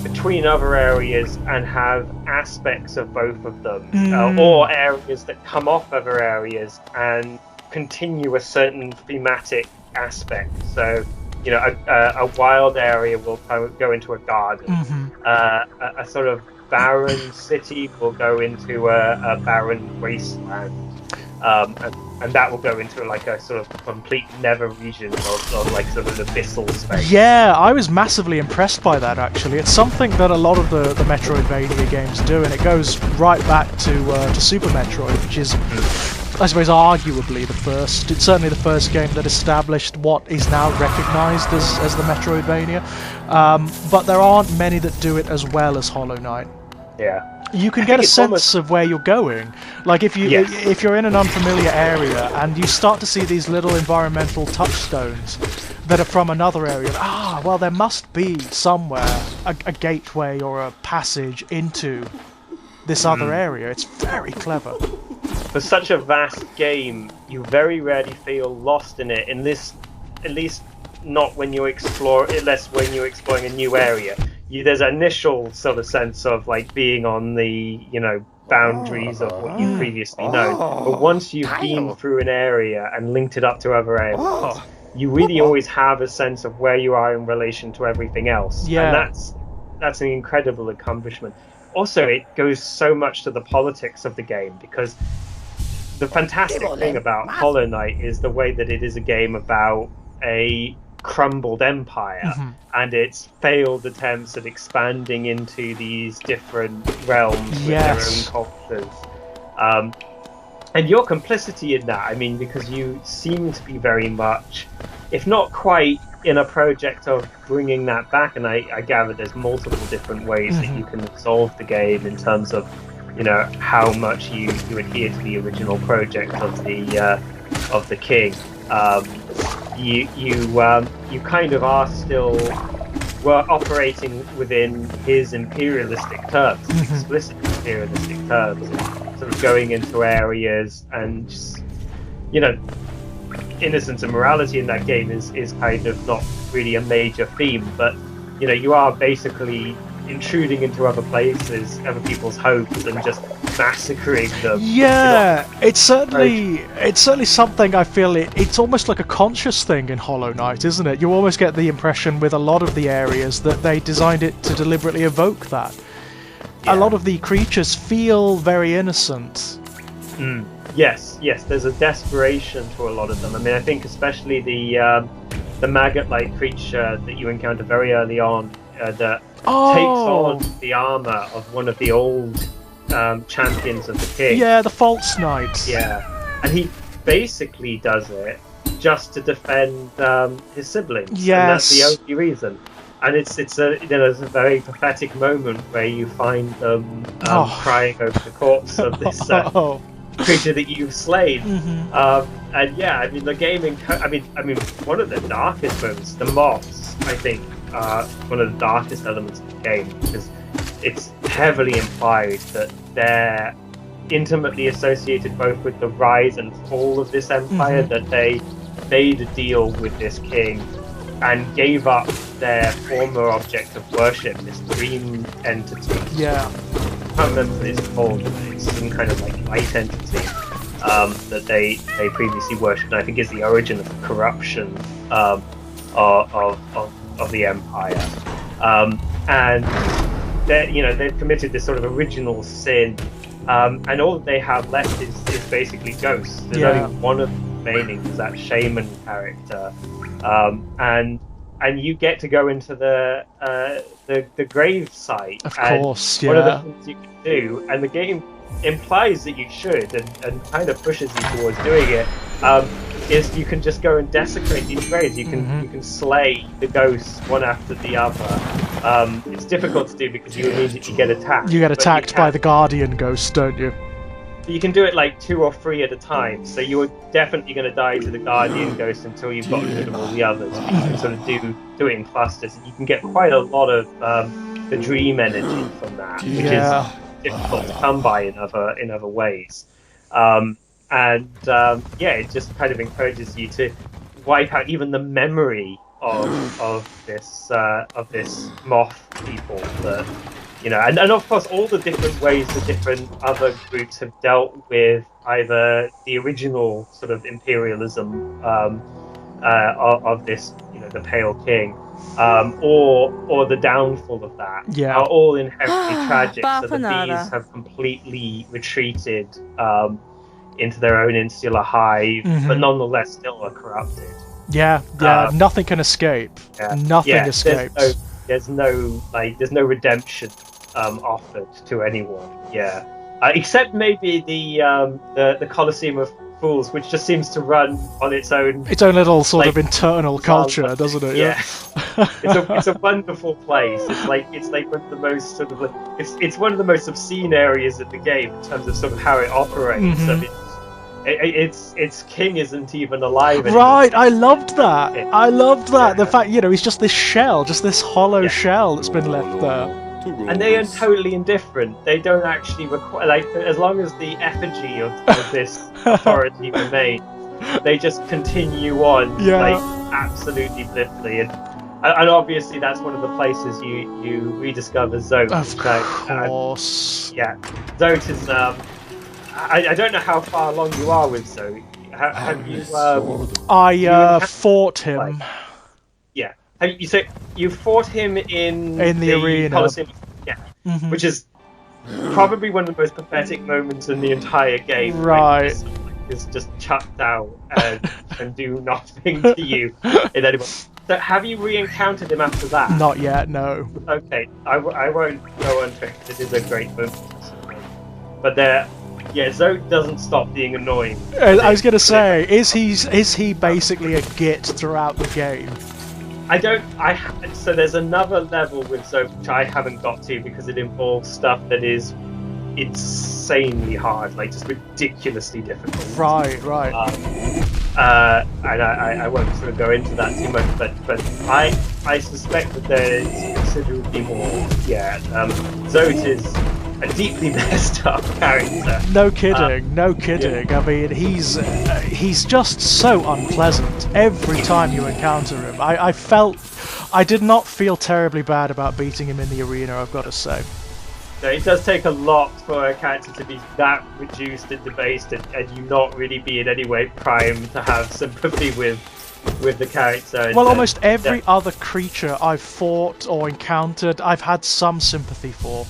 S1: between other areas and have aspects of both of them, or areas that come off other areas and continue a certain thematic aspect. So, a wild area will go into a garden. A sort of barren city will go into a barren wasteland. And that will go into like a sort of complete nether region of like sort of an abyssal space.
S2: Yeah, I was massively impressed by that, actually. It's something that a lot of the Metroidvania games do, and it goes right back to Super Metroid, which is, I suppose, arguably it's certainly the first game that established what is now recognised as the Metroidvania. But there aren't many that do it as well as Hollow Knight.
S1: Yeah.
S2: You can get a sense of where you're going. Like if you're in an unfamiliar area and you start to see these little environmental touchstones that are from another area, well, there must be somewhere a gateway or a passage into this other area. It's very clever.
S1: For such a vast game, you very rarely feel lost in it. In this, at least not when you explore, unless when you're exploring a new area. There's an initial sort of sense of like being on the boundaries of what you've previously known, but once you've been through an area and linked it up to other areas, you really always have a sense of where you are in relation to everything else. And that's an incredible accomplishment. Also, it goes so much to the politics of the game, because the fantastic thing about Hollow Knight is the way that it is a game about a crumbled empire and its failed attempts at expanding into these different realms with their own cultures. And your complicity in that, I mean, because you seem to be very much, if not quite, in a project of bringing that back, and I gather there's multiple different ways that you can solve the game in terms of, how much you adhere to the original project of the king. You kind of are still operating within his imperialistic terms, explicit imperialistic terms, and sort of going into areas and just, innocence and morality in that game is kind of not really a major theme, but you are basically intruding into other places, other people's homes, and just massacring them.
S2: Yeah, it's certainly something. I feel it's almost like a conscious thing in Hollow Knight, isn't it? You almost get the impression with a lot of the areas that they designed it to deliberately evoke that. A lot of the creatures feel very innocent.
S1: Yes, there's a desperation to a lot of them. I mean, I think especially the maggot-like creature that you encounter very early on that takes on the armor of one of the old champions of the king.
S2: Yeah, the False Knight.
S1: Yeah, and he basically does it just to defend his siblings.
S2: Yes,
S1: and that's the only reason. And it's a very pathetic moment where you find them crying over the corpse of this creature that you've slain. And yeah, I mean the game. I mean one of the darkest moments, the moths. I think, one of the darkest elements of the game, because it's heavily implied that they're intimately associated both with the rise and fall of this empire, that they made a deal with this king and gave up their former object of worship, this dream entity.
S2: Yeah.
S1: I can't remember what it's called. It's some kind of like light entity that they previously worshipped. And I think is the origin of the corruption of the empire. And they've committed this sort of original sin. And all that they have left is basically ghosts. There's only one of them remaining, is that shaman character, and you get to go into the grave site.
S2: Of course,
S1: one of the things you can do, and the game implies that you should, and kind of pushes you towards doing it, is you can just go and desecrate these graves. You can slay the ghosts one after the other. It's difficult to do because you immediately get attacked.
S2: You get attacked by the guardian ghost, don't you?
S1: You can do it like 2 or 3 at a time, so you're definitely going to die to the guardian ghost until you've gotten rid of all the others. You can sort of do it in clusters. You can get quite a lot of the dream energy from that, which is difficult to come by in other ways. It just kind of encourages you to wipe out even the memory of this moth people that. And of course, all the different ways the different other groups have dealt with either the original sort of imperialism of this, the Pale King, or the downfall of that, are all inherently tragic. So the bees have completely retreated into their own insular hive, but nonetheless still are corrupted.
S2: Nothing can escape. Nothing escapes.
S1: There's no redemption offered to anyone. Except maybe the Colosseum of Fools, which just seems to run on its own
S2: little sort of internal culture, doesn't it?
S1: It's a wonderful place. It's like one of the most sort of it's one of the most obscene areas of the game in terms of sort of how it operates. I mean, its king isn't even alive anymore.
S2: Right, I loved that. The fact, he's just this shell, just this hollow shell that's been left there.
S1: And they are totally indifferent. They don't actually require, as long as the effigy of this authority remains, they just continue on, absolutely blithely. And obviously that's one of the places you rediscover Zote.
S2: Of course.
S1: Zote is. I don't know how far along you are with Zote. Have you?
S2: I fought him.
S1: You fought him in
S2: the arena,
S1: Colosseum, which is probably one of the most pathetic moments in the entire game.
S2: Right,
S1: is just chucked out and do nothing to you in any way. So, have you re-encountered him after that?
S2: Not yet, no.
S1: Okay, I won't go on to it because it is a great moment. But Zote doesn't stop being annoying.
S2: I was going to say, is he basically a git throughout the game?
S1: So there's another level with Zote which I haven't got to because it involves stuff that is insanely hard, just ridiculously difficult.
S2: Right.
S1: And I won't sort of go into that too much, but I suspect that there's considerably more. Zote is a deeply messed up character.
S2: No kidding. I mean, he's just so unpleasant every time you encounter him. I did not feel terribly bad about beating him in the arena, I've got to say.
S1: No, it does take a lot for a character to be that reduced and debased, and you not really be in any way primed to have sympathy with the character.
S2: Well, almost every other creature I've fought or encountered, I've had some sympathy for.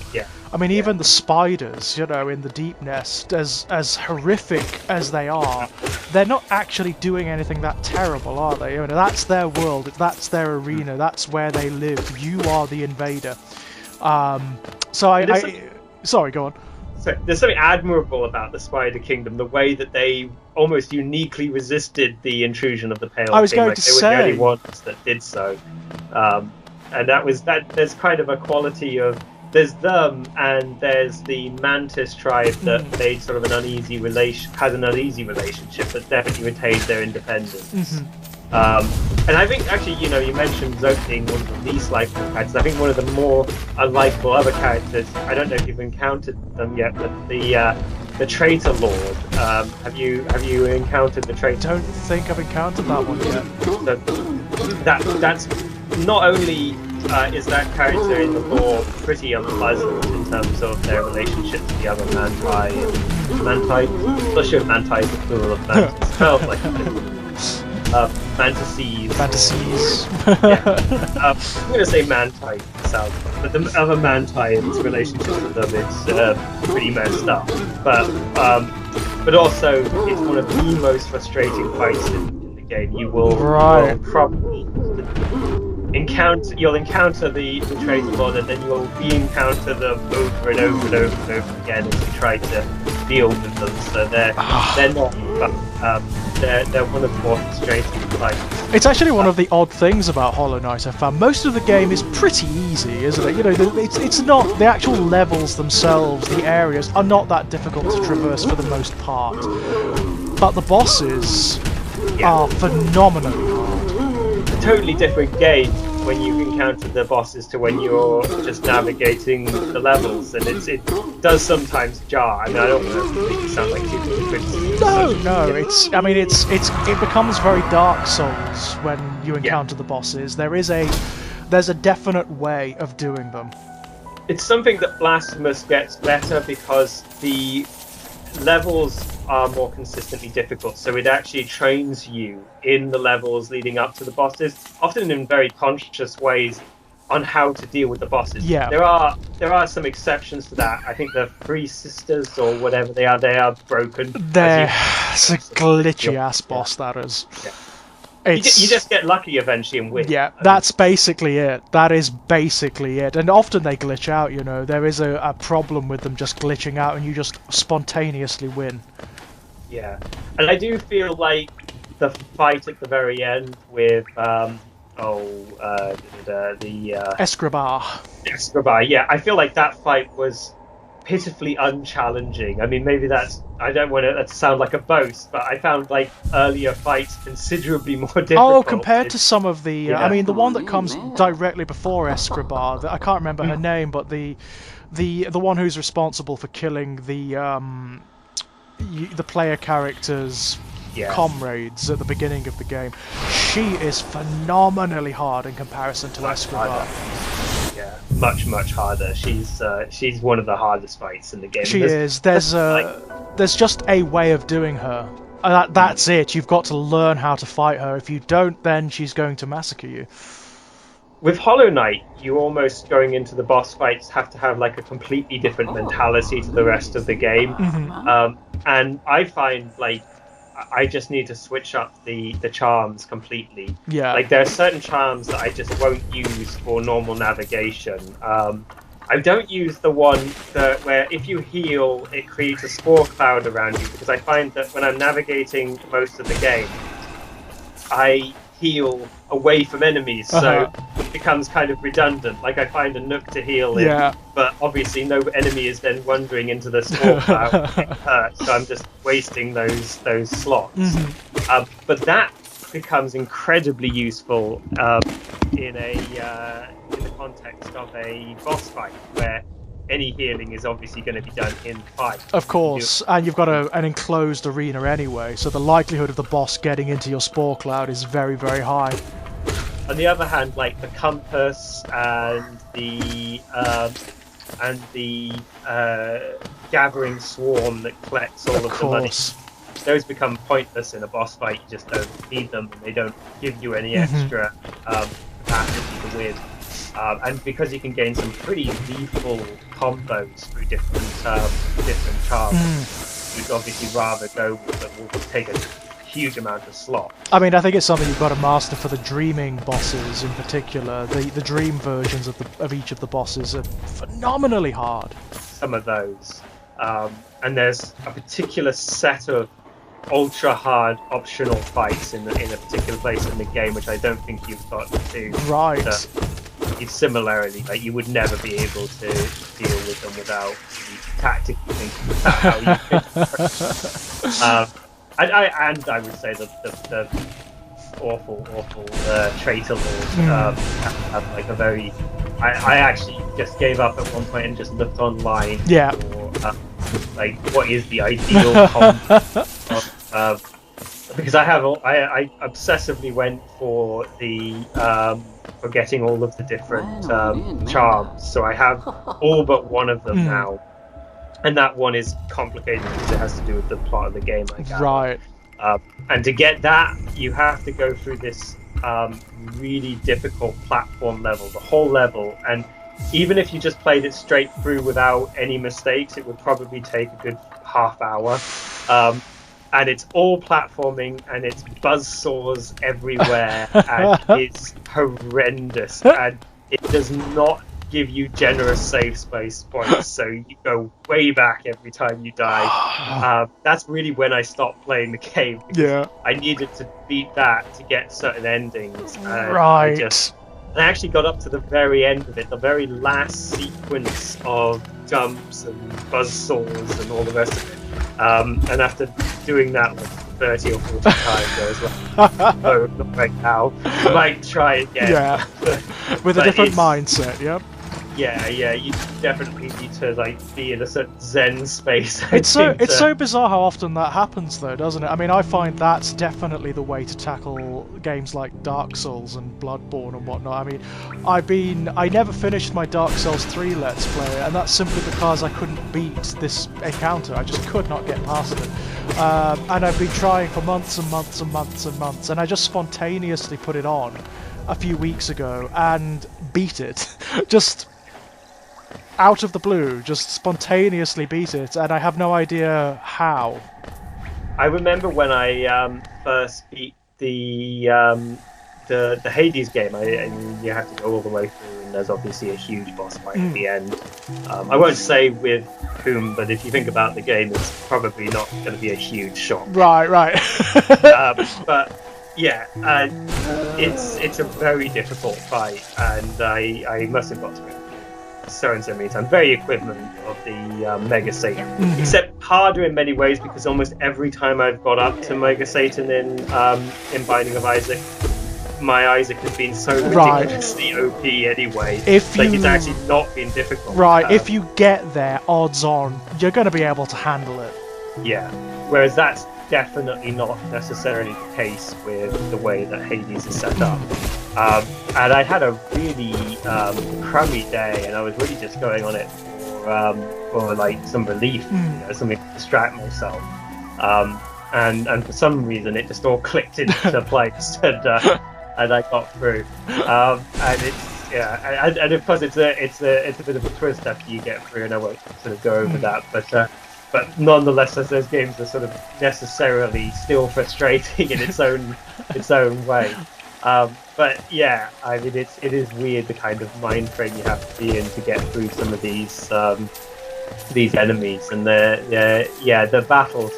S2: I mean, even the spiders, in the Deep Nest, as horrific as they are, they're not actually doing anything that terrible, are they? That's their world, that's their arena, that's where they live. You are the invader. Sorry, go on.
S1: So there's something admirable about the Spider Kingdom, the way that they almost uniquely resisted the intrusion of the Pale King.
S2: I was going to say.
S1: They were the only ones that did so. And there's kind of a quality of, there's them and there's the Mantis tribe that made sort of had an uneasy relationship, but definitely retained their independence. And And I think actually, you mentioned Zoe being one of the least likable characters. I think one of the more unlikable other characters, I don't know if you've encountered them yet, but the Traitor Lord. Have you encountered the Traitor?
S2: I don't think I've encountered that one yet.
S1: So that's not only is that character in the lore pretty unpleasant in terms of their relationship to the other Manti. I'm not sure if Manti is the plural of Mantis. It smells like Fantasies.
S2: Fantasies.
S1: I'm going to say Manti sounds, but the other Manti and its relationship with them is pretty messed up. But also it's one of the most frustrating fights in the game. You will probably encounter the Traitor Lord, and then you'll re-encounter them over and over and over and over again as you try to deal with them. So they're not. They're one of the more frustrating fights.
S2: It's actually one of the odd things about Hollow Knight I found. Most of the game is pretty easy, isn't it? It's not the actual levels themselves, the areas are not that difficult to traverse for the most part. But the bosses are phenomenally hard.
S1: A totally different game when you encounter the bosses to when you're just navigating the levels, and it does sometimes jar. I mean, I don't want to make it sound like too criticism.
S2: No. It becomes very Dark Souls when you encounter the bosses. There's a definite way of doing them.
S1: It's something that Blasphemous gets better because the levels are more consistently difficult, so it actually trains you in the levels leading up to the bosses, often in very conscious ways, on how to deal with the bosses.
S2: Yeah.
S1: There are some exceptions to that. I think the Three Sisters or whatever they are broken.
S2: It's a glitchy ass boss, that is.
S1: Yeah. You just get lucky eventually and win.
S2: Yeah, that's basically it. That is basically it. And often they glitch out, There is a problem with them just glitching out and you just spontaneously win.
S1: Yeah. And I do feel like the fight at the very end with, Escribar, yeah. I feel like that fight was pitifully unchallenging. I mean, maybe I don't want that to sound like a boast, but I found like earlier fights considerably more difficult.
S2: Oh, compared to some of the, I mean, the one that comes directly before Escribar, I can't remember her name, but the one who's responsible for killing the player character's comrades at the beginning of the game, she is phenomenally hard in comparison to Escribar.
S1: Yeah, much harder. She's one of the hardest fights in the game.
S2: She is. There's just a way of doing her. That's it. You've got to learn how to fight her. If you don't, then she's going to massacre you.
S1: With Hollow Knight, you almost going into the boss fights have to have like a completely different mentality to the rest of the game.
S2: Mm-hmm.
S1: And I find like I just need to switch up the charms completely.
S2: Yeah.
S1: Like there are certain charms that I just won't use for normal navigation. I don't use the one where if you heal, it creates a spore cloud around you, because I find that when I'm navigating most of the game, I heal away from enemies, so it becomes kind of redundant. Like I find a nook to heal in, but obviously no enemy is then wandering into the spore cloud, so I'm just wasting those slots.
S2: Mm-hmm.
S1: But that becomes incredibly useful in the context of a boss fight where any healing is obviously going to be done in fight.
S2: Of course, and you've got an enclosed arena anyway, so the likelihood of the boss getting into your spore cloud is very, very high.
S1: On the other hand, like the compass and the gathering swarm that collects all of the money, those become pointless in a boss fight. You just don't need them, and they don't give you any extra capacity to win. And because you can gain some pretty lethal combos through different charms, you'd obviously rather go with that will take a huge amount of slot.
S2: I mean, I think it's something you've got to master for the dreaming bosses in particular. The dream versions of each of the bosses are phenomenally hard.
S1: Some of those. And there's a particular set of ultra hard optional fights in a particular place in the game, which I don't think you've got to.
S2: Right.
S1: It's similarly, like you would never be able to deal with them without tactically thinking about how you could. And I would say that awful traitor lord have like a very. I actually just gave up at one point and just looked online for like what is the ideal combo because I obsessively went for the for getting all of the different charms, so I have all but one of them now, and that one is complicated because it has to do with the plot of the game, I gather.
S2: Right.
S1: And to get that, you have to go through this really difficult platform level, the whole level, and even if you just played it straight through without any mistakes, it would probably take a good half hour. And it's all platforming, and it's buzzsaws everywhere, and it's horrendous, and it does not give you generous save space points, so you go way back every time you die. That's really when I stopped playing the game, because I needed to beat that to get certain endings.
S2: Right.
S1: I actually got up to the very end of it, the very last sequence of jumps and buzzsaws and all the rest of it. And after doing that like 30 or 40 times, I was like, no, not right now. I might try again.
S2: Yeah, with a different mindset,
S1: Yeah, you definitely need to like be in a certain zen space.
S2: It's so bizarre how often that happens, though, doesn't it? I mean, I find that's definitely the way to tackle games like Dark Souls and Bloodborne and whatnot. I mean, I never finished my Dark Souls 3 Let's Play, and that's simply because I couldn't beat this encounter. I just could not get past it. And I've been trying for months and months and months and months, and I just spontaneously put it on a few weeks ago and beat it. Just out of the blue, just spontaneously beat it, and I have no idea how.
S1: I remember when I first beat the Hades game. And you have to go all the way through, and there's obviously a huge boss fight at the end. I won't say with whom, but if you think about the game, it's probably not going to be a huge shock.
S2: Right.
S1: But yeah, it's a very difficult fight, and I must have got to it so many times. Very equivalent of the Mega Satan, except harder in many ways, because almost every time I've got up to Mega Satan in Binding of Isaac, my Isaac has been so ridiculously OP anyway. It's actually not been difficult.
S2: Right, if you get there, odds on, you're going to be able to handle it.
S1: Yeah, whereas that's definitely not necessarily the case with the way that Hades is set up. And I had a really crummy day, and I was really just going on it for like some relief, something to distract myself. And for some reason, it just all clicked into place, and I got through. And it's and of course it's a bit of a twist after you get through, and I won't sort of go over that, but nonetheless, as those games are sort of necessarily still frustrating in its own way. But yeah, I mean, it is weird the kind of mind frame you have to be in to get through some of these enemies, and the battles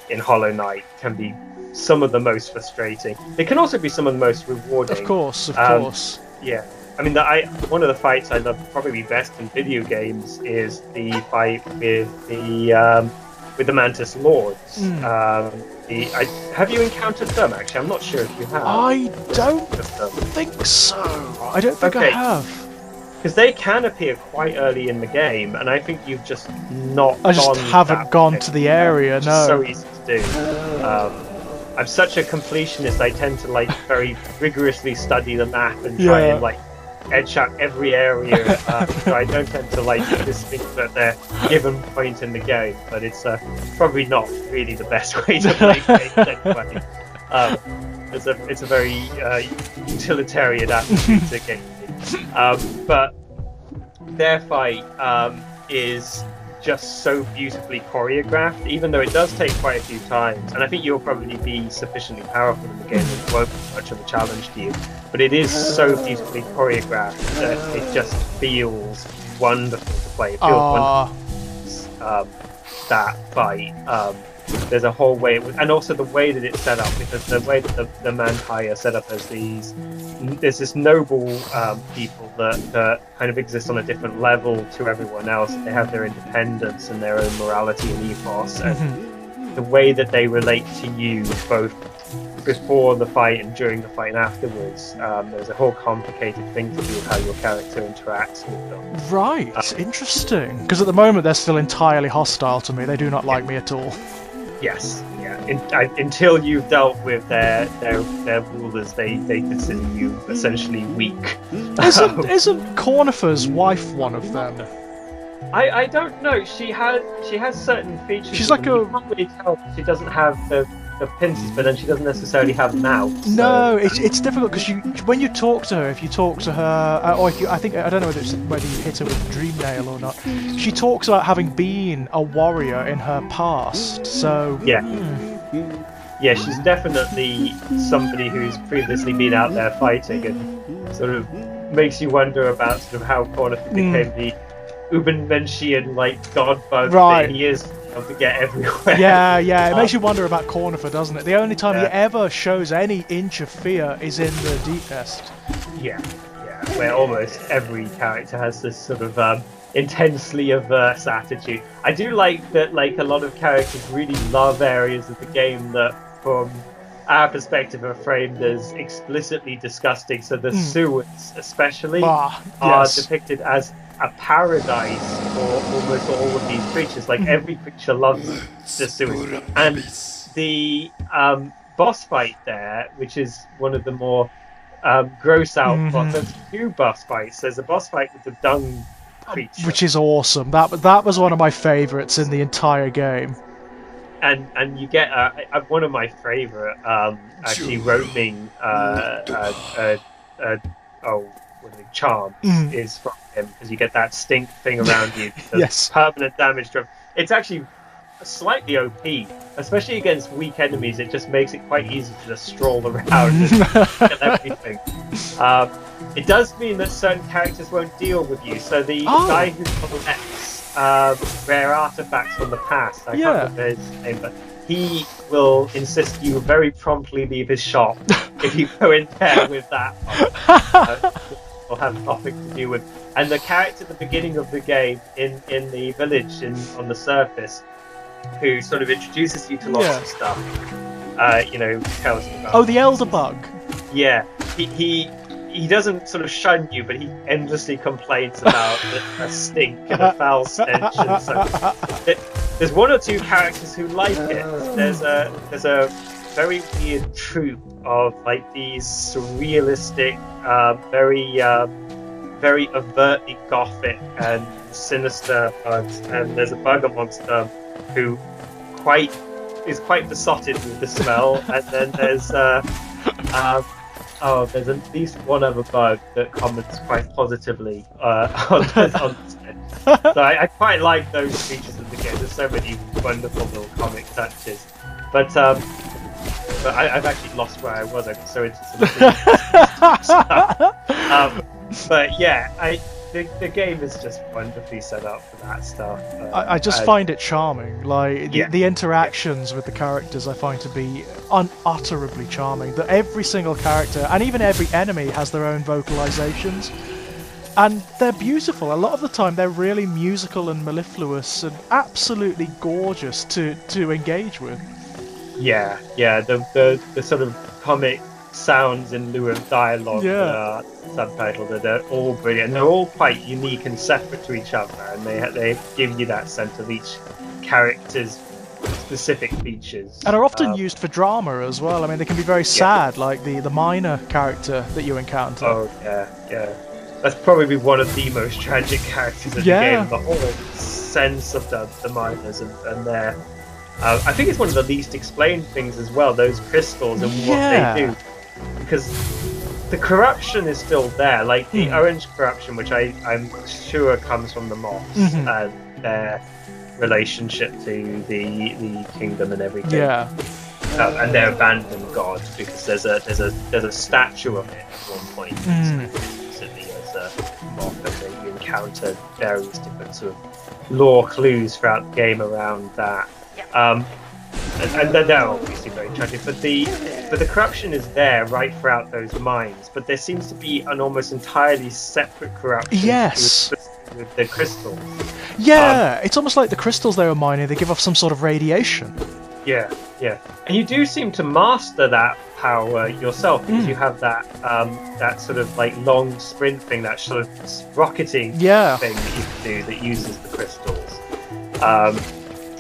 S1: in Hollow Knight can be some of the most frustrating. They can also be some of the most rewarding.
S2: Of course.
S1: Yeah. I mean, one of the fights I love probably best in video games is the fight with the Mantis Lords. Have you encountered them? Actually, I'm not sure if you have.
S2: I don't think so. I don't think I have.
S1: Because they can appear quite early in the game, and I think you've just not.
S2: I just haven't gone to the area. No.
S1: It's so easy to do. I'm such a completionist. I tend to like very rigorously study the map and try and like edge out every area. So I don't tend to like just think that they're given point in the game, but it's probably not really the best way to play games anyway. It's a very utilitarian attitude to gaming. But their fight is just so beautifully choreographed, even though it does take quite a few times, and I think you'll probably be sufficiently powerful in the game that it won't be much of a challenge to you, but it is so beautifully choreographed that it just feels wonderful to play. It feels wonderful, that fight. There's a whole way, and also the way that it's set up, because the way that the Mantai are set up as there's this noble people that kind of exist on a different level to everyone else. They have their independence and their own morality and ethos, and the way that they relate to you, both before the fight and during the fight and afterwards, there's a whole complicated thing to do with how your character interacts with them.
S2: Right, interesting. Because at the moment they're still entirely hostile to me. They do not like me at all.
S1: Yes, yeah. Until you've dealt with their rulers, they consider you essentially weak.
S2: Isn't Cornifer's wife one of them?
S1: I don't know. She has certain features.
S2: She's like
S1: you can't really tell. She doesn't have the pincers, but then she doesn't necessarily have mouth. So.
S2: No, it's difficult because when you talk to her, if you talk to her, or if you, I don't know whether you hit her with Dream Nail or not. She talks about having been a warrior in her past. So
S1: yeah, yeah, she's definitely somebody who's previously been out there fighting, and sort of makes you wonder about sort of how Cornifer became the Ubermenchian god bug that he is. To get everywhere.
S2: Yeah, it makes you wonder about Cornifer, doesn't it? The only time he ever shows any inch of fear is in the Deep Nest.
S1: Yeah, where almost every character has this sort of intensely averse attitude. I do like that, a lot of characters really love areas of the game that, from our perspective, are framed as explicitly disgusting. So the sewers, especially, are depicted as a paradise for almost all of these creatures. Every creature loves the sewers. And the boss fight there, which is one of the more gross out boss. There's two boss fights. There's a boss fight with the dung creature,
S2: which is awesome. That was one of my favourites in the entire game.
S1: And you get one of my favourite actually roaming charm is from him, because you get that stink thing around you.
S2: Yes.
S1: Permanent damage to him. It's actually slightly OP, especially against weak enemies. It just makes it quite easy to just stroll around and get everything. It does mean that certain characters won't deal with you. So the guy who collects rare artifacts from the past, I can't remember his name, but he will insist you very promptly leave his shop if you go in there with that. Will have nothing to do with. And the character at the beginning of the game in the village on the surface, who sort of introduces you to lots of stuff, tells you about.
S2: Oh, the Elder Bug.
S1: Yeah, he doesn't sort of shun you, but he endlessly complains about a stink and a foul stench. And so there's one or two characters who like it. There's a very weird troupe of these surrealistic, very overtly gothic and sinister bugs, and there's a bug amongst them who is quite besotted with the smell. And then there's there's at least one other bug that comments quite positively on this. So I quite like those features of the game. There's so many wonderful little comic touches, but I've actually lost where I was. I got so into some stuff. But yeah, the game is just wonderfully set up for that stuff.
S2: I just find it charming. The interactions with the characters I find to be unutterably charming. That every single character and even every enemy has their own vocalizations. And they're beautiful. A lot of the time they're really musical and mellifluous and absolutely gorgeous to engage with. Yeah.
S1: The sort of comic sounds in lieu of dialogue that are subtitled, they're all brilliant. They're all quite unique and separate to each other, and they give you that sense of each character's specific features.
S2: And are often used for drama as well. I mean, they can be very sad, like the minor character that you encounter.
S1: Oh, yeah. That's probably one of the most tragic characters in the game. The whole sense of the miners and their... I think it's one of the least explained things as well, those crystals and what they do. Because the corruption is still there, the orange corruption, which I'm sure comes from the moths and their relationship to the kingdom and everything. Yeah. And their abandoned god, because there's a statue of it at one point. Specifically as a moth, and you encounter various different sort of lore clues throughout the game around that. And they're obviously very tragic, but the corruption is there right throughout those mines. But there seems to be an almost entirely separate corruption.
S2: Yes.
S1: With the crystals.
S2: Yeah, it's almost like the crystals they were mining. They give off some sort of radiation.
S1: Yeah, and you do seem to master that power yourself because you have that that sort of like long sprint thing, that sort of rocketing thing that you can do that uses the crystals.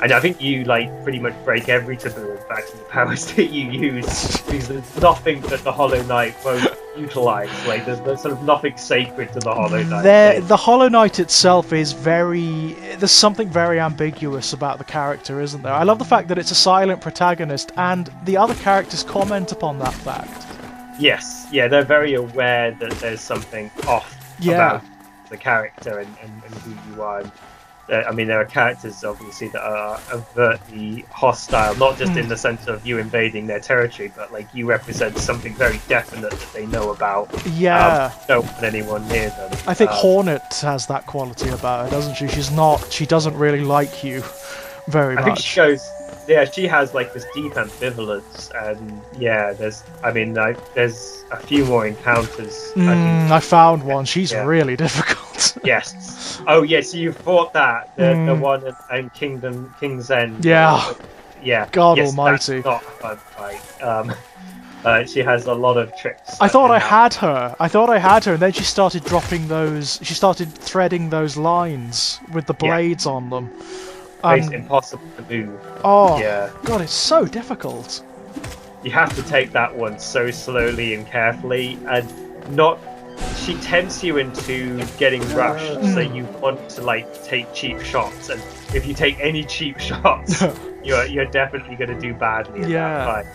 S1: And I think you like pretty much break every taboo in fact in the powers that you use because there's nothing that the Hollow Knight won't utilize. Like there's sort of nothing sacred to the Hollow Knight.
S2: The Hollow Knight itself is there's something very ambiguous about the character, isn't there? I love the fact that it's a silent protagonist and the other characters comment upon that fact.
S1: Yes, yeah, they're very aware that there's something off about the character and who you are. I mean, there are characters, obviously, that are overtly hostile, not just in the sense of you invading their territory, but, like, you represent something very definite that they know about.
S2: Yeah.
S1: Don't want anyone near them.
S2: I think Hornet has that quality about her, doesn't she? She doesn't really like you very much.
S1: I think she has, like, this deep ambivalence, and, yeah, there's a few more encounters.
S2: I found one. She's really difficult.
S1: Yes. Oh, yeah, so you fought that, the one in King's End.
S2: Yeah.
S1: Yeah.
S2: God almighty.
S1: That's not a fun fight. She has a lot of tricks.
S2: I thought I had her, and then she started she started threading those lines with the blades on them.
S1: It's impossible to move.
S2: Oh,
S1: yeah.
S2: God, it's so difficult.
S1: You have to take that one so slowly and carefully, and she tempts you into getting rushed, so you want to like take cheap shots, and if you take any cheap shots, you're definitely going to do badly in that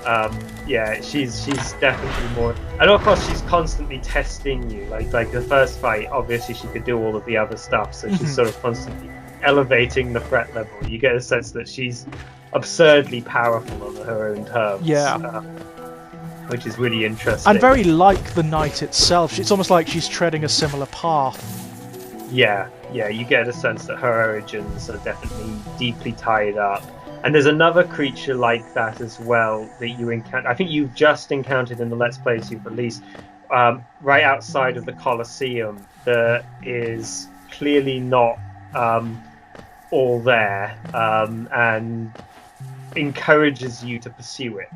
S1: fight. She's definitely more, and of course she's constantly testing you. Like the first fight, obviously she could do all of the other stuff, so she's sort of constantly elevating the threat level. You get a sense that she's absurdly powerful on her own terms.
S2: Yeah.
S1: Which is really interesting.
S2: And very like the knight itself. It's almost like she's treading a similar path.
S1: Yeah, you get a sense that her origins are definitely deeply tied up. And there's another creature like that as well that you encounter. I think you've just encountered in the Let's Plays you've released, right outside of the Colosseum. That is clearly not all there, and encourages you to pursue it.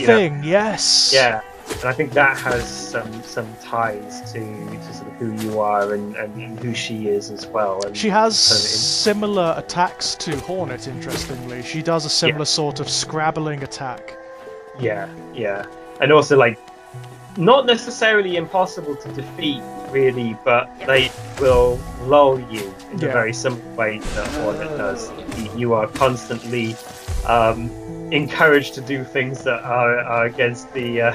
S2: Thing, yes.
S1: Yeah, and I think that has some ties to sort of who you are and who she is as well. And
S2: she has similar attacks to Hornet, interestingly. She does a similar sort of scrabbling attack.
S1: Yeah, and also like not necessarily impossible to defeat, really, but they will lull you in a very similar way that Hornet does. You are constantly encouraged to do things that are against the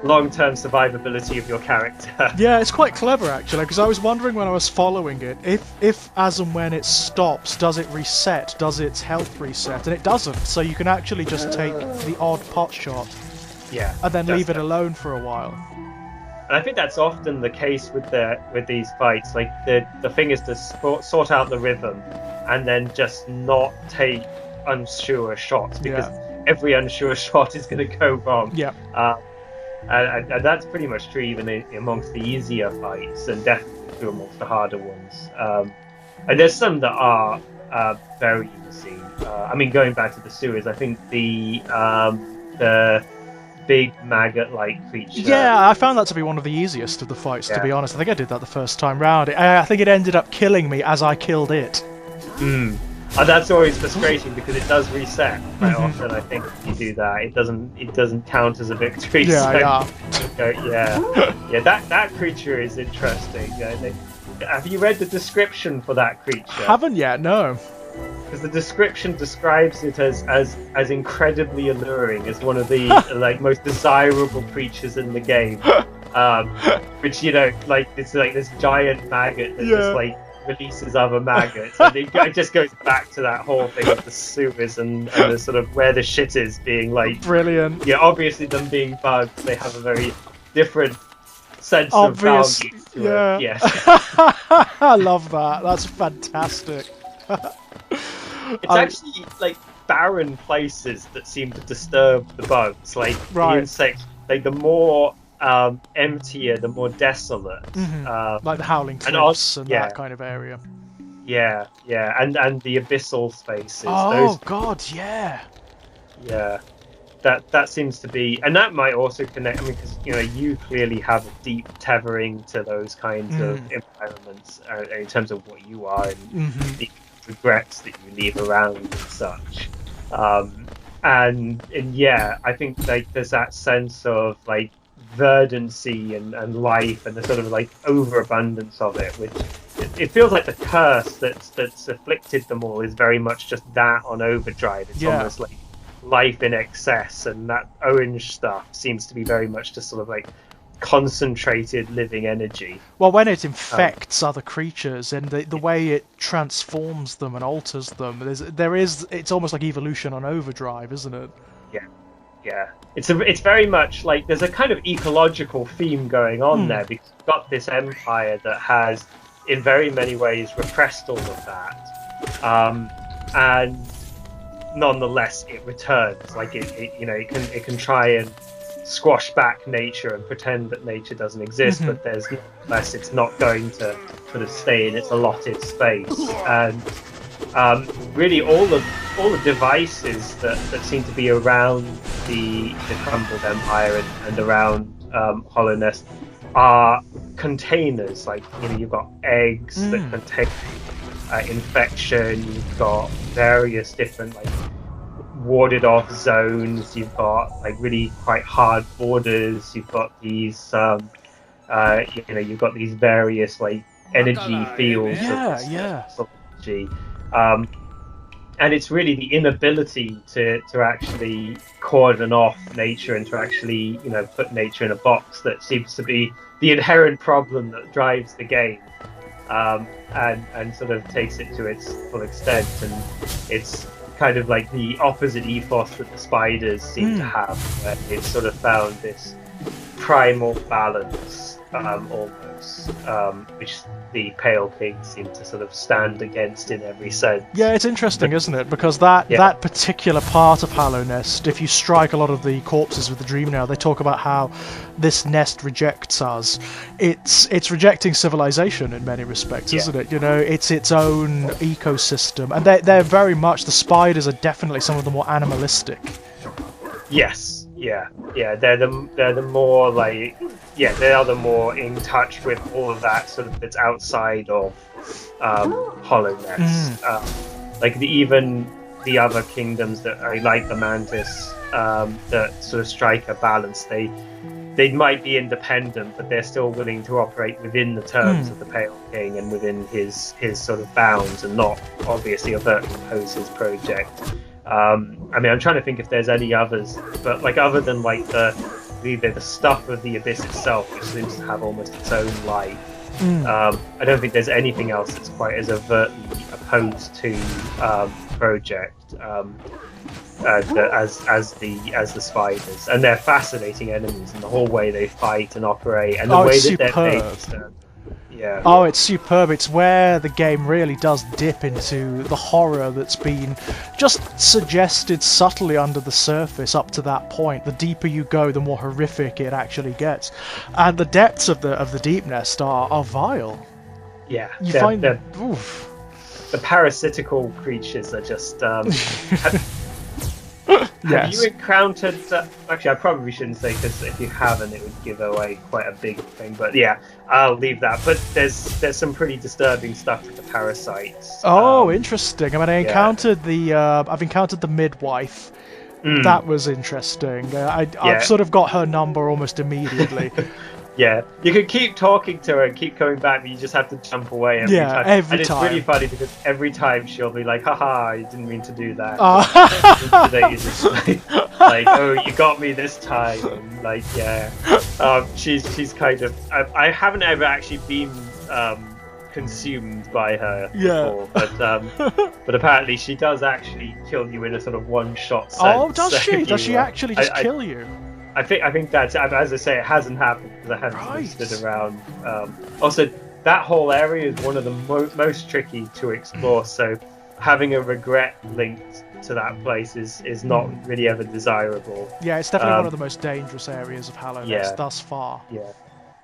S1: long-term survivability of your character.
S2: Yeah, it's quite clever actually, because I was wondering when I was following it, if as and when it stops, does it reset? Does its health reset? And it doesn't, so you can actually just take the odd pot shot.
S1: Yeah.
S2: And then leave it alone for a while.
S1: And I think that's often the case with these fights. Like the thing is to sort out the rhythm, and then just not take unsure shots, because every unsure shot is going to go wrong.
S2: Yeah.
S1: And that's pretty much true even amongst the easier fights, and definitely true amongst the harder ones. And there's some that are very easy. I mean, going back to the sewers, I think the big maggot-like creature.
S2: Yeah, I found that to be one of the easiest of the fights, to be honest. I think I did that the first time round. I think it ended up killing me as I killed it.
S1: And that's always frustrating because it does reset quite often. I think if you do that, it doesn't count as a victory.
S2: Yeah.
S1: That creature is interesting. Have you read the description for that creature?
S2: Haven't yet, no.
S1: Because the description describes it as incredibly alluring, as one of the like most desirable creatures in the game. Which it's like this giant maggot that just like releases other maggots, and it just goes back to that whole thing of the sewers and the sort of where the shit is being like
S2: brilliant.
S1: Yeah, obviously them being bugs, they have a very different sense of value to it. Yes.
S2: I love that. That's fantastic.
S1: It's actually like barren places that seem to disturb the bugs, like the insects. Like the more emptier, the more desolate.
S2: Like the Howling Cliffs and that kind of area.
S1: Yeah, and the abyssal spaces.
S2: Oh God, yeah.
S1: Yeah, that seems to be, and that might also connect. I mean, because you clearly have a deep tethering to those kinds of environments in terms of what you are and the regrets that you leave around and such. And yeah, I think like there's that sense of like verdancy and life and the sort of like overabundance of it, which it feels like the curse that's afflicted them all is very much just that on overdrive. It's almost like life in excess, and that orange stuff seems to be very much just sort of like concentrated living energy.
S2: Well, when it infects other creatures and the way it transforms them and alters them, it's almost like evolution on overdrive, isn't it?
S1: Yeah. It's very much like there's a kind of ecological theme going on there, because you've got this empire that has, in very many ways, repressed all of that, and nonetheless it returns. Like it can try and squash back nature and pretend that nature doesn't exist, but nonetheless it's not going to sort of stay in its allotted space. And really all the devices that seem to be around the crumbled empire and around Hollow Nest are containers. Like you've got eggs that contain infection. You've got various different like warded off zones. You've got like really quite hard borders. You've got these you've got these various like energy fields of energy. And it's really the inability to actually cordon off nature and to actually put nature in a box that seems to be the inherent problem that drives the game, and sort of takes it to its full extent. And it's kind of like the opposite ethos that the spiders seem to have, where they've sort of found this primal balance almost, which the Pale King seemed to sort of stand against in every sense.
S2: Yeah, it's interesting, isn't it? Because that particular part of Hollow Nest, if you strike a lot of the corpses with the Dream Nail, they talk about how this nest rejects us. It's rejecting civilization in many respects, isn't it? It's its own ecosystem, and they're very much, the spiders are definitely some of the more animalistic.
S1: Yes. Yeah, they're the more like they are the more in touch with all of that sort of that's outside of Hollow Nest. Like even the other kingdoms that are like the Mantis that sort of strike a balance. They might be independent, but they're still willing to operate within the terms of the Pale King and within his sort of bounds, and not obviously overtly oppose his project. I mean, I'm trying to think if there's any others, but like other than like the stuff of the Abyss itself, which seems to have almost its own life. I don't think there's anything else that's quite as overtly opposed to project as the spiders, and they're fascinating enemies, and the whole way they fight and operate, and the way that they're based.
S2: Oh, it's superb. It's where the game really does dip into the horror that's been just suggested subtly under the surface up to that point. The deeper you go, the more horrific it actually gets. And the depths of the Deep Nest are vile.
S1: Yeah.
S2: You find
S1: the parasitical creatures are just... Have you encountered... actually, I probably shouldn't say, because if you haven't, it would give away quite a big thing. But yeah, I'll leave that. But there's some pretty disturbing stuff with the parasites.
S2: Oh, interesting. I mean, I've encountered the midwife. That was interesting. I've sort of got her number almost immediately.
S1: Yeah, you can keep talking to her and keep coming back, but you just have to jump away every time. And it's really funny because every time she'll be like, haha, I didn't mean to do that. Like, oh, you got me this time. And like, she's kind of... I haven't ever actually been consumed by her before, but apparently she does actually kill you in a sort of one-shot sense.
S2: Oh, does she? Does she actually just kill you?
S1: I think that's, as I say, it hasn't happened because I haven't stood around. Also, that whole area is one of the most tricky to explore, so having a regret linked to that place is not really ever desirable.
S2: Yeah, it's definitely one of the most dangerous areas of Hollow Nest thus far.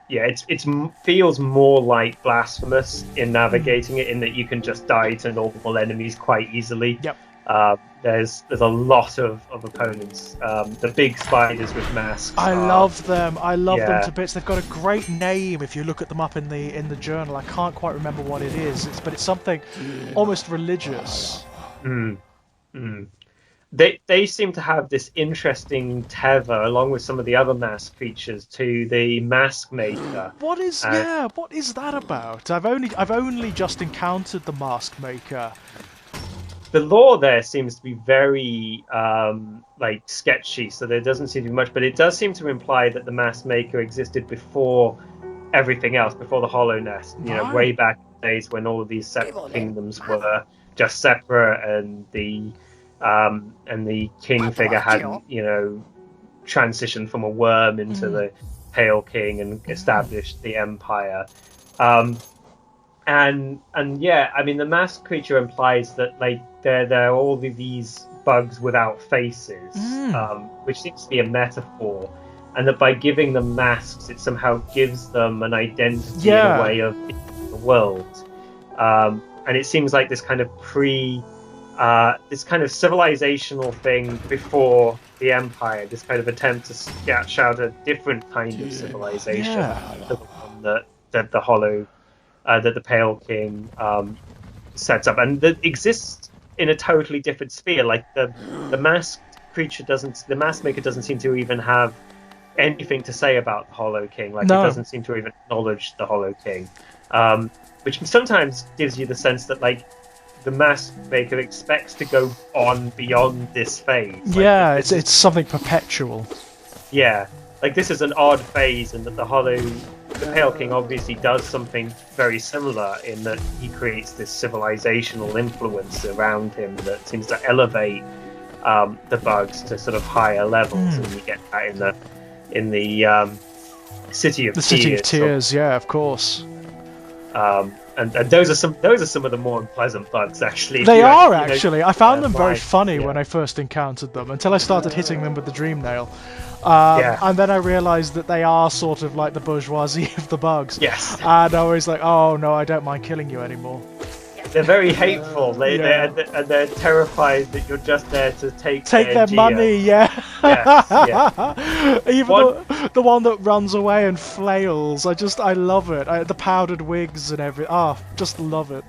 S1: Yeah, it feels more like Blasphemous in navigating it, in that you can just die to normal enemies quite easily.
S2: Yep.
S1: there's a lot of opponents. The big spiders with masks.
S2: I love them. I love them to bits. They've got a great name if you look at them up in the journal. I can't quite remember what it is. But it's something almost religious.
S1: They seem to have this interesting tether, along with some of the other mask creatures, to the mask maker.
S2: What is that about? I've only just encountered the mask maker.
S1: The lore there seems to be very like sketchy, so there doesn't seem to be much, but it does seem to imply that the mask maker existed before everything else, before the Hollow Nest. You know, way back in the days when all of these separate kingdoms were just separate, and the king figure hadn't, you know, transitioned from a worm into the Pale King and established the empire. And yeah, I mean, the mask creature implies that like there are all of these bugs without faces, which seems to be a metaphor, and that by giving them masks, it somehow gives them an identity in a way of the world. And it seems like this kind of this kind of civilizational thing before the Empire, this kind of attempt to sketch out a different kind of civilization to the one that the Hollow, that the Pale King sets up, and that exists in a totally different sphere. Like the masked creature the mask maker doesn't seem to even have anything to say about the Hollow King. Like it doesn't seem to even acknowledge the Hollow King, which sometimes gives you the sense that like the mask maker expects to go on beyond this phase. Like,
S2: it's something perpetual.
S1: Yeah, like this is an odd phase, and that the Pale King obviously does something very similar in that he creates this civilizational influence around him that seems to elevate the bugs to sort of higher levels, and you get that in the City of Tears.
S2: The City of Tears, yeah, of course.
S1: And those are some of the more unpleasant bugs, actually.
S2: They are, actually. I found them very funny when I first encountered them, until I started hitting them with the Dream Nail. And then I realised that they are sort of like the bourgeoisie of the bugs.
S1: Yes.
S2: And I was like, oh no, I don't mind killing you anymore.
S1: They're very hateful. They're terrified that you're just there to take
S2: their money. Yeah.
S1: Yes,
S2: Even the one that runs away and flails. I love it. The powdered wigs and everything. Just love it.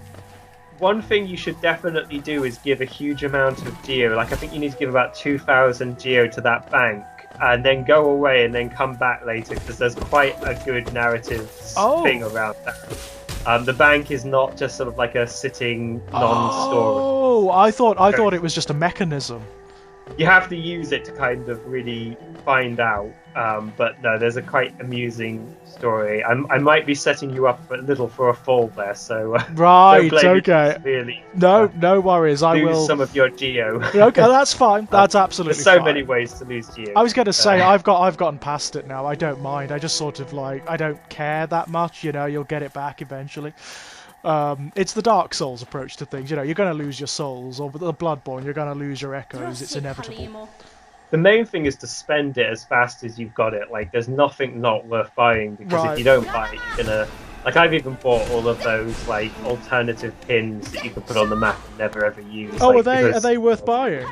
S1: One thing you should definitely do is give a huge amount of geo. Like I think you need to give about 2,000 geo to that bank, and then go away and then come back later, because there's quite a good narrative thing around that. The bank is not just sort of like a sitting non-story.
S2: Oh, I thought it was just a mechanism.
S1: You have to use it to kind of really find out. But no, there's a quite amusing story. I might be setting you up a little for a fall there, so
S2: right, okay.
S1: Really,
S2: no worries. I will
S1: lose some of your geo.
S2: Okay, that's fine. That's absolutely
S1: There's so
S2: fine.
S1: many ways to lose geo.
S2: I was going to say I've gotten past it now. I don't mind. I just sort of like I don't care that much. You know, you'll get it back eventually. It's the Dark Souls approach to things. You know, you're going to lose your souls, or with the Bloodborne, you're going to lose your echoes. It's inevitable.
S1: The main thing is to spend it as fast as you've got it. Like, there's nothing not worth buying, because if you don't buy it, you're gonna... Like, I've even bought all of those, like, alternative pins that you can put on the map and never ever use.
S2: Oh,
S1: like,
S2: are they worth buying?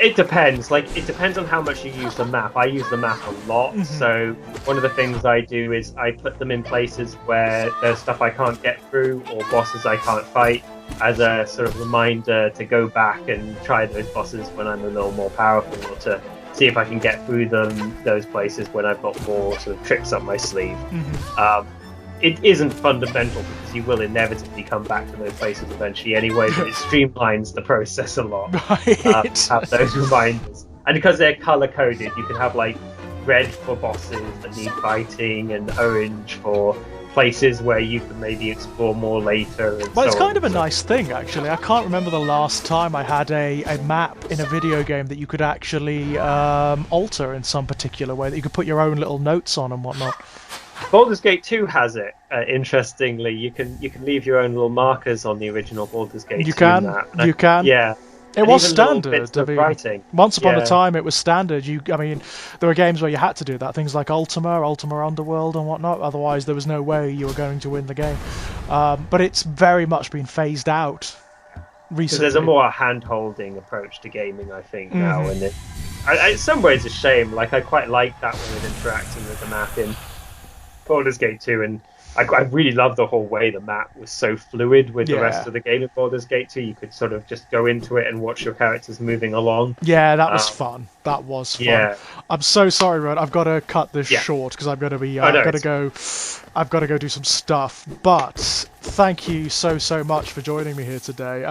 S1: It depends. Like, it depends on how much you use the map. I use the map a lot, so one of the things I do is I put them in places where there's stuff I can't get through, or bosses I can't fight, as a sort of reminder to go back and try those bosses when I'm a little more powerful, or to see if I can get through those places when I've got more sort of tricks up my sleeve. It isn't fundamental, because you will inevitably come back to those places eventually anyway, but it streamlines the process a lot.
S2: Right.
S1: Have those reminders. And because they're color-coded, you can have like red for bosses that need fighting, and orange for places where you can maybe explore more later. And
S2: well, it's kind of a nice thing, actually. I can't remember the last time I had a map in a video game that you could actually alter in some particular way, that you could put your own little notes on and whatnot.
S1: Baldur's Gate 2 has it. Interestingly, you can leave your own little markers on the original Baldur's Gate 2 map.
S2: You can.
S1: Yeah.
S2: It was standard.
S1: Writing.
S2: Once upon a time, it was standard. I mean, there were games where you had to do that. Things like Ultima Underworld, and whatnot. Otherwise, there was no way you were going to win the game. But it's very much been phased out.
S1: Because there's a more hand-holding approach to gaming, I think, now, and in some ways a shame. Like, I quite like that way of interacting with the map in Baldur's Gate 2, and I really love the whole way the map was so fluid with the rest of the game in Baldur's Gate 2. You could sort of just go into it and watch your characters moving along.
S2: Yeah, that was fun. That was fun.
S1: Yeah.
S2: I'm so sorry, Rod. I've got to cut this short because I'm going to be. I've got to go do some stuff. But thank you so much for joining me here today.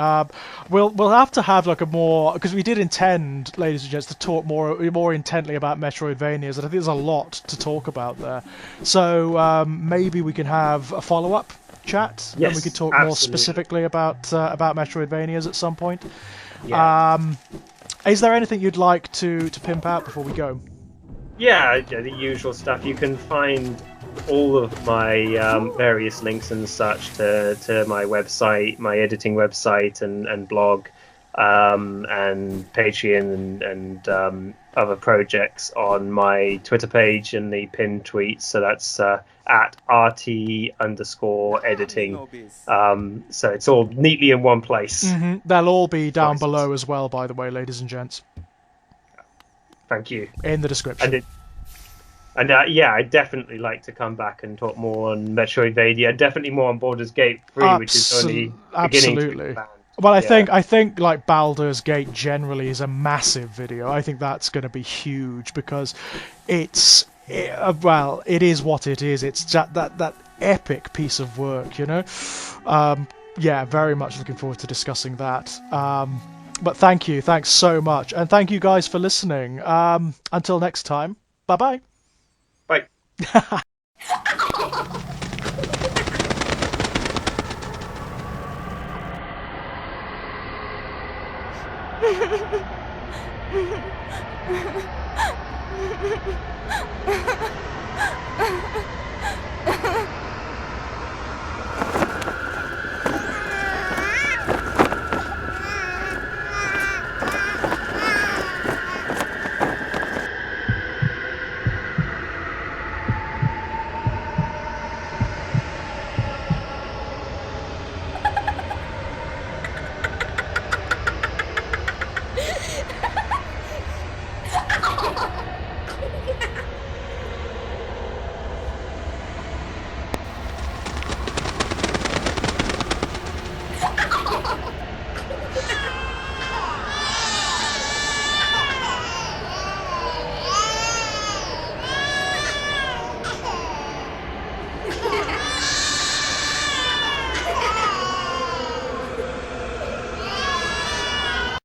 S2: We'll have to have like a more, because we did intend, ladies and gents, to talk more intently about Metroidvanias, and I think there's a lot to talk about there. So maybe we can have a follow-up chat, and we could talk more specifically about Metroidvanias at some point. Yeah. Is there anything you'd like to pimp out before we go?
S1: Yeah, the usual stuff. You can find all of my various links and such to my website, my editing website and blog, and Patreon and other projects on my Twitter page and the pinned tweets. So that's at RT_editing. So it's all neatly in one place.
S2: They'll all be down below as well, by the way, ladies and gents.
S1: Thank you.
S2: In the description.
S1: And I'd definitely like to come back and talk more on Metroidvania, definitely more on Baldur's Gate 3, which is only beginning to expand.
S2: Well, I think like Baldur's Gate generally is a massive video. I think that's going to be huge because it is what it is. It's that epic piece of work, you know. Yeah, very much looking forward to discussing that. But thanks so much, and thank you guys for listening. Until next time, bye-bye.
S1: Bye.